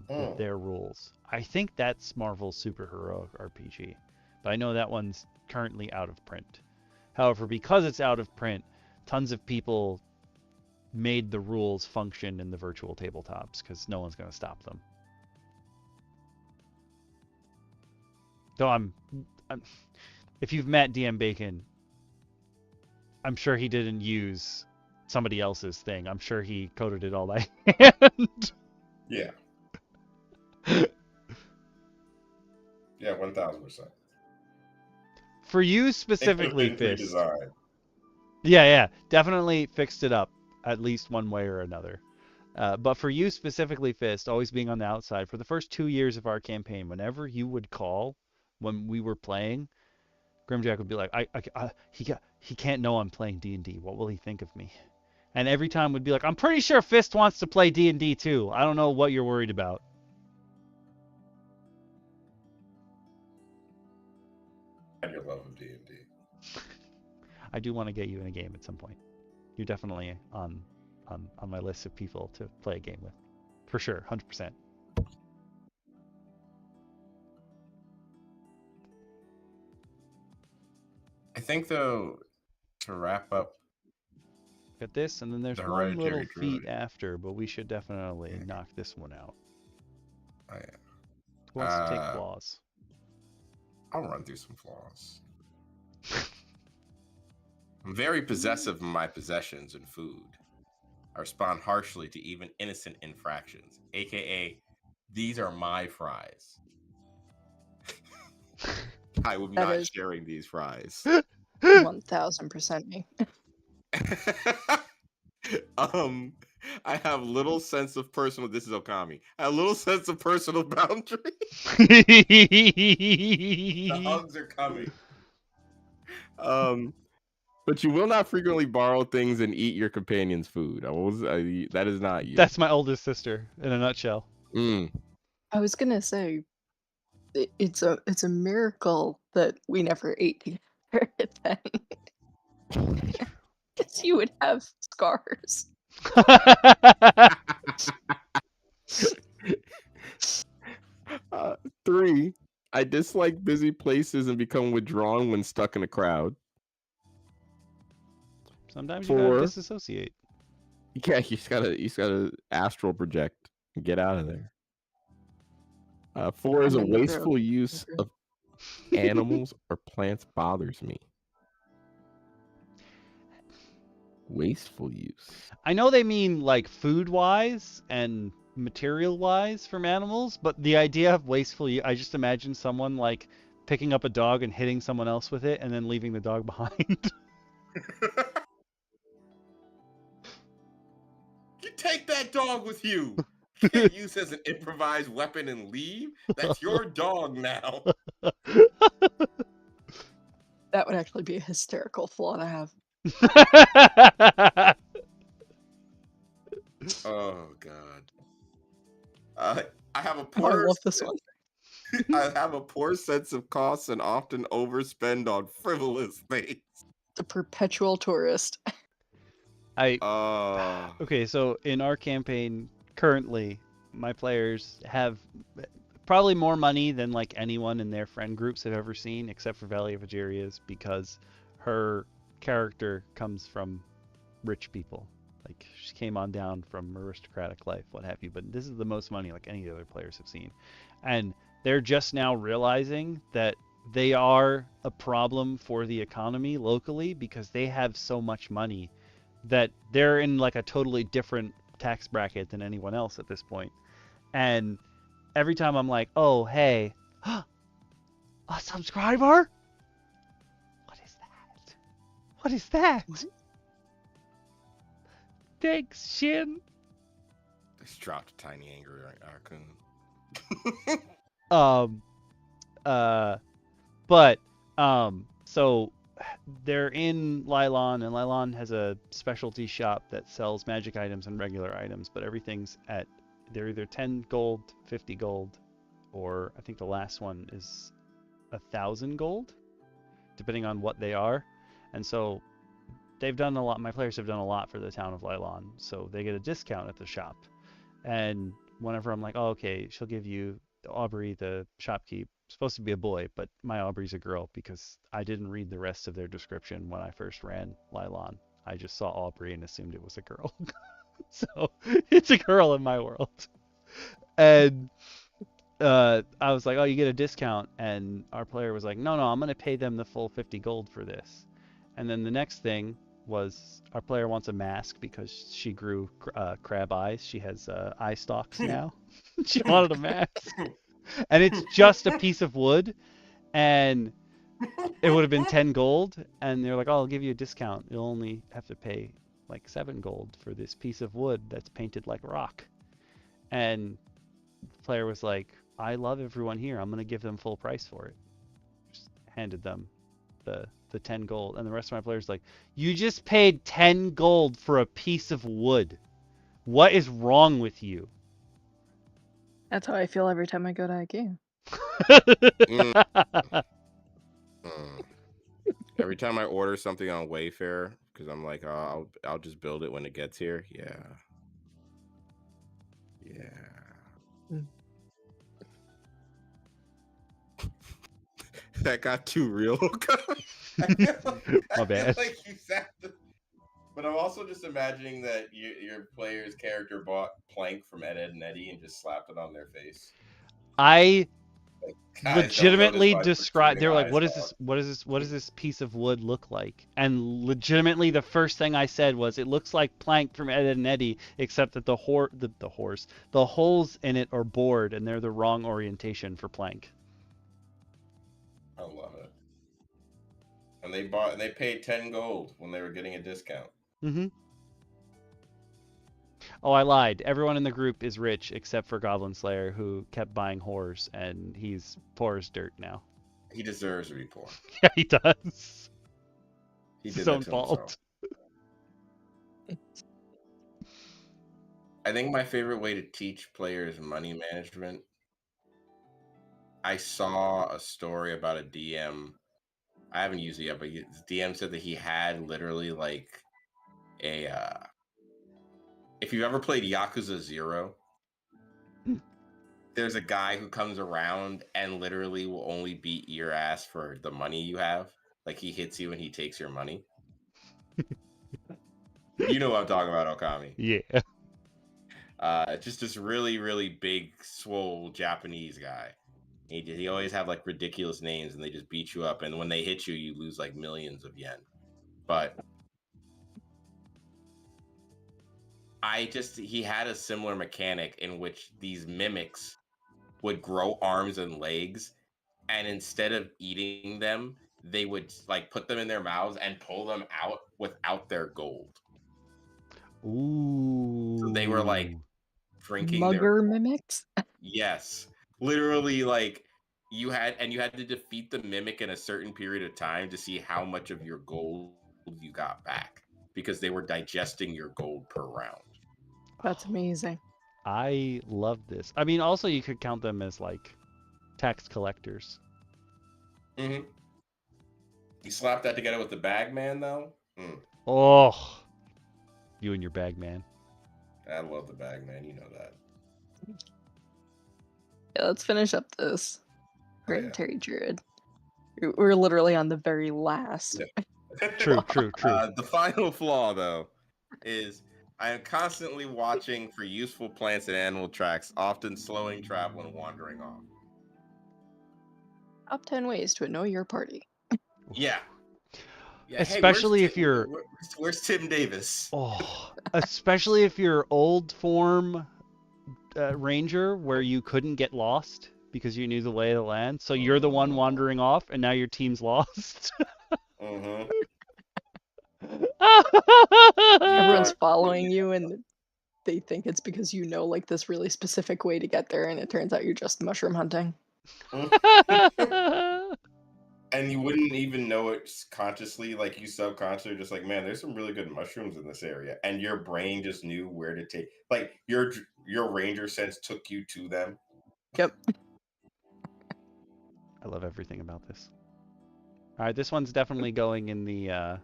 with their rules. I think that's Marvel's Super Heroic RPG, but I know that one's currently out of print. However, because it's out of print, tons of people made the rules function in the virtual tabletops because no one's going to stop them. Though if you've met DM Bacon, I'm sure he didn't use somebody else's thing. I'm sure he coded it all by hand. Yeah. Yeah, 1000%. For you specifically, Fist. Fist. Yeah, definitely fixed it up at least one way or another. But for you specifically, Fist, always being on the outside, for the first 2 years of our campaign, whenever you would call when we were playing, Grimjack would be like, he can't know I'm playing D&D. What will he think of me? And every time would be like, I'm pretty sure Fist wants to play D&D too. I don't know what you're worried about. And your love of D&D. I do want to get you in a game at some point. You're definitely on my list of people to play a game with. For sure, 100%. I think, though, to wrap up, Got this, and then there's the one little Hereditary feat Druid. after, but we should definitely knock this one out. Oh, yeah. Who wants to take flaws? I'll run through some flaws. I'm very possessive of my possessions and food. I respond harshly to even innocent infractions, aka, these are my fries. I am not sharing these fries. 1000% me. I have little sense of personal. This is Okami. I have little sense of personal boundary. The hugs are coming. But you will not frequently borrow things and eat your companion's food. That is not you. That's my oldest sister in a nutshell. I was gonna say, it's a miracle that we never ate together then. Because you would have scars. 3, I dislike busy places and become withdrawn when stuck in a crowd. Sometimes you gotta disassociate. Yeah, you just gotta astral project and get out of there. 4 is a wasteful use of animals or plants bothers me. Wasteful use. I know they mean like food-wise and material-wise from animals, but the idea of wasteful use, I just imagine someone like picking up a dog and hitting someone else with it and then leaving the dog behind. You take that dog with you. You can't use as an improvised weapon and leave. That's your dog now. That would actually be a hysterical flaw to have. Oh God. I have a poor. I love this one. I have a poor sense of costs and often overspend on frivolous things. The perpetual tourist. Okay, so in our campaign currently, my players have probably more money than like anyone in their friend groups have ever seen, except for Valley of Ageria's, because her character comes from rich people. Like, she came on down from aristocratic life, what have you. But this is the most money like any other players have seen. And they're just now realizing that they are a problem for the economy locally because they have so much money that they're in like a totally different tax bracket than anyone else at this point. And every time I'm like, oh, hey, a subscriber? What is that? What is that? What? Thanks, Shin. Just dropped a tiny angry raccoon. So they're in Lylon, and Lylon has a specialty shop that sells magic items and regular items, but everything's at, they're either 10 gold, 50 gold, or I think the last one is 1,000 gold, depending on what they are. And so they've done a lot, my players have done a lot for the town of Lylon, so they get a discount at the shop. And whenever I'm like, oh, okay, she'll give you Aubrey, the shopkeep, supposed to be a boy, but my Aubrey's a girl because I didn't read the rest of their description when I first ran Lylon. I just saw Aubrey and assumed it was a girl. So it's a girl in my world. And I was like, oh, you get a discount. And our player was like, no, I'm going to pay them the full 50 gold for this. And then the next thing was our player wants a mask because she grew crab eyes. She has eye stalks now. She wanted a mask. And it's just a piece of wood. And it would have been 10 gold. And they're like, oh, I'll give you a discount. You'll only have to pay like 7 gold for this piece of wood that's painted like rock. And the player was like, I love everyone here. I'm going to give them full price for it. Just handed them the 10 gold. And the rest of my players like, you just paid 10 gold for a piece of wood. What is wrong with you? That's how I feel every time I go to IKEA. Every time I order something on Wayfair, because I'm like, oh, I'll just build it when it gets here. Yeah. That got too real. My bad. Like you said, but I'm also just imagining that your player's character bought plank from Ed, and Eddie and just slapped it on their face. I Guys, legitimately describe. They're like, eyes what is this? What does this piece of wood look like? And legitimately, the first thing I said was, it looks like plank from Ed and Eddie, except that the holes in it are bored, and they're the wrong orientation for plank. I love it. And they paid 10 gold when they were getting a discount. Mm-hmm. Oh, I lied. Everyone in the group is rich except for Goblin Slayer, who kept buying whores, and he's poor as dirt now. He deserves to be poor. Yeah, he does. He It's did his that own to fault. himself. I think my favorite way to teach players money management, I saw a story about a DM. I haven't used it yet, but the DM said that he had literally like a if you've ever played Yakuza 0, there's a guy who comes around and literally will only beat your ass for the money you have. Like, he hits you and he takes your money. You know what I'm talking about, Okami. Yeah. Just this really, really big, swole Japanese guy. He always have like ridiculous names, and they just beat you up. And when they hit you, you lose like millions of yen. But he had a similar mechanic in which these mimics would grow arms and legs, and instead of eating them, they would like put them in their mouths and pull them out without their gold. Ooh. So they were like drinking Mugger mimics? Yes. Literally, like you had to defeat the mimic in a certain period of time to see how much of your gold you got back, because they were digesting your gold per round. That's amazing. I love this. I mean, also you could count them as like tax collectors. Mm-hmm. You slap that together with the Bagman, though. Oh, you and your bag, man. I love the Bagman. You know that. Yeah, let's finish up this Hereditary Druid. We're literally on the very last. Yeah. True. The final flaw, though, is I am constantly watching for useful plants and animal tracks, often slowing travel and wandering off. Top 10 ways to annoy your party. Yeah. Especially hey, if you're where's Tim Davis? especially if you're old form ranger where you couldn't get lost because you knew the lay of the land, so you're the one wandering off, and now your team's lost. Mm-hmm. Everyone's following you, and they think it's because you know like this really specific way to get there, and it turns out you're just mushroom hunting. And you wouldn't even know it consciously, like you subconsciously just like, man, there's some really good mushrooms in this area, and your brain just knew where to take, like your ranger sense took you to them. Yep. I love everything about this. All right, this one's definitely going in the I'm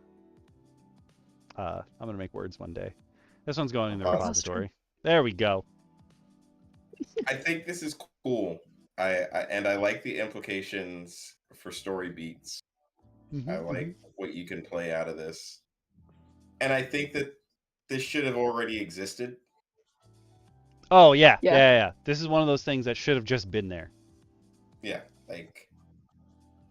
gonna make words one day. This one's going in the repository. There we go. I think this is cool. I like the implications for story beats. I like what you can play out of this. And I think that this should have already existed. Oh yeah. This is one of those things that should have just been there. Yeah, like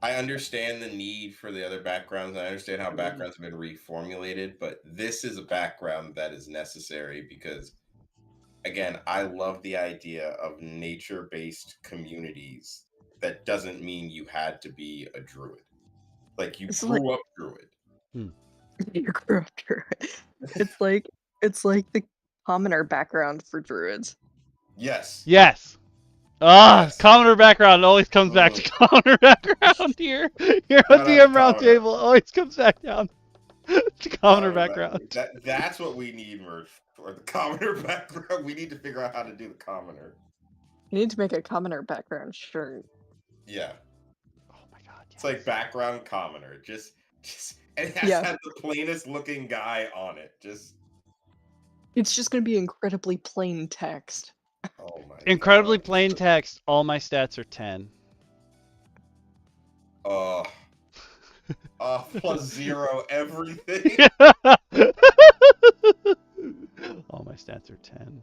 I understand the need for the other backgrounds. I understand how backgrounds have been reformulated, but this is a background that is necessary because, again, I love the idea of nature-based communities. That doesn't mean you had to be a druid. Like you grew up druid. You grew up druid. It's like the commoner background for druids. Yes. Commoner background always comes back to commoner background here. Here on DM Roundtable always comes back down to commoner background. That's what we need, Murph, for the commoner background. We need to figure out how to do the commoner. You need to make a commoner background shirt. Yeah. Oh my god. Yes. It's like background commoner. Just and it has to have the plainest looking guy on it. It's just gonna be incredibly plain text. Oh my incredibly god. plain text. All my stats are 10. +0 everything. All my stats are 10.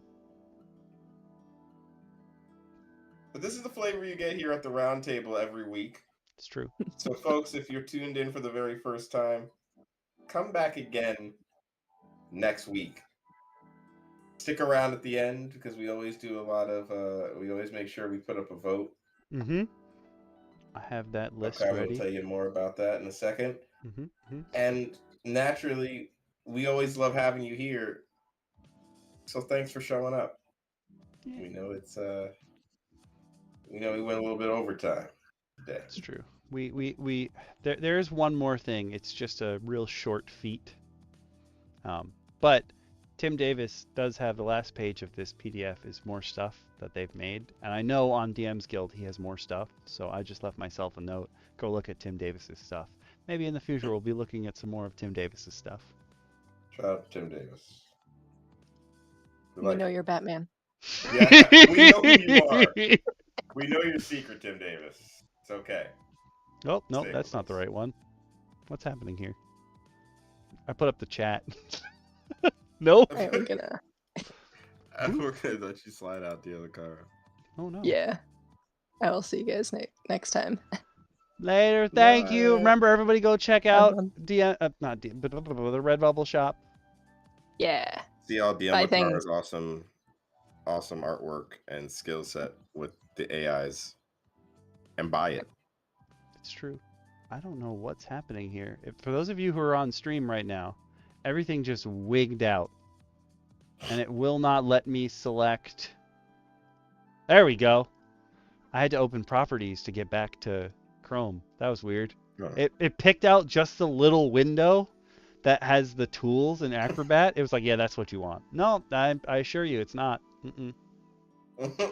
But this is the flavor you get here at the Roundtable every week. It's true. So, folks, if you're tuned in for the very first time, come back again next week. Stick around at the end because we always do a lot of. We always make sure we put up a vote. I have that list ready. ready. I'll tell you more about that in a second. And naturally, we always love having you here. So thanks for showing up. Yeah. We know it's. We know we went a little bit overtime today. It's true. There's one more thing. It's just a real short feat. But Tim Davis does have the last page of this PDF is more stuff that they've made. And I know on DM's Guild he has more stuff. So I just left myself a note. Go look at Tim Davis's stuff. Maybe in the future we'll be looking at some more of Tim Davis's stuff. Shout out to Tim Davis. We know you're Batman. Yeah, we know who you are. We know your secret, Tim Davis. It's okay. Oh, no, that's not the right one. What's happening here? I put up the chat. Nope. Right, we're gonna let you slide out the other car. Oh no. Yeah. I will see you guys next time. Later. Thank you. Remember, everybody go check out the Redbubble shop. Yeah. See all DM Lacara's awesome artwork and skill set with the AIs, and buy it. It's true. I don't know what's happening here. For those of you who are on stream right now, everything just wigged out, and it will not let me select. There we go. I had to open properties to get back to Chrome. That was weird. It picked out just the little window that has the tools in Acrobat. It was like, yeah, that's what you want. No, I assure you, it's not.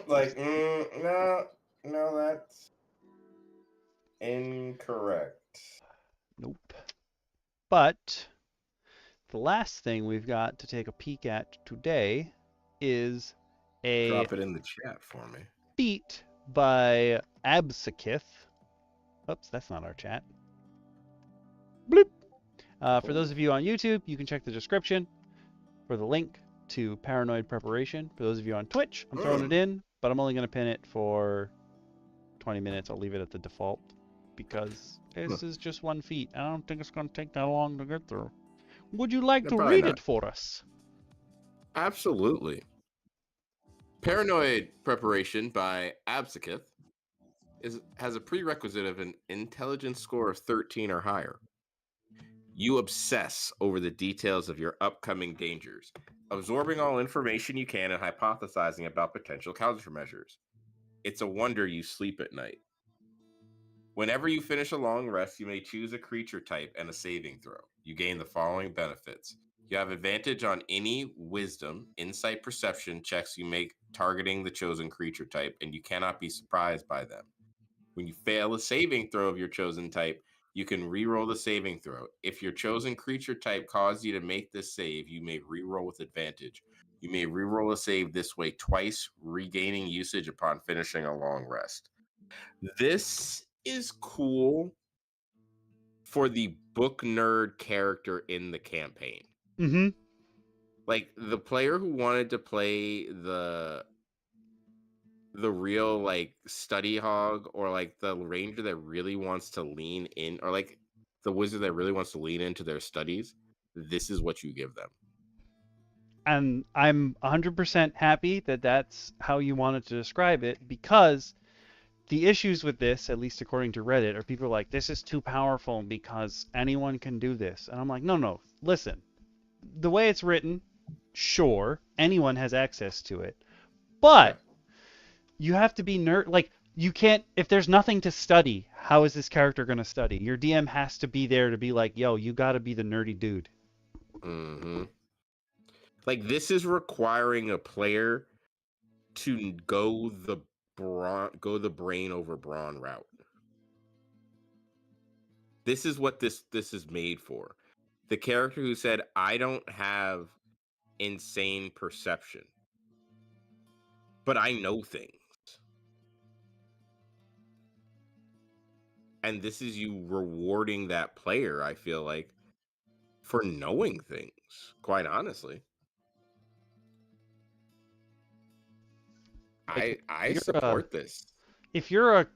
Like, no, that's incorrect. Nope. But the last thing we've got to take a peek at today is a drop it in the chat for me. Feat by Absokith. Oops, that's not our chat. Bloop. For those of you on YouTube, you can check the description for the link to Paranoid Preparation. For those of you on Twitch, I'm throwing it in, but I'm only going to pin it for 20 minutes. I'll leave it at the default because this is just one feat. I don't think it's going to take that long to get through. Would you like to read it for us? Absolutely. Paranoid Preparation by Absokith has a prerequisite of an intelligence score of 13 or higher. You obsess over the details of your upcoming dangers, absorbing all information you can and hypothesizing about potential countermeasures. It's a wonder you sleep at night. Whenever you finish a long rest, you may choose a creature type and a saving throw. You gain the following benefits. You have advantage on any wisdom, insight, perception checks you make targeting the chosen creature type, and you cannot be surprised by them. When you fail a saving throw of your chosen type, you can re-roll the saving throw. If your chosen creature type caused you to make this save, you may re-roll with advantage. You may re-roll a save this way twice, regaining usage upon finishing a long rest. This is cool for the book nerd character in the campaign. Mm-hmm. Like the player who wanted to play the real like study hog, or like the ranger that really wants to lean in, or like the wizard that really wants to lean into their studies, this is what you give them. And I'm 100% happy that that's how you wanted to describe it, because the issues with this, at least according to Reddit, are people like, this is too powerful because anyone can do this. And I'm like, no, listen. The way it's written, sure, anyone has access to it. But you have to be like, you can't, if there's nothing to study, how is this character going to study? Your DM has to be there to be like, yo, you got to be the nerdy dude. Mm-hmm. Like, this is requiring a player to go the brain over brawn route. This is what this is made for. The character who said, I don't have insane perception, but I know things. And this is you rewarding that player, I feel like, for knowing things, quite honestly. Like, I support this. If you're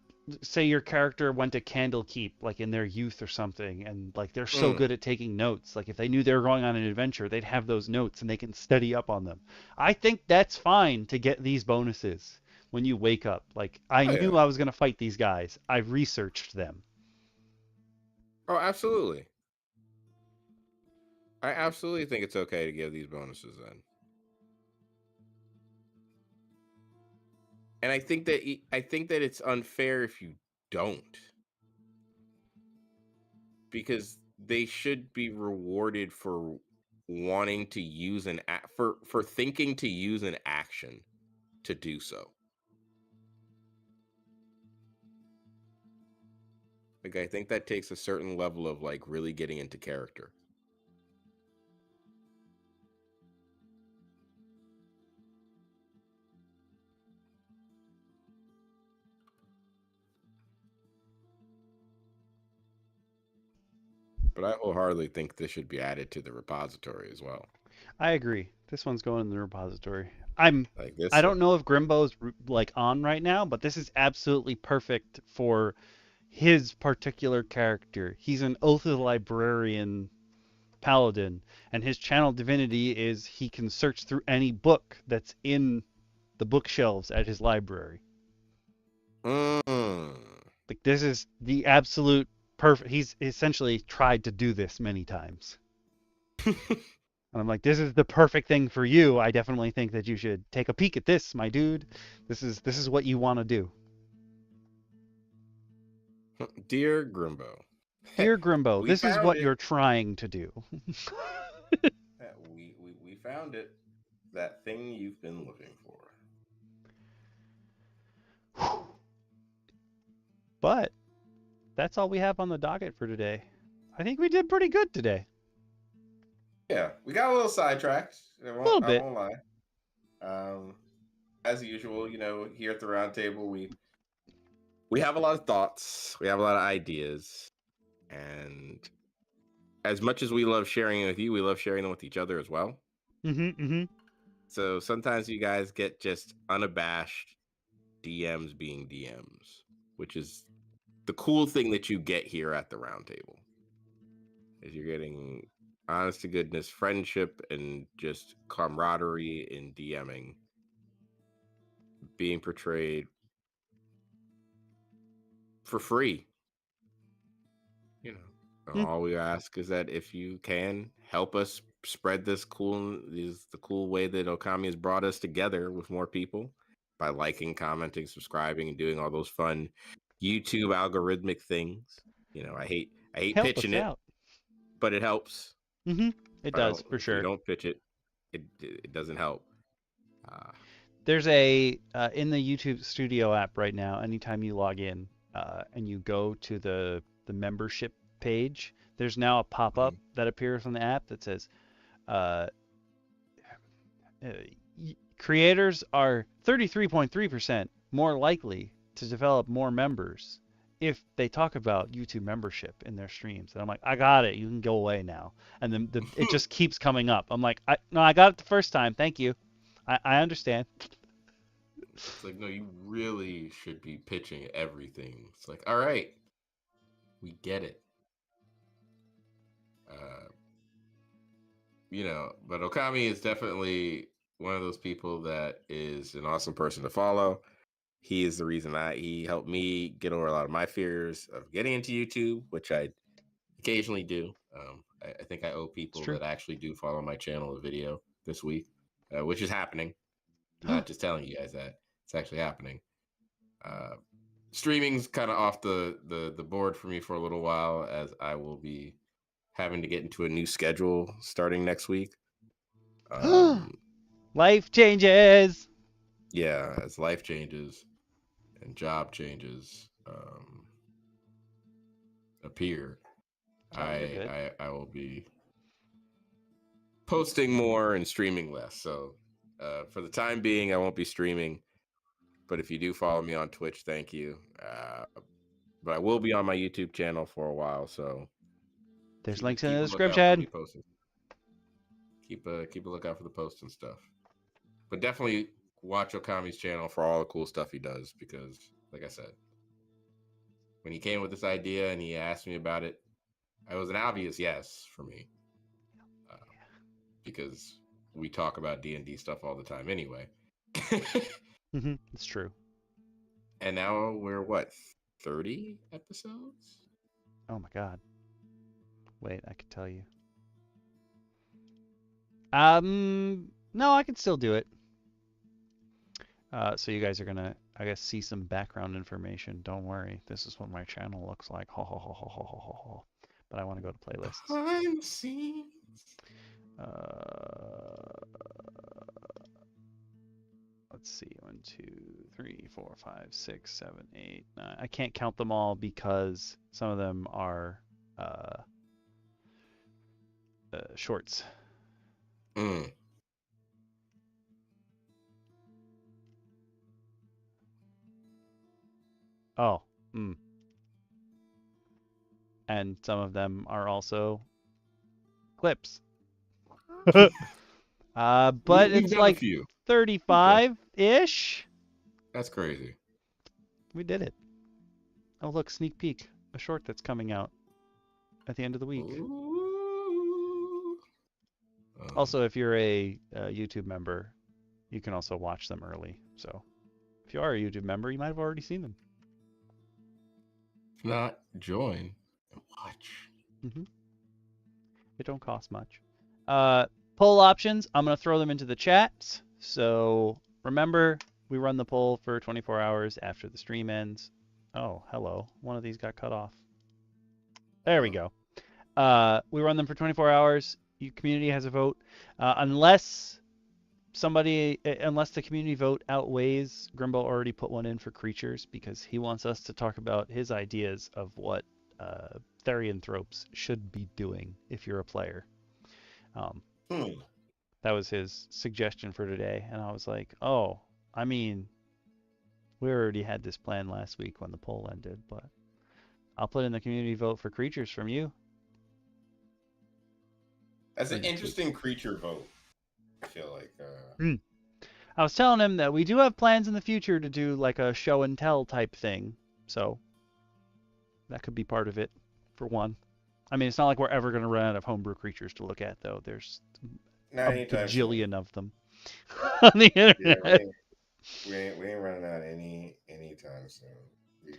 say your character went to Candlekeep, like in their youth or something, and like they're so good at taking notes, like if they knew they were going on an adventure, they'd have those notes and they can study up on them. I think that's fine to get these bonuses when you wake up. Like, I knew I was going to fight these guys. I researched them. Oh, absolutely. I absolutely think it's okay to give these bonuses then. And I think that it's unfair if you don't, because they should be rewarded for wanting to use for thinking to use an action to do so. Like, I think that takes a certain level of like really getting into character. But I wholeheartedly think this should be added to the repository as well. I agree. This one's going in the repository. I don't know if Grimbo's like on right now, but this is absolutely perfect for his particular character. He's an Oath of the Librarian paladin, and his channel divinity is he can search through any book that's in the bookshelves at his library. Like, this is the absolute perfect. He's essentially tried to do this many times. And I'm like, this is the perfect thing for you. I definitely think that you should take a peek at this, my dude. This is what you want to do. Dear Grimbo. Dear Grimbo, this is what you're trying to do. we found it. That thing you've been looking for. But that's all we have on the docket for today. I think we did pretty good today. Yeah, we got a little sidetracked. I won't lie. As usual, here at the Roundtable, we have a lot of thoughts. We have a lot of ideas. And as much as we love sharing with you, we love sharing them with each other as well. So sometimes you guys get just unabashed DMs being DMs, which is the cool thing that you get here at the Roundtable. Is you're getting honest to goodness friendship and just camaraderie in DMing being portrayed for free. You know, all we ask is that if you can help us spread the cool way that Okami has brought us together with more people by liking, commenting, subscribing, and doing all those fun YouTube algorithmic things. You know, I hate Help pitching us it, out. but it helps. It does, for If sure. you don't pitch it, it doesn't help. There's a in the YouTube Studio app right now. Anytime you log in and you go to the membership page, there's now a pop-up that appears on the app that says, creators are 33.3% more likely to develop more members if they talk about YouTube membership in their streams. And I'm like, I got it. You can go away now. And then it just keeps coming up. I'm like, no, I got it the first time. Thank you. I understand. It's like, no, you really should be pitching everything. It's like, all right, we get it. You know, but Okami is definitely one of those people that is an awesome person to follow. He is the reason he helped me get over a lot of my fears of getting into YouTube, which I occasionally do. I think I owe people that actually do follow my channel a video this week, which is happening. Not just telling you guys that. It's actually happening. Streaming's kind of off the board for me for a little while, as I will be having to get into a new schedule starting next week. Life changes. Yeah, as life changes and job changes appear, I will be posting more and streaming less. So for the time being, I won't be streaming. But if you do follow me on Twitch, thank you. But I will be on my YouTube channel for a while, so there's keep links in the a lookout for description. me posting. Keep a lookout for the posts and stuff. But definitely watch Okami's channel for all the cool stuff he does, because, like I said, when he came with this idea and he asked me about it, it was an obvious yes for me, because we talk about D&D stuff all the time anyway. It's true. And now we're what, 30 episodes? Oh my god. Wait, I could tell you. No, I can still do it. So you guys are gonna, I guess, see some background information. Don't worry. This is what my channel looks like. Ho ho ho ho ho ho ho ho. But I want to go to playlists. Behind the scenes. Let's see. 1, 2, 3, 4, 5, 6, 7, 8, 9. I can't count them all because some of them are shorts. Oh. And some of them are also clips. But it's like 35-ish. That's crazy. We did it. Oh, look, sneak peek. A short that's coming out at the end of the week. Also, if you're a YouTube member, you can also watch them early. So if you are a YouTube member, you might have already seen them. If not, join and watch. It don't cost much. Poll options, I'm going to throw them into the chat. So remember, we run the poll for 24 hours after the stream ends. Oh, hello. One of these got cut off. There we go. We run them for 24 hours. Your community has a vote. Unless the community vote outweighs, Grimble already put one in for creatures because he wants us to talk about his ideas of what Therianthropes should be doing if you're a player. That was his suggestion for today, and I was like, oh, I mean, we already had this plan last week when the poll ended, but I'll put in the community vote for creatures from you. As an the interesting creature vote, I feel like. I was telling him that we do have plans in the future to do like a show and tell type thing, so that could be part of it, for one. I mean, it's not like we're ever going to run out of homebrew creatures to look at, though. There's Not a anytime bajillion of them on the internet. Yeah, we ain't running out anytime soon.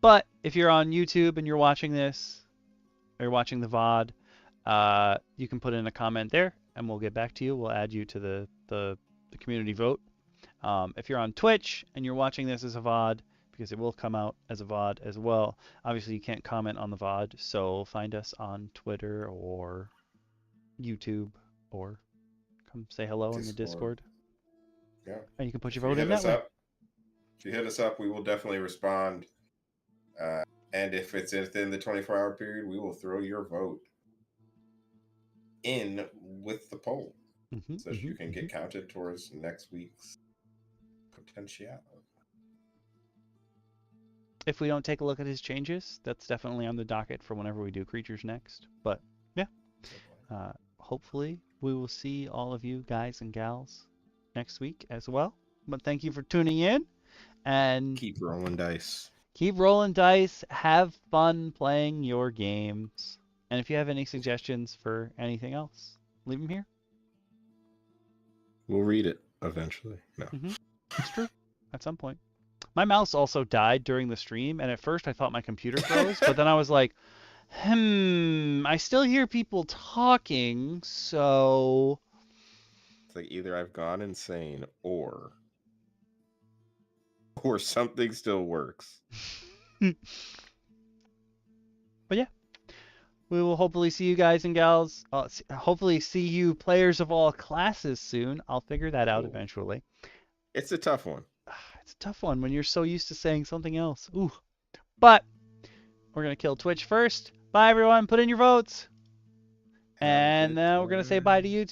But if you're on YouTube and you're watching this, or you're watching the VOD, you can put in a comment there, and we'll get back to you. We'll add you to the community vote. If you're on Twitch and you're watching this as a VOD, because it will come out as a VOD as well, obviously you can't comment on the VOD, so find us on Twitter or YouTube, or come say hello in the Discord. Yeah. And you can put your vote in that way. If you hit us up, we will definitely respond. And if it's within the 24-hour period, we will throw your vote in with the poll, so you can get counted towards next week's potential. If we don't take a look at his changes, that's definitely on the docket for whenever we do creatures next. But yeah, hopefully we will see all of you guys and gals next week as well. But thank you for tuning in, and keep rolling dice. Keep rolling dice. Have fun playing your games. And if you have any suggestions for anything else, leave them here. We'll read it eventually. No. It's true. At some point. My mouse also died during the stream, and at first I thought my computer froze, but then I was like, I still hear people talking, so... It's like either I've gone insane or something still works. But yeah. We will hopefully see you guys and gals. Hopefully see you players of all classes soon. I'll figure that out eventually. It's a tough one. It's a tough one when you're so used to saying something else. Ooh. But we're going to kill Twitch first. Bye, everyone. Put in your votes. And then we're going to say bye to YouTube.